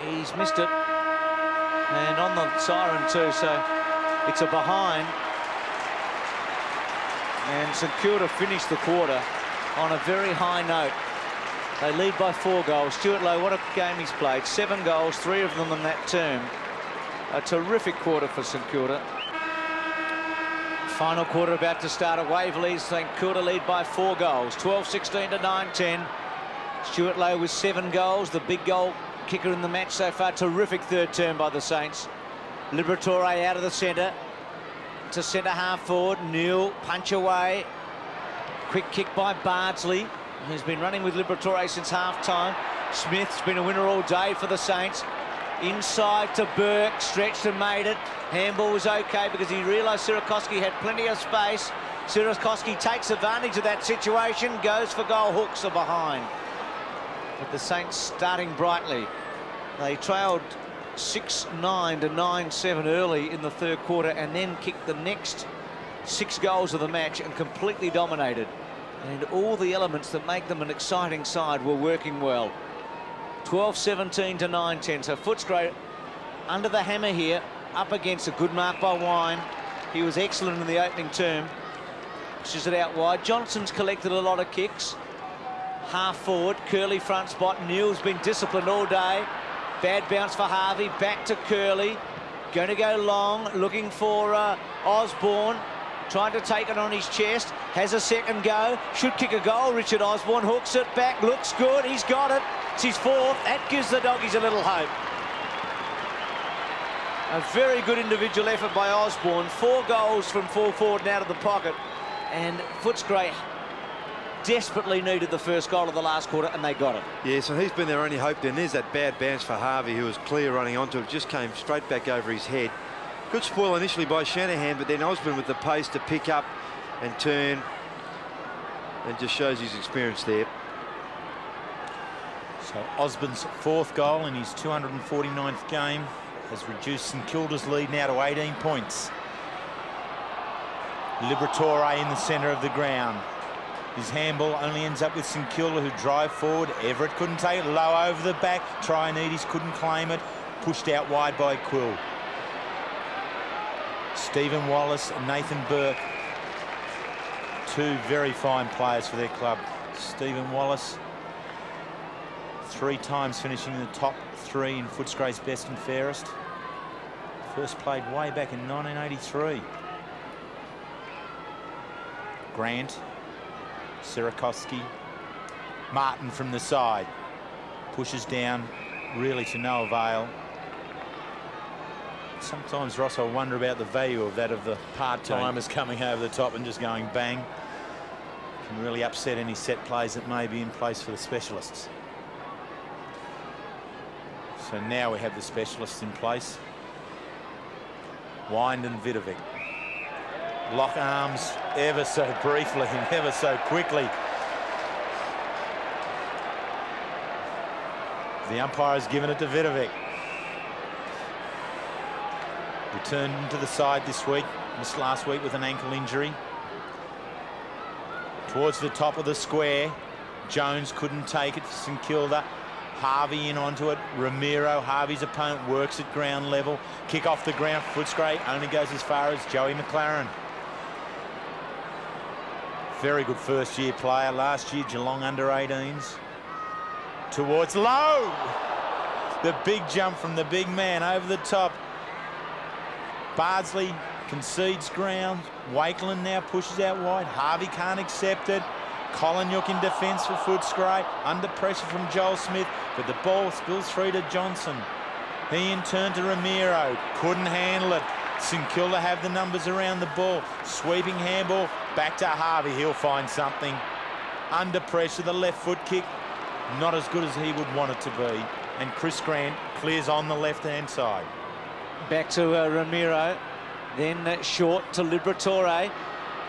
[SPEAKER 1] He's missed it. And on the siren too, so it's a behind. And St Kilda finished the quarter on a very high note. They lead by 4 goals. Stuart Lowe, what a game he's played. 7 goals, 3 of them in that term. A terrific quarter for St Kilda. Final quarter about to start at Waverley. St Kilda lead by 4 goals. 12-16 to 9-10. Stuart Lowe with 7 goals. The big goal kicker in the match so far. Terrific third term by the Saints. Liberatore out of the centre to centre half forward. Neal punch away. Quick kick by Bardsley, who's been running with Liberatore since half time. Smith's been a winner all day for the Saints. Inside to Burke, stretched and made it. Handball was okay because he realised Sierakowski had plenty of space. Sierakowski takes advantage of that situation, goes for goal, hooks are behind. But the Saints starting brightly. They trailed 6-9 to 9-7 early in the third quarter and then kicked the next 6 goals of the match and completely dominated. And all the elements that make them an exciting side were working well. 12-17 to 9-10. So Footscray under the hammer here, up against a good mark by Wine. He was excellent in the opening term. Pushes it out wide. Johnson's collected a lot of kicks. Half forward, Curley front spot. Neal's been disciplined all day. Bad bounce for Harvey. Back to Curley. Going to go long, looking for Osborne. Trying to take it on his chest. Has a second go. Should kick a goal. Richard Osborne hooks it back. Looks good. He's got it. It's his 4th. That gives the Doggies a little hope. A very good individual effort by Osborne. 4 goals from full forward and out of the pocket. And Footscray desperately needed the first goal of the last quarter, and they got it.
[SPEAKER 2] Yes, and he's been their only hope. Then there's that bad bounce for Harvey, who was clear running onto it. Just came straight back over his head. Good spoil initially by Shanahan, but then Osborne with the pace to pick up and turn, and just shows his experience there.
[SPEAKER 3] So Osborne's 4th goal in his 249th game has reduced St Kilda's lead now to 18 points. Liberatore in the centre of the ground. His handball only ends up with St Kilda, who drive forward. Everett couldn't take it. Low over the back. Trianides couldn't claim it. Pushed out wide by Quill. Stephen Wallace and Nathan Burke, 2 very fine players for their club. Stephen Wallace, 3 times finishing in the top 3 in Footscray's best and fairest. First played way back in 1983. Grant Sierakowski. Martin from the side. Pushes down, really to no avail. Sometimes, Ross, I wonder about the value of that, of the part-timers coming over the top and just going bang. Can really upset any set plays that may be in place for the specialists. So now we have the specialists in place. Wind and Vidovic. Lock arms ever so briefly and ever so quickly. The umpire has given it to Vidovic. Returned to the side this week, missed last week with an ankle injury. Towards the top of the square, Jones couldn't take it for St Kilda. Harvey in onto it. Ramiro, Harvey's opponent, works at ground level. Kick off the ground. Footscray only goes as far as Joey McLaren. Very good first-year player. Last year, Geelong under-18s. Towards low. The big jump from the big man over the top. Bardsley concedes ground. Wakeland now pushes out wide. Harvey can't accept it. Collinyuk in defence for Footscray. Under pressure from Joel Smith, but the ball spills through to Johnson. He in turn to Ramiro. Couldn't handle it. St Kilda have the numbers around the ball. Sweeping handball. Back to Harvey. He'll find something. Under pressure, the left foot kick. Not as good as he would want it to be. And Chris Grant clears on the left-hand side.
[SPEAKER 1] Back to Ramiro. Then short to Liberatore.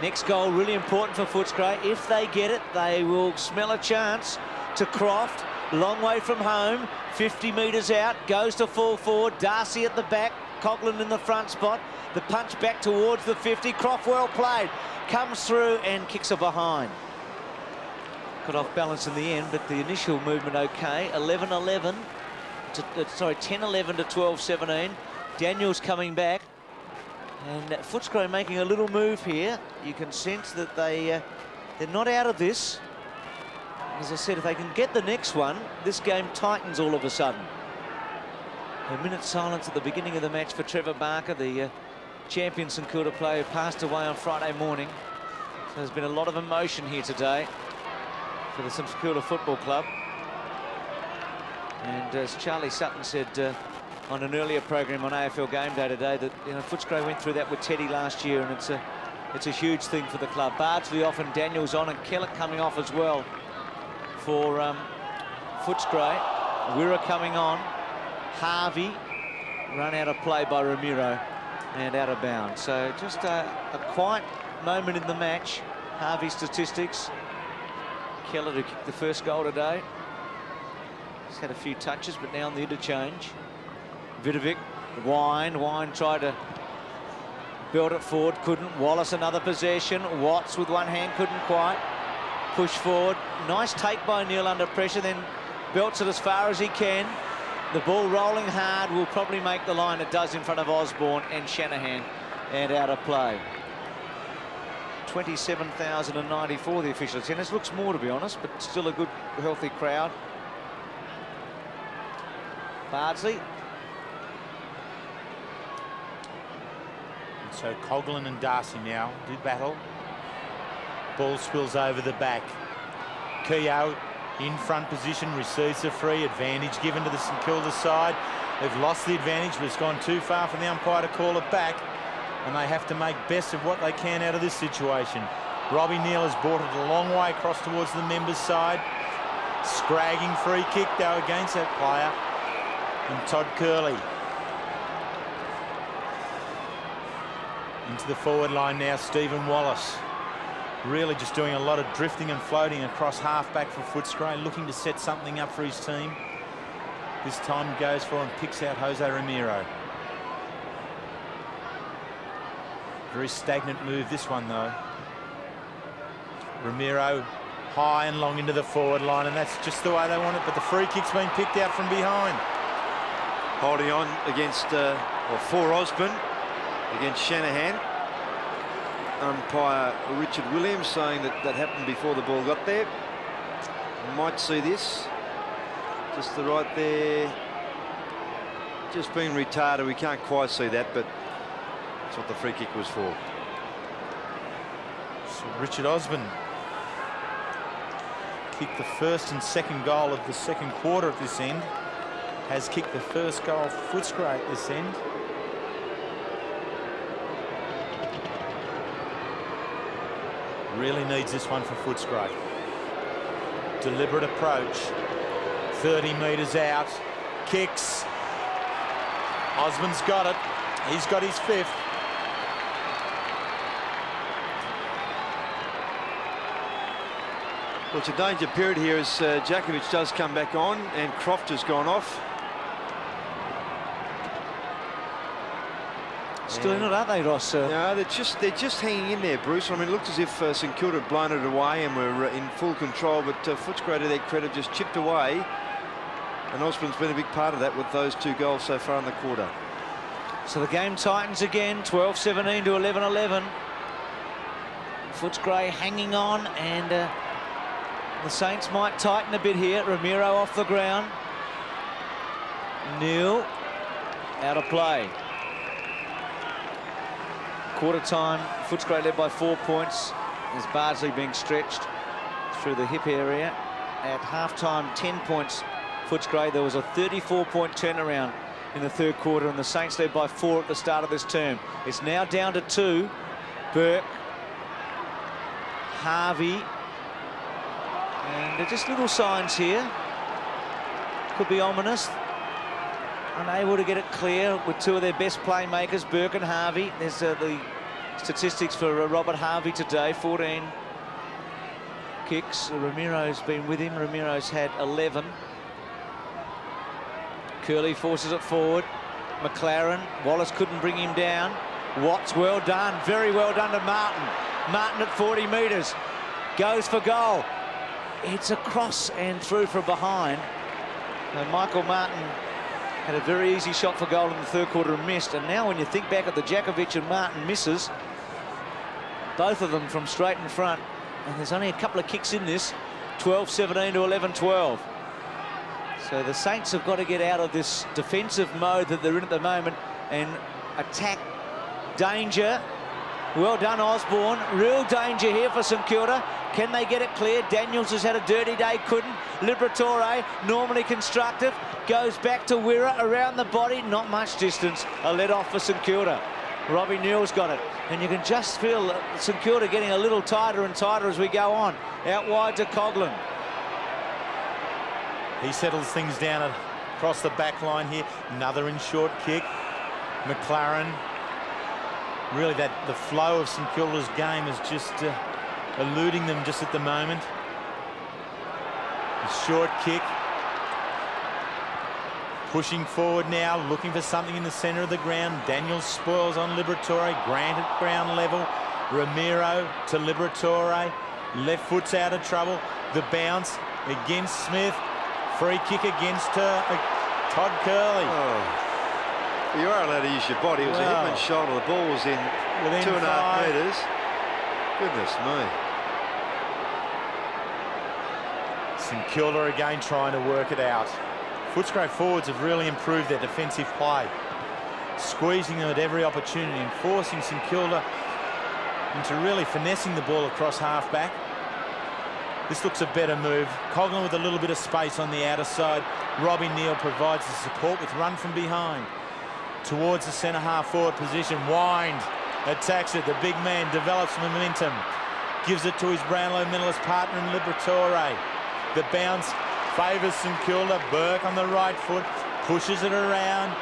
[SPEAKER 1] Next goal really important for Footscray. If they get it, they will smell a chance to Croft. Long way from home. 50 metres out. Goes to full forward. Darcy at the back. Coughlin in the front spot. The punch back towards the 50. Croft well played. Comes through and kicks it behind. Got off balance in the end, but the initial movement okay. 11-11 to, sorry, 10-11 to 12-17. Daniels coming back. And Footscray making a little move here. You can sense that they're not out of this. As I said, if they can get the next one, this game tightens all of a sudden. A minute's silence at the beginning of the match for Trevor Barker, the champion St Kilda player who passed away on Friday morning. So there's been a lot of emotion here today for the St Kilda Football Club. And as Charlie Sutton said on an earlier program on AFL Game Day today, that Footscray went through that with Teddy last year, and it's a huge thing for the club. Bardsley off and Daniels on, and Kellett coming off as well for Footscray. Wirra coming on. Harvey run out of play by Ramiro and out of bounds. So just a quiet moment in the match. Harvey's statistics. Kellett, who kicked the first goal today, he's had a few touches, but now on the interchange. Vidovic, Wine tried to build it forward, couldn't. Wallace another possession. Watts with one hand, couldn't quite. Push forward. Nice take by Neil under pressure, then belts it as far as he can. The ball rolling hard will probably make the line. It does in front of Osborne and Shanahan, and out of play. 27,094 the official attendance. Looks more, to be honest, but still a good, healthy crowd. Bardsley.
[SPEAKER 3] So Coughlin and Darcy now do battle. Ball spills over the back. Keogh in front position, receives the free. Advantage given to the St Kilda side. They've lost the advantage, but it's gone too far for the umpire to call it back. And they have to make best of what they can out of this situation. Robbie Neal has brought it a long way across towards the members' side. Scragging free kick, though, against that player. And Todd Curley. Into the forward line now, Stephen Wallace. Really just doing a lot of drifting and floating across half-back for Footscray, looking to set something up for his team. This time goes for and picks out Jose Ramiro. Very stagnant move, this one, though. Ramiro high and long into the forward line, and that's just the way they want it, but the free kick's been picked out from behind.
[SPEAKER 2] Holding on against, or for Osborne, against Shanahan. Umpire Richard Williams saying that that happened before the ball got there. Might see this. Just the right there. Just being retarded. We can't quite see that, but that's what the free kick was for.
[SPEAKER 3] So Richard Osborne kicked the first and second goal of the second quarter at this end. Has kicked the first goal for Footscray at this end. Really needs this one for Footscray. Deliberate approach. 30 metres out. Kicks. Osmond's got it. He's got his fifth.
[SPEAKER 2] Well, it's a danger period here as Jakovic does come back on and Croft has gone off.
[SPEAKER 1] Still in it, aren't they, Ross?
[SPEAKER 2] No, they're just hanging in there, Bruce. I mean, it looked as if St Kilda had blown it away and were in full control, but Footscray, to their credit, just chipped away. And Osborne's been a big part of that with those 2 goals so far in the quarter.
[SPEAKER 1] So the game tightens again, 12-17 to 11-11. Footscray hanging on, and the Saints might tighten a bit here. Ramiro off the ground. Neil out of play. Quarter time, Footscray led by 4 points. As Bardsley being stretched through the hip area. At half-time, 10 points Footscray. There was a 34-point turnaround in the third quarter, and the Saints led by 4 at the start of this term. It's now down to 2. Burke, Harvey, and they're just little signs here. Could be ominous. Unable to get it clear with 2 of their best playmakers, Burke and Harvey. There's the statistics for Robert Harvey today, 14 kicks. Ramiro's been with him. Ramiro's had 11. Curley forces it forward. McLaren, Wallace couldn't bring him down. Watts, well done, very well done to Martin. Martin at 40 metres, goes for goal. It's a cross and through from behind. Now, Michael Martin had a very easy shot for goal in the third quarter and missed. And now when you think back at the Jakovic and Martin misses, both of them from straight in front, and there's only a couple of kicks in this, 12-17 to 11-12. So the Saints have got to get out of this defensive mode that they're in at the moment and attack. Danger. Well done, Osborne. Real danger here for St Kilda. Can they get it clear? Daniels has had a dirty day, couldn't. Liberatore, normally constructive, goes back to Wirra around the body. Not much distance. A let off for St Kilda. Robbie Neal's got it. And you can just feel St Kilda getting a little tighter and tighter as we go on. Out wide to Coughlin.
[SPEAKER 3] He settles things down across the back line here. Another in short kick. McLaren. Really, the flow of St Kilda's game is just eluding them just at the moment. A short kick. Pushing forward now, looking for something in the centre of the ground. Daniels spoils on Liberatore. Grant at ground level. Ramiro to Liberatore. Left foot's out of trouble. The bounce against Smith. Free kick against Todd Curley.
[SPEAKER 2] Oh. You are allowed to use your body. It was a hip and shoulder. The ball was in within 2.5 metres. Goodness me.
[SPEAKER 3] St Kilda again trying to work it out. Footscray forwards have really improved their defensive play, squeezing them at every opportunity and forcing St Kilda into really finessing the ball across half-back. This looks a better move. Coughlin with a little bit of space on the outer side. Robbie Neal provides the support with run from behind. Towards the centre half forward position. Wind attacks it. The big man develops momentum. Gives it to his Brownlow medalist partner in Liberatore. The bounce favours St Kilda. Burke on the right foot. Pushes it around.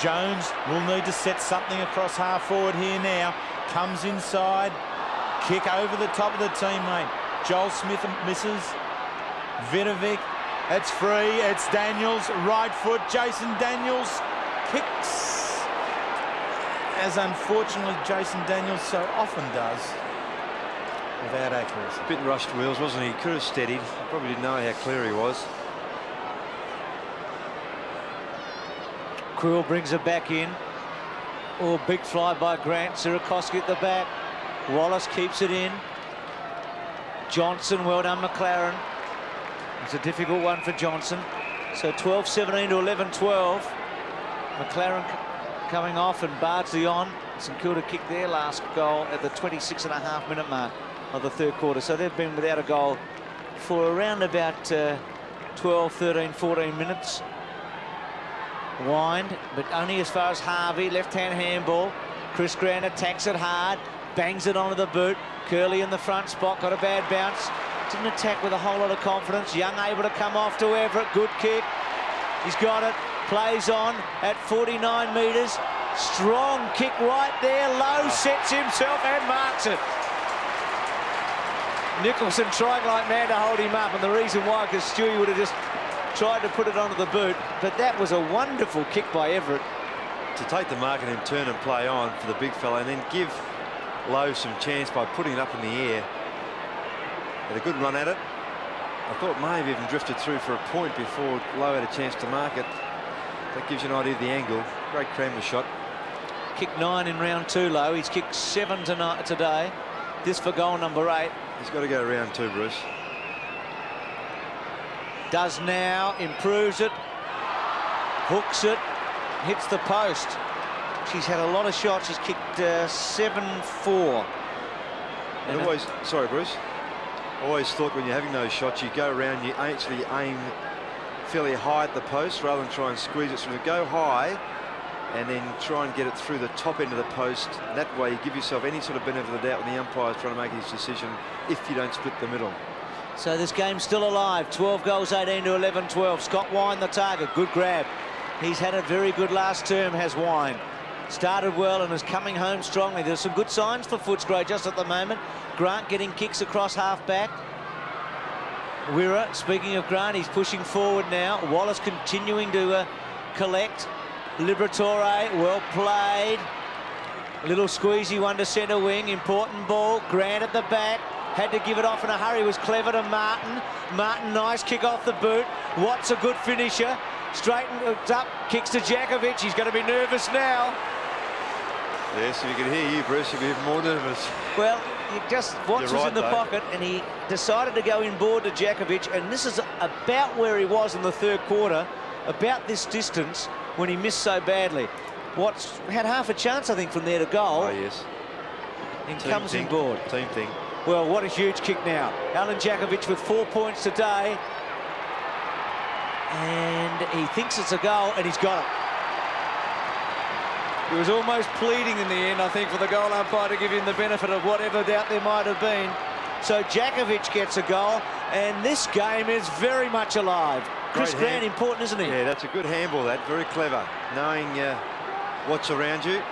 [SPEAKER 3] Jones will need to set something across half forward here now. Comes inside. Kick over the top of the teammate. Joel Smith misses. Vidovic. It's free. It's Daniels. Right foot. Jason Daniels kicks, as unfortunately Jason Daniels so often does, without accuracy.
[SPEAKER 2] Bit rushed wheels, wasn't he? Could have steadied. Probably didn't know how clear he was.
[SPEAKER 1] Quill brings it back in. Oh, big fly by Grant. Sirakoski at the back. Wallace keeps it in. Johnson, well done, McLaren. It's a difficult one for Johnson. So 12-17 to 11-12. McLaren coming off and Bardsley on. St Kilda kicked their last goal at the 26.5-minute mark of the third quarter. So they've been without a goal for around about 12, 13, 14 minutes. Wind, but only as far as Harvey. Left-hand handball. Chris Grant attacks it hard, bangs it onto the boot. Curley in the front spot, got a bad bounce. Didn't attack with a whole lot of confidence. Young able to come off to Everett. Good kick. He's got it. Plays on at 49 metres. Strong kick right there. Lowe sets himself and marks it. Nicholson trying like mad to hold him up, and the reason why, because Stewie would have just tried to put it onto the boot. But that was a wonderful kick by Everett.
[SPEAKER 2] To take the mark and then turn and play on for the big fella, and then give Lowe some chance by putting it up in the air. Had a good run at it. I thought may have even drifted through for a point before Lowe had a chance to mark it. That gives you an idea of the angle. Great Cranmer shot.
[SPEAKER 1] Kicked 9 in round 2, Lowe. He's kicked 7 tonight today. This for goal number 8.
[SPEAKER 2] He's got to go round 2, Bruce.
[SPEAKER 1] Does now, improves it, hooks it, hits the post. She's had a lot of shots. She's kicked 7-4.
[SPEAKER 2] And always, sorry, Bruce. Always thought when you're having those shots, you go around, you actually aim fairly high at the post rather than try and squeeze it through. Go high and then try and get it through the top end of the post. That way you give yourself any sort of benefit of the doubt when the umpire's trying to make his decision if you don't split the middle.
[SPEAKER 1] So this game's still alive. 12 goals, 18 to 11-12. Scott Wine the target. Good grab. He's had a very good last term, has Wine. Started well and is coming home strongly. There's some good signs for Footscray just at the moment. Grant getting kicks across half-back. Wirra, speaking of Grant, he's pushing forward now. Wallace continuing to collect. Liberatore, well played. Little squeezy one to centre wing. Important ball. Grant at the back. Had to give it off in a hurry. Was clever to Martin. Martin, nice kick off the boot. Watts a good finisher. Straightens up, kicks to Jakovic. He's going to be nervous now.
[SPEAKER 2] Yes, if you could hear you, Bruce, you'd be even more nervous.
[SPEAKER 1] Well, Watts was in the pocket, and he decided to go inboard to Jakovic, and this is about where he was in the third quarter, about this distance, when he missed so badly. Watts had half a chance, I think, from there to goal.
[SPEAKER 2] Oh, yes.
[SPEAKER 1] And comes inboard.
[SPEAKER 2] Team thing.
[SPEAKER 1] Well, what a huge kick now. Alan Jakovic with 4 points today. And he thinks it's a goal, and he's got it. He was almost pleading in the end, I think, for the goal umpire to give him the benefit of whatever doubt there might have been. So Jakovic gets a goal, and this game is very much alive. Chris Grant, important, isn't he?
[SPEAKER 2] Yeah, that's a good handball, that. Very clever. Knowing what's around you.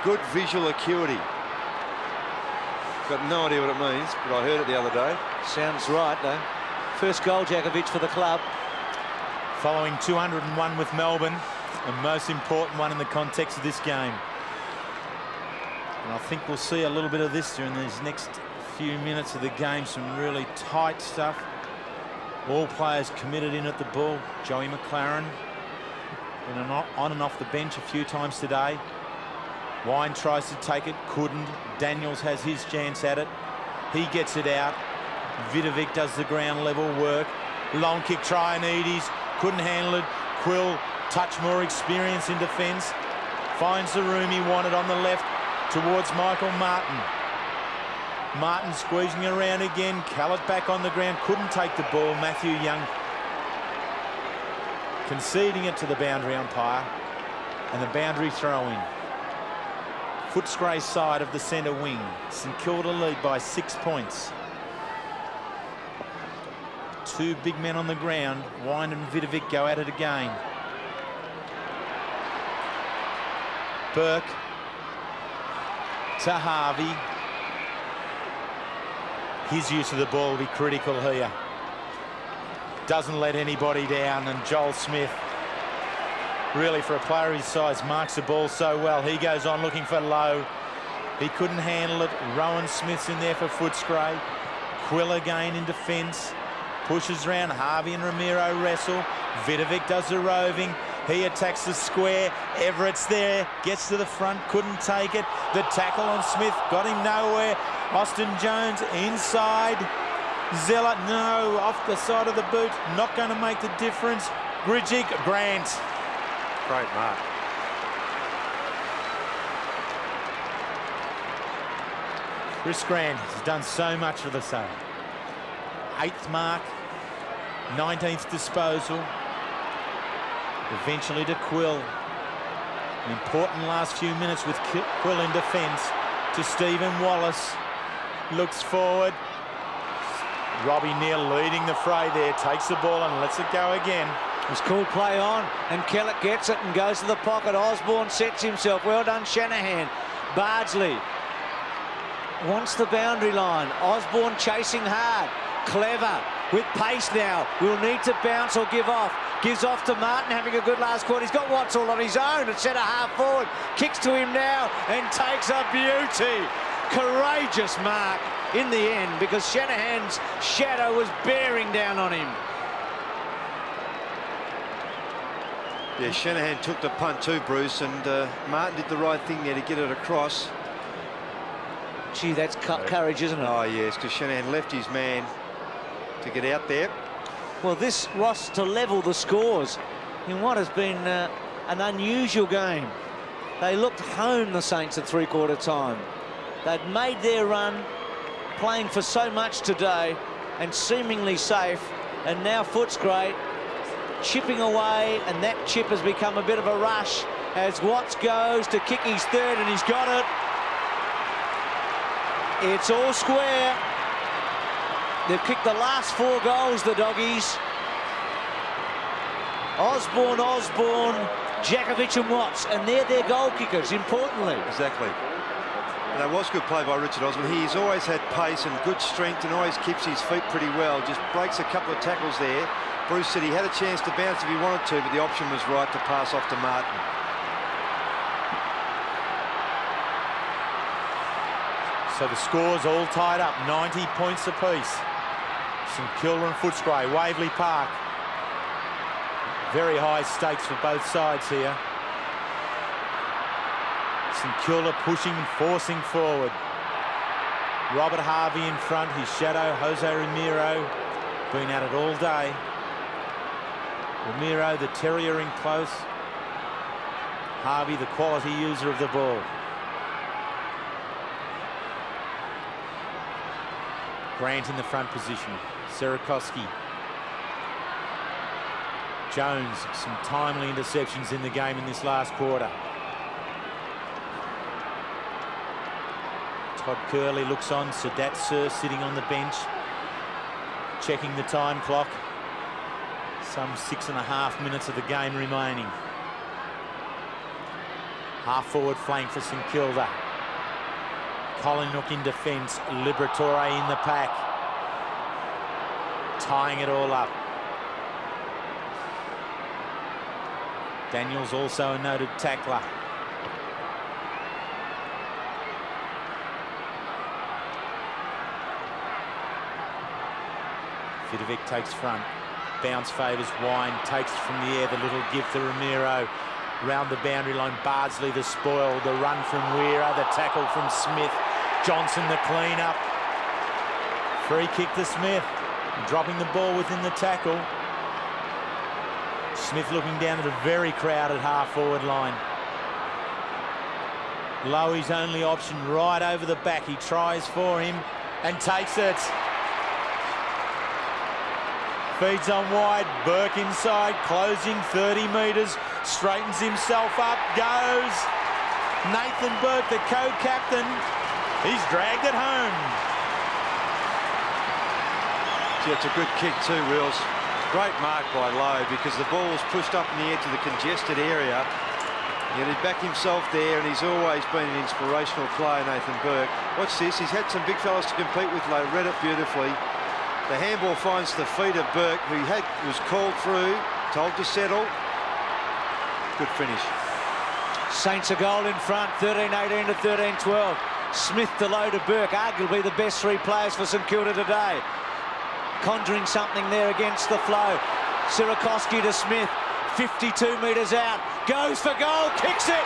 [SPEAKER 2] Good visual acuity. Got no idea what it means, but I heard it the other day.
[SPEAKER 1] Sounds right, though. First goal, Jakovic, for the club.
[SPEAKER 3] Following 201 with Melbourne, the most important one in the context of this game. And I think we'll see a little bit of this during these next few minutes of the game. Some really tight stuff. All players committed in at the ball. Joey McLaren been on and off the bench a few times today. Wine tries to take it, couldn't. Daniels has his chance at it. He gets it out. Vidovic does the ground level work. Long kick, Trianides. Couldn't handle it. Quill, touch more experience in defence. Finds the room he wanted on the left towards Michael Martin. Martin squeezing around again. Callett back on the ground. Couldn't take the ball. Matthew Young conceding it to the boundary umpire. And the boundary throw-in. Footscray side of the centre wing. St Kilda lead by 6 points. Two big men on the ground. Wine and Vidovic go at it again. Burke to Harvey. His use of the ball will be critical here. Doesn't let anybody down, and Joel Smith, really for a player his size, marks the ball so well. He goes on looking for Lowe. He couldn't handle it. Rowan Smith's in there for Footscray. Quill again in defence. Pushes round. Harvey and Ramiro wrestle. Vidovic does the roving. He attacks the square. Everett's there. Gets to the front. Couldn't take it. The tackle on Smith got him nowhere. Austin Jones inside. Zeller, no, off the side of the boot. Not going to make the difference. Grigic, Grant.
[SPEAKER 2] Great mark.
[SPEAKER 3] Chris Grant has done so much for the side. 8th mark, 19th disposal. Eventually to Quill. An important last few minutes with Quill in defence. To Stephen Wallace. Looks forward. Robbie Neal leading the fray there. Takes the ball and lets it go again.
[SPEAKER 1] It's called play on, and Kellett gets it and goes to the pocket. Osborne sets himself. Well done, Shanahan. Bardsley wants the boundary line. Osborne chasing hard. Clever with pace now. Will need to bounce or give off. Gives off to Martin, having a good last quarter. He's got Watts all on his own at centre half forward. Kicks to him now and takes a beauty. Courageous mark in the end, because Shanahan's shadow was bearing down on him.
[SPEAKER 2] Yeah, Shanahan took the punt too, Bruce, and Martin did the right thing there to get it across.
[SPEAKER 1] Gee, that's courage, isn't it?
[SPEAKER 2] Oh, yes, because Shanahan left his man to get out there.
[SPEAKER 1] Well, this was to level the scores in what has been an unusual game. They looked home, the Saints, at three-quarter time. They'd made their run, playing for so much today and seemingly safe, and now Footscray chipping away, and that chip has become a bit of a rush as Watts goes to kick his third, and he's got it. It's all square. They've kicked the last 4 goals, the Doggies. Osborne, Jakovic and Watts, and they're their goal kickers, importantly.
[SPEAKER 2] Exactly. And that was good play by Richard Osborne. He's always had pace and good strength and always keeps his feet pretty well. Just breaks a couple of tackles there. Bruce said he had a chance to bounce if he wanted to, but the option was right to pass off to Martin.
[SPEAKER 3] So the score's all tied up, 90 points apiece. St Kilda and Footscray, Waverley Park. Very high stakes for both sides here. St Kilda pushing and forcing forward. Robert Harvey in front, his shadow, Jose Ramiro, been at it all day. Ramiro, the terrier, in close. Harvey, the quality user of the ball. Grant in the front position. Sierakowski. Jones, some timely interceptions in the game in this last quarter. Todd Curley looks on. Sadat Sir sitting on the bench, checking the time clock. Some 6.5 minutes of the game remaining. Half forward flank for St Kilda. Collinnook in defence, Liberatore in the pack. Tying it all up. Daniels also a noted tackler. Vidovic takes front. Bounce favours Wine, takes from the air, the little gift to Ramiro. Round the boundary line, Bardsley the spoil, the run from Weira, the tackle from Smith. Johnson the clean up. Free kick to Smith, dropping the ball within the tackle. Smith looking down at a very crowded half-forward line. Lowy's only option right over the back. He tries for him and takes it. Feeds on wide, Burke inside, closing 30 metres, straightens himself up, goes. Nathan Burke, the co-captain, he's dragged it home.
[SPEAKER 2] Yeah, it's a good kick too, Reels. Great mark by Lowe, because the ball was pushed up in the air to the congested area. And he backed himself there, and he's always been an inspirational player, Nathan Burke. Watch this, he's had some big fellas to compete with. Lowe read it beautifully. The handball finds the feet of Burke, who was called through, told to settle. Good finish.
[SPEAKER 1] Saints a goal in front, 13-18 to 13-12. Smith to Lowe to Burke, arguably the best 3 players for St Kilda today. Conjuring something there against the flow. Sierakowski to Smith, 52 metres out, goes for goal, kicks it.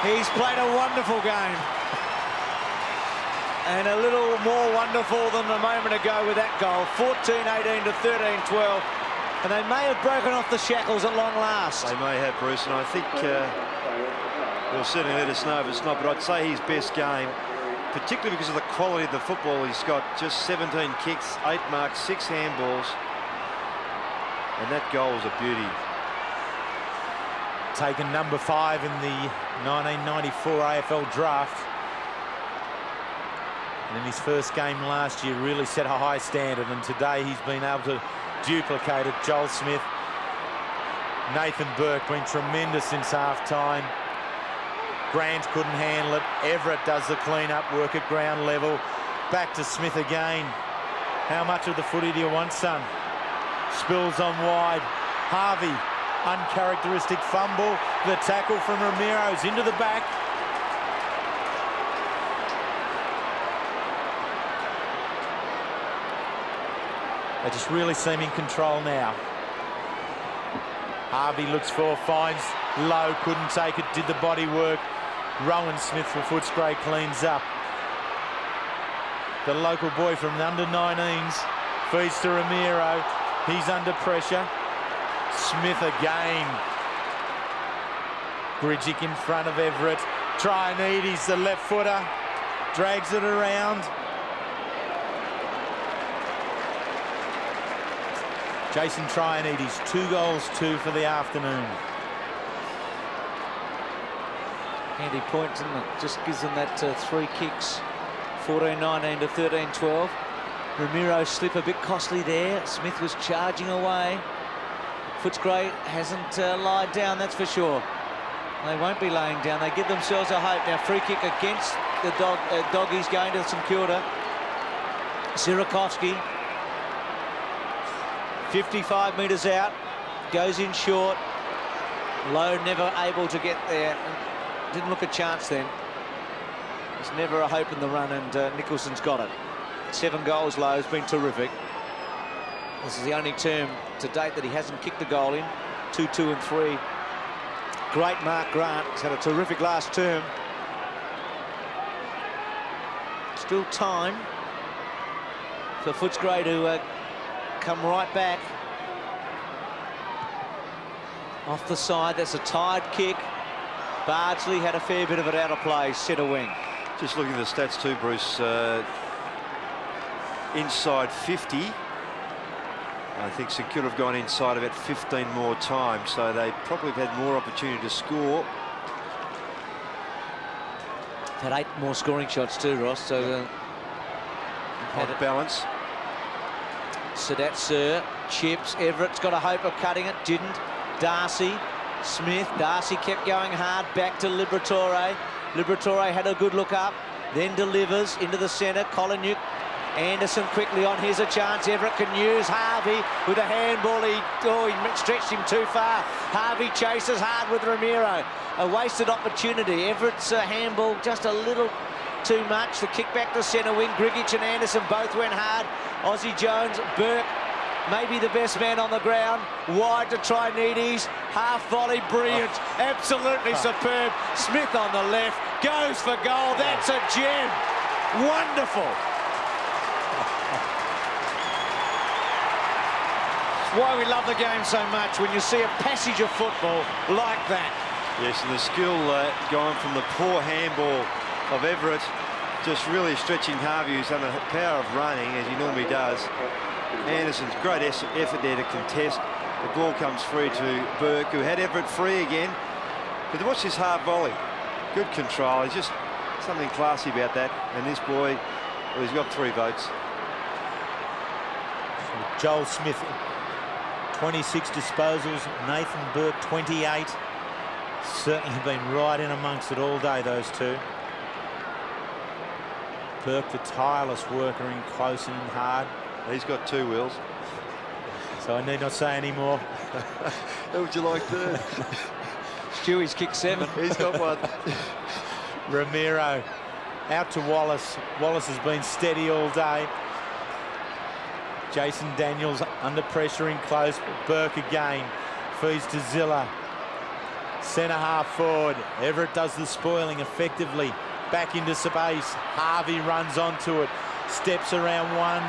[SPEAKER 1] He's played a wonderful game. And a little more wonderful than a moment ago with that goal. 14-18 to 13-12. And they may have broken off the shackles at long last.
[SPEAKER 2] They may have, Bruce, and I think they'll certainly let us know if it's not, but I'd say his best game. particularly because of the quality of the football he's got. Just 17 kicks, 8 marks, 6 handballs. And that goal was a beauty.
[SPEAKER 3] Taken number 5 in the 1994 AFL draft. And in his first game last year really set a high standard, and today he's been able to duplicate it. Joel Smith, Nathan Burke been tremendous since half-time. Grant couldn't handle it. Everett does the clean-up work at ground level. Back to Smith again. How much of the footy do you want, son? Spills on wide. Harvey, uncharacteristic fumble. The tackle from Ramiro's into the back. They just really seem in control now. Harvey looks for, finds low, couldn't take it, did the body work. Rowan Smith for Footscray cleans up. The local boy from the under-19s feeds to Ramiro. He's under pressure. Smith again. Bridgick in front of Everett. Trianides, the left footer, drags it around. Jason Trianides, 2 goals, 2 for the afternoon.
[SPEAKER 1] Handy point, and it just gives them that 3 kicks, 14-19 to 13-12. Ramiro slip a bit costly there. Smith was charging away. Footscray hasn't lied down, that's for sure. They won't be laying down. They give themselves a hope. Now free kick against the Doggies going to St Kilda. Sirakovsky, 55 metres out, goes in short. Lowe never able to get there. Didn't look a chance then. There's never a hope in the run, and Nicholson's got it. 7 goals, Lowe's been terrific. This is the only term to date that he hasn't kicked a goal in. 2, 2 and 3. Great Mark Grant. He's had a terrific last term. Still time for Footscray to come right back. Off the side, that's a tired kick. Bardsley had a fair bit of it out of play, centre wing.
[SPEAKER 2] Just looking at the stats too, Bruce. Inside 50. I think St Kilda have gone inside of it 15 more times, so they probably have had more opportunity to score.
[SPEAKER 1] Had 8 more scoring shots too, Ross, so
[SPEAKER 2] Hot balance.
[SPEAKER 1] Sadat Sir, chips, Everett's got a hope of cutting it, didn't. Darcy, Smith, Darcy kept going hard, back to Liberatore. Liberatore had a good look up, then delivers into the centre. Koliniuk, Anderson quickly on, here's a chance. Everett can use Harvey with a handball. He stretched him too far. Harvey chases hard with Ramiro. A wasted opportunity. Everett's handball just a little too much. The kick back to centre wing. Grigic and Anderson both went hard. Aussie Jones, Burke, maybe the best man on the ground. Wide to Trianides. Half volley, brilliant. Absolutely superb. Smith on the left, goes for goal. That's a gem. Wonderful. Why we love the game so much, when you see a passage of football like that.
[SPEAKER 2] Yes, and the skill going from the poor handball of Everett, just really stretching Harvey, who's done a power of running, as he normally does. Anderson's great effort there to contest. The ball comes free to Burke, who had Everett free again. But watch this half volley. Good control. There's just something classy about that. And this boy, well, he's got 3 votes.
[SPEAKER 3] Joel Smith, 26 disposals. Nathan Burke, 28. Certainly been right in amongst it all day, those two. Burke, the tireless worker, in close and in hard.
[SPEAKER 2] He's got 2 wheels.
[SPEAKER 3] So I need not say any more.
[SPEAKER 2] How would you like to?
[SPEAKER 1] Stewie's kicked 7.
[SPEAKER 2] He's got 1.
[SPEAKER 3] Ramiro out to Wallace. Wallace has been steady all day. Jason Daniels under pressure in close. Burke again. Feeds to Zilla. Centre half forward. Everett does the spoiling effectively. Back into space. Harvey runs onto it. Steps around 1,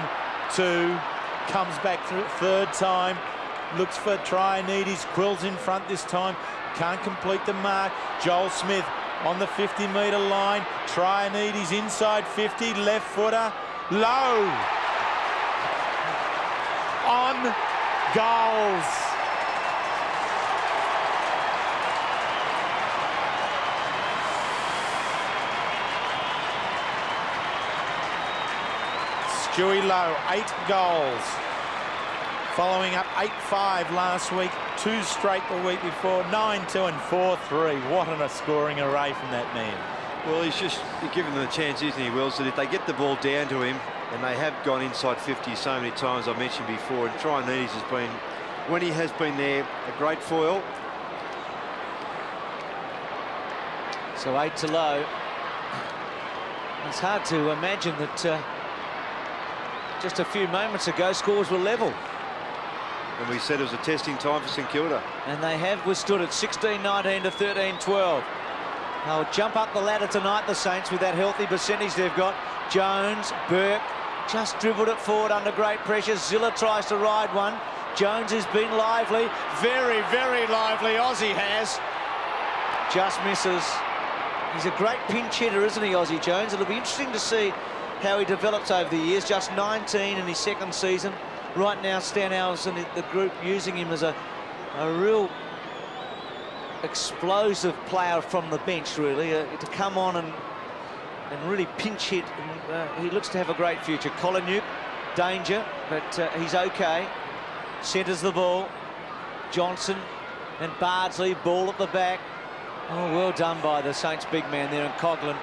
[SPEAKER 3] 2. Comes back through 3rd time. Looks for Trianides. Quill's in front this time. Can't complete the mark. Joel Smith on the 50-metre line. Trianides inside 50, left footer, low. On goals. Stewie Lowe, 8 goals. Following up 8-5 last week, 2 straight the week before, 9-2 and 4-3. What a scoring array from that man.
[SPEAKER 2] Well, he's just given them the chance, isn't he, Wills, that if they get the ball down to him, and they have gone inside 50 so many times, I mentioned before, and Trianides has been, when he has been there, a great foil.
[SPEAKER 1] So 8 to Lowe. It's hard to imagine that just a few moments ago scores were level.
[SPEAKER 2] And we said it was a testing time for St Kilda.
[SPEAKER 1] And they have withstood it, 16-19 to 13-12. They'll jump up the ladder tonight, the Saints, with that healthy percentage they've got. Jones, Burke, just dribbled it forward under great pressure. Zilla tries to ride one. Jones has been lively, very, very lively. Aussie has. Just misses. He's a great pinch hitter, isn't he, Aussie Jones? It'll be interesting to see how he develops over the years. Just 19 in his second season. Right now, Stanhouse and the group using him as a real explosive player from the bench, really, to come on and really pinch hit. And, he looks to have a great future. Koliniuk, danger, but he's okay. Centres the ball. Johnson and Bardsley, ball at the back. Oh, well done by the Saints big man there, and Coughlin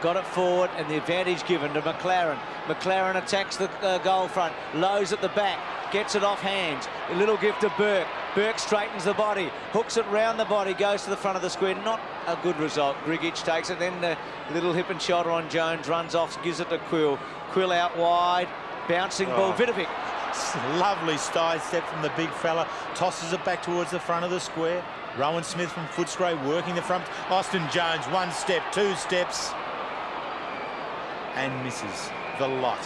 [SPEAKER 1] got it forward, and the advantage given to McLaren. McLaren attacks the goal front. Lowe's at the back, gets it off hands. A little gift to Burke. Burke straightens the body, hooks it round the body, goes to the front of the square. Not a good result. Grigic takes it, then the little hip and shoulder on Jones, runs off, gives it to Quill. Quill out wide, bouncing ball. Vidovic.
[SPEAKER 3] Lovely side step from the big fella. Tosses it back towards the front of the square. Rowan Smith from Footscray working the front. Austin Jones, 1 step, 2 steps. And misses the lot.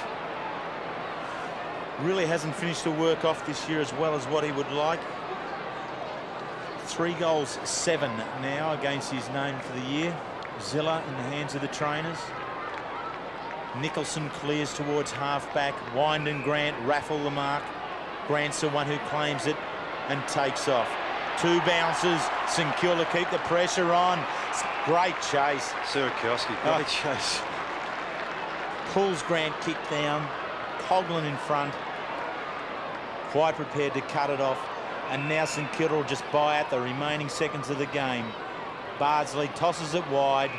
[SPEAKER 3] Really hasn't finished the work off this year as well as what he would like. 3 goals, 7 now against his name for the year. Zilla in the hands of the trainers. Nicholson clears towards half-back. Wyndon Grant raffle the mark. Grant's the one who claims it and takes off. 2 bounces. St Kilda keep the pressure on. Great chase.
[SPEAKER 2] Sierakowski, great chase.
[SPEAKER 3] Pulls Grant kick down. Coughlin in front. Quite prepared to cut it off. And now St Kilda will just buy out the remaining seconds of the game. Bardsley tosses it wide.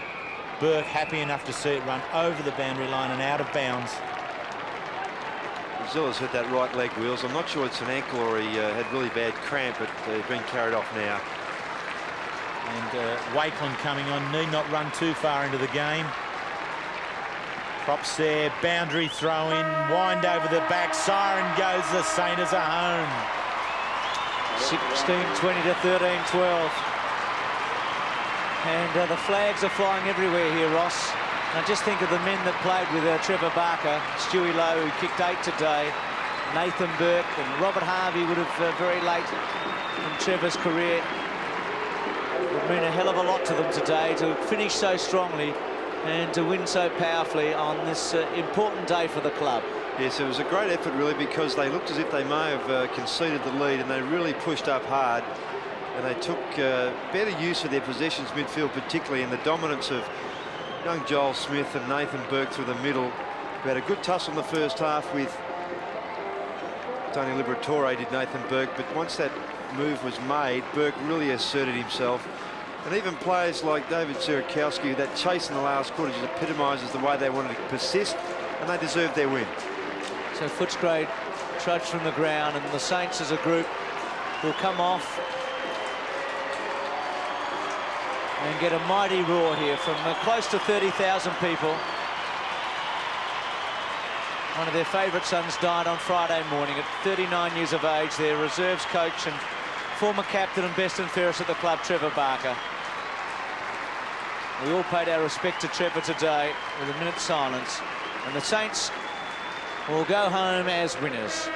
[SPEAKER 3] Burke happy enough to see it run over the boundary line and out of bounds.
[SPEAKER 2] Zilla's hit that right leg, Wheels. I'm not sure it's an ankle or he had really bad cramp, but he's been carried off now.
[SPEAKER 3] And Wakeland coming on, need not run too far into the game. Props there, boundary throw in, wind over the back, siren goes, the Saints are home.
[SPEAKER 1] 16-20 to 13-12. And the flags are flying everywhere here, Ross. And just think of the men that played with Trevor Barker, Stewie Lowe, who kicked 8 today, Nathan Burke, and Robert Harvey would have very late in Trevor's career. It would mean a hell of a lot to them today to finish so strongly and to win so powerfully on this important day for the club.
[SPEAKER 2] Yes, it was a great effort, really, because they looked as if they may have conceded the lead, and they really pushed up hard. And they took better use of their possessions midfield, particularly in the dominance of young Joel Smith and Nathan Burke through the middle. We had a good tussle in the first half with Tony Liberatore, did Nathan Burke, but once that move was made, Burke really asserted himself. And even players like David Sierakowski, that chase in the last quarter just epitomises the way they wanted to persist, and they deserved their win.
[SPEAKER 1] So Footscray trudged from the ground, and the Saints as a group will come off and get a mighty roar here from close to 30,000 people. One of their favourite sons died on Friday morning at 39 years of age. Their reserves coach and former captain and best and fairest at the club, Trevor Barker. We all paid our respect to Trevor today with a minute's silence. And the Saints will go home as winners.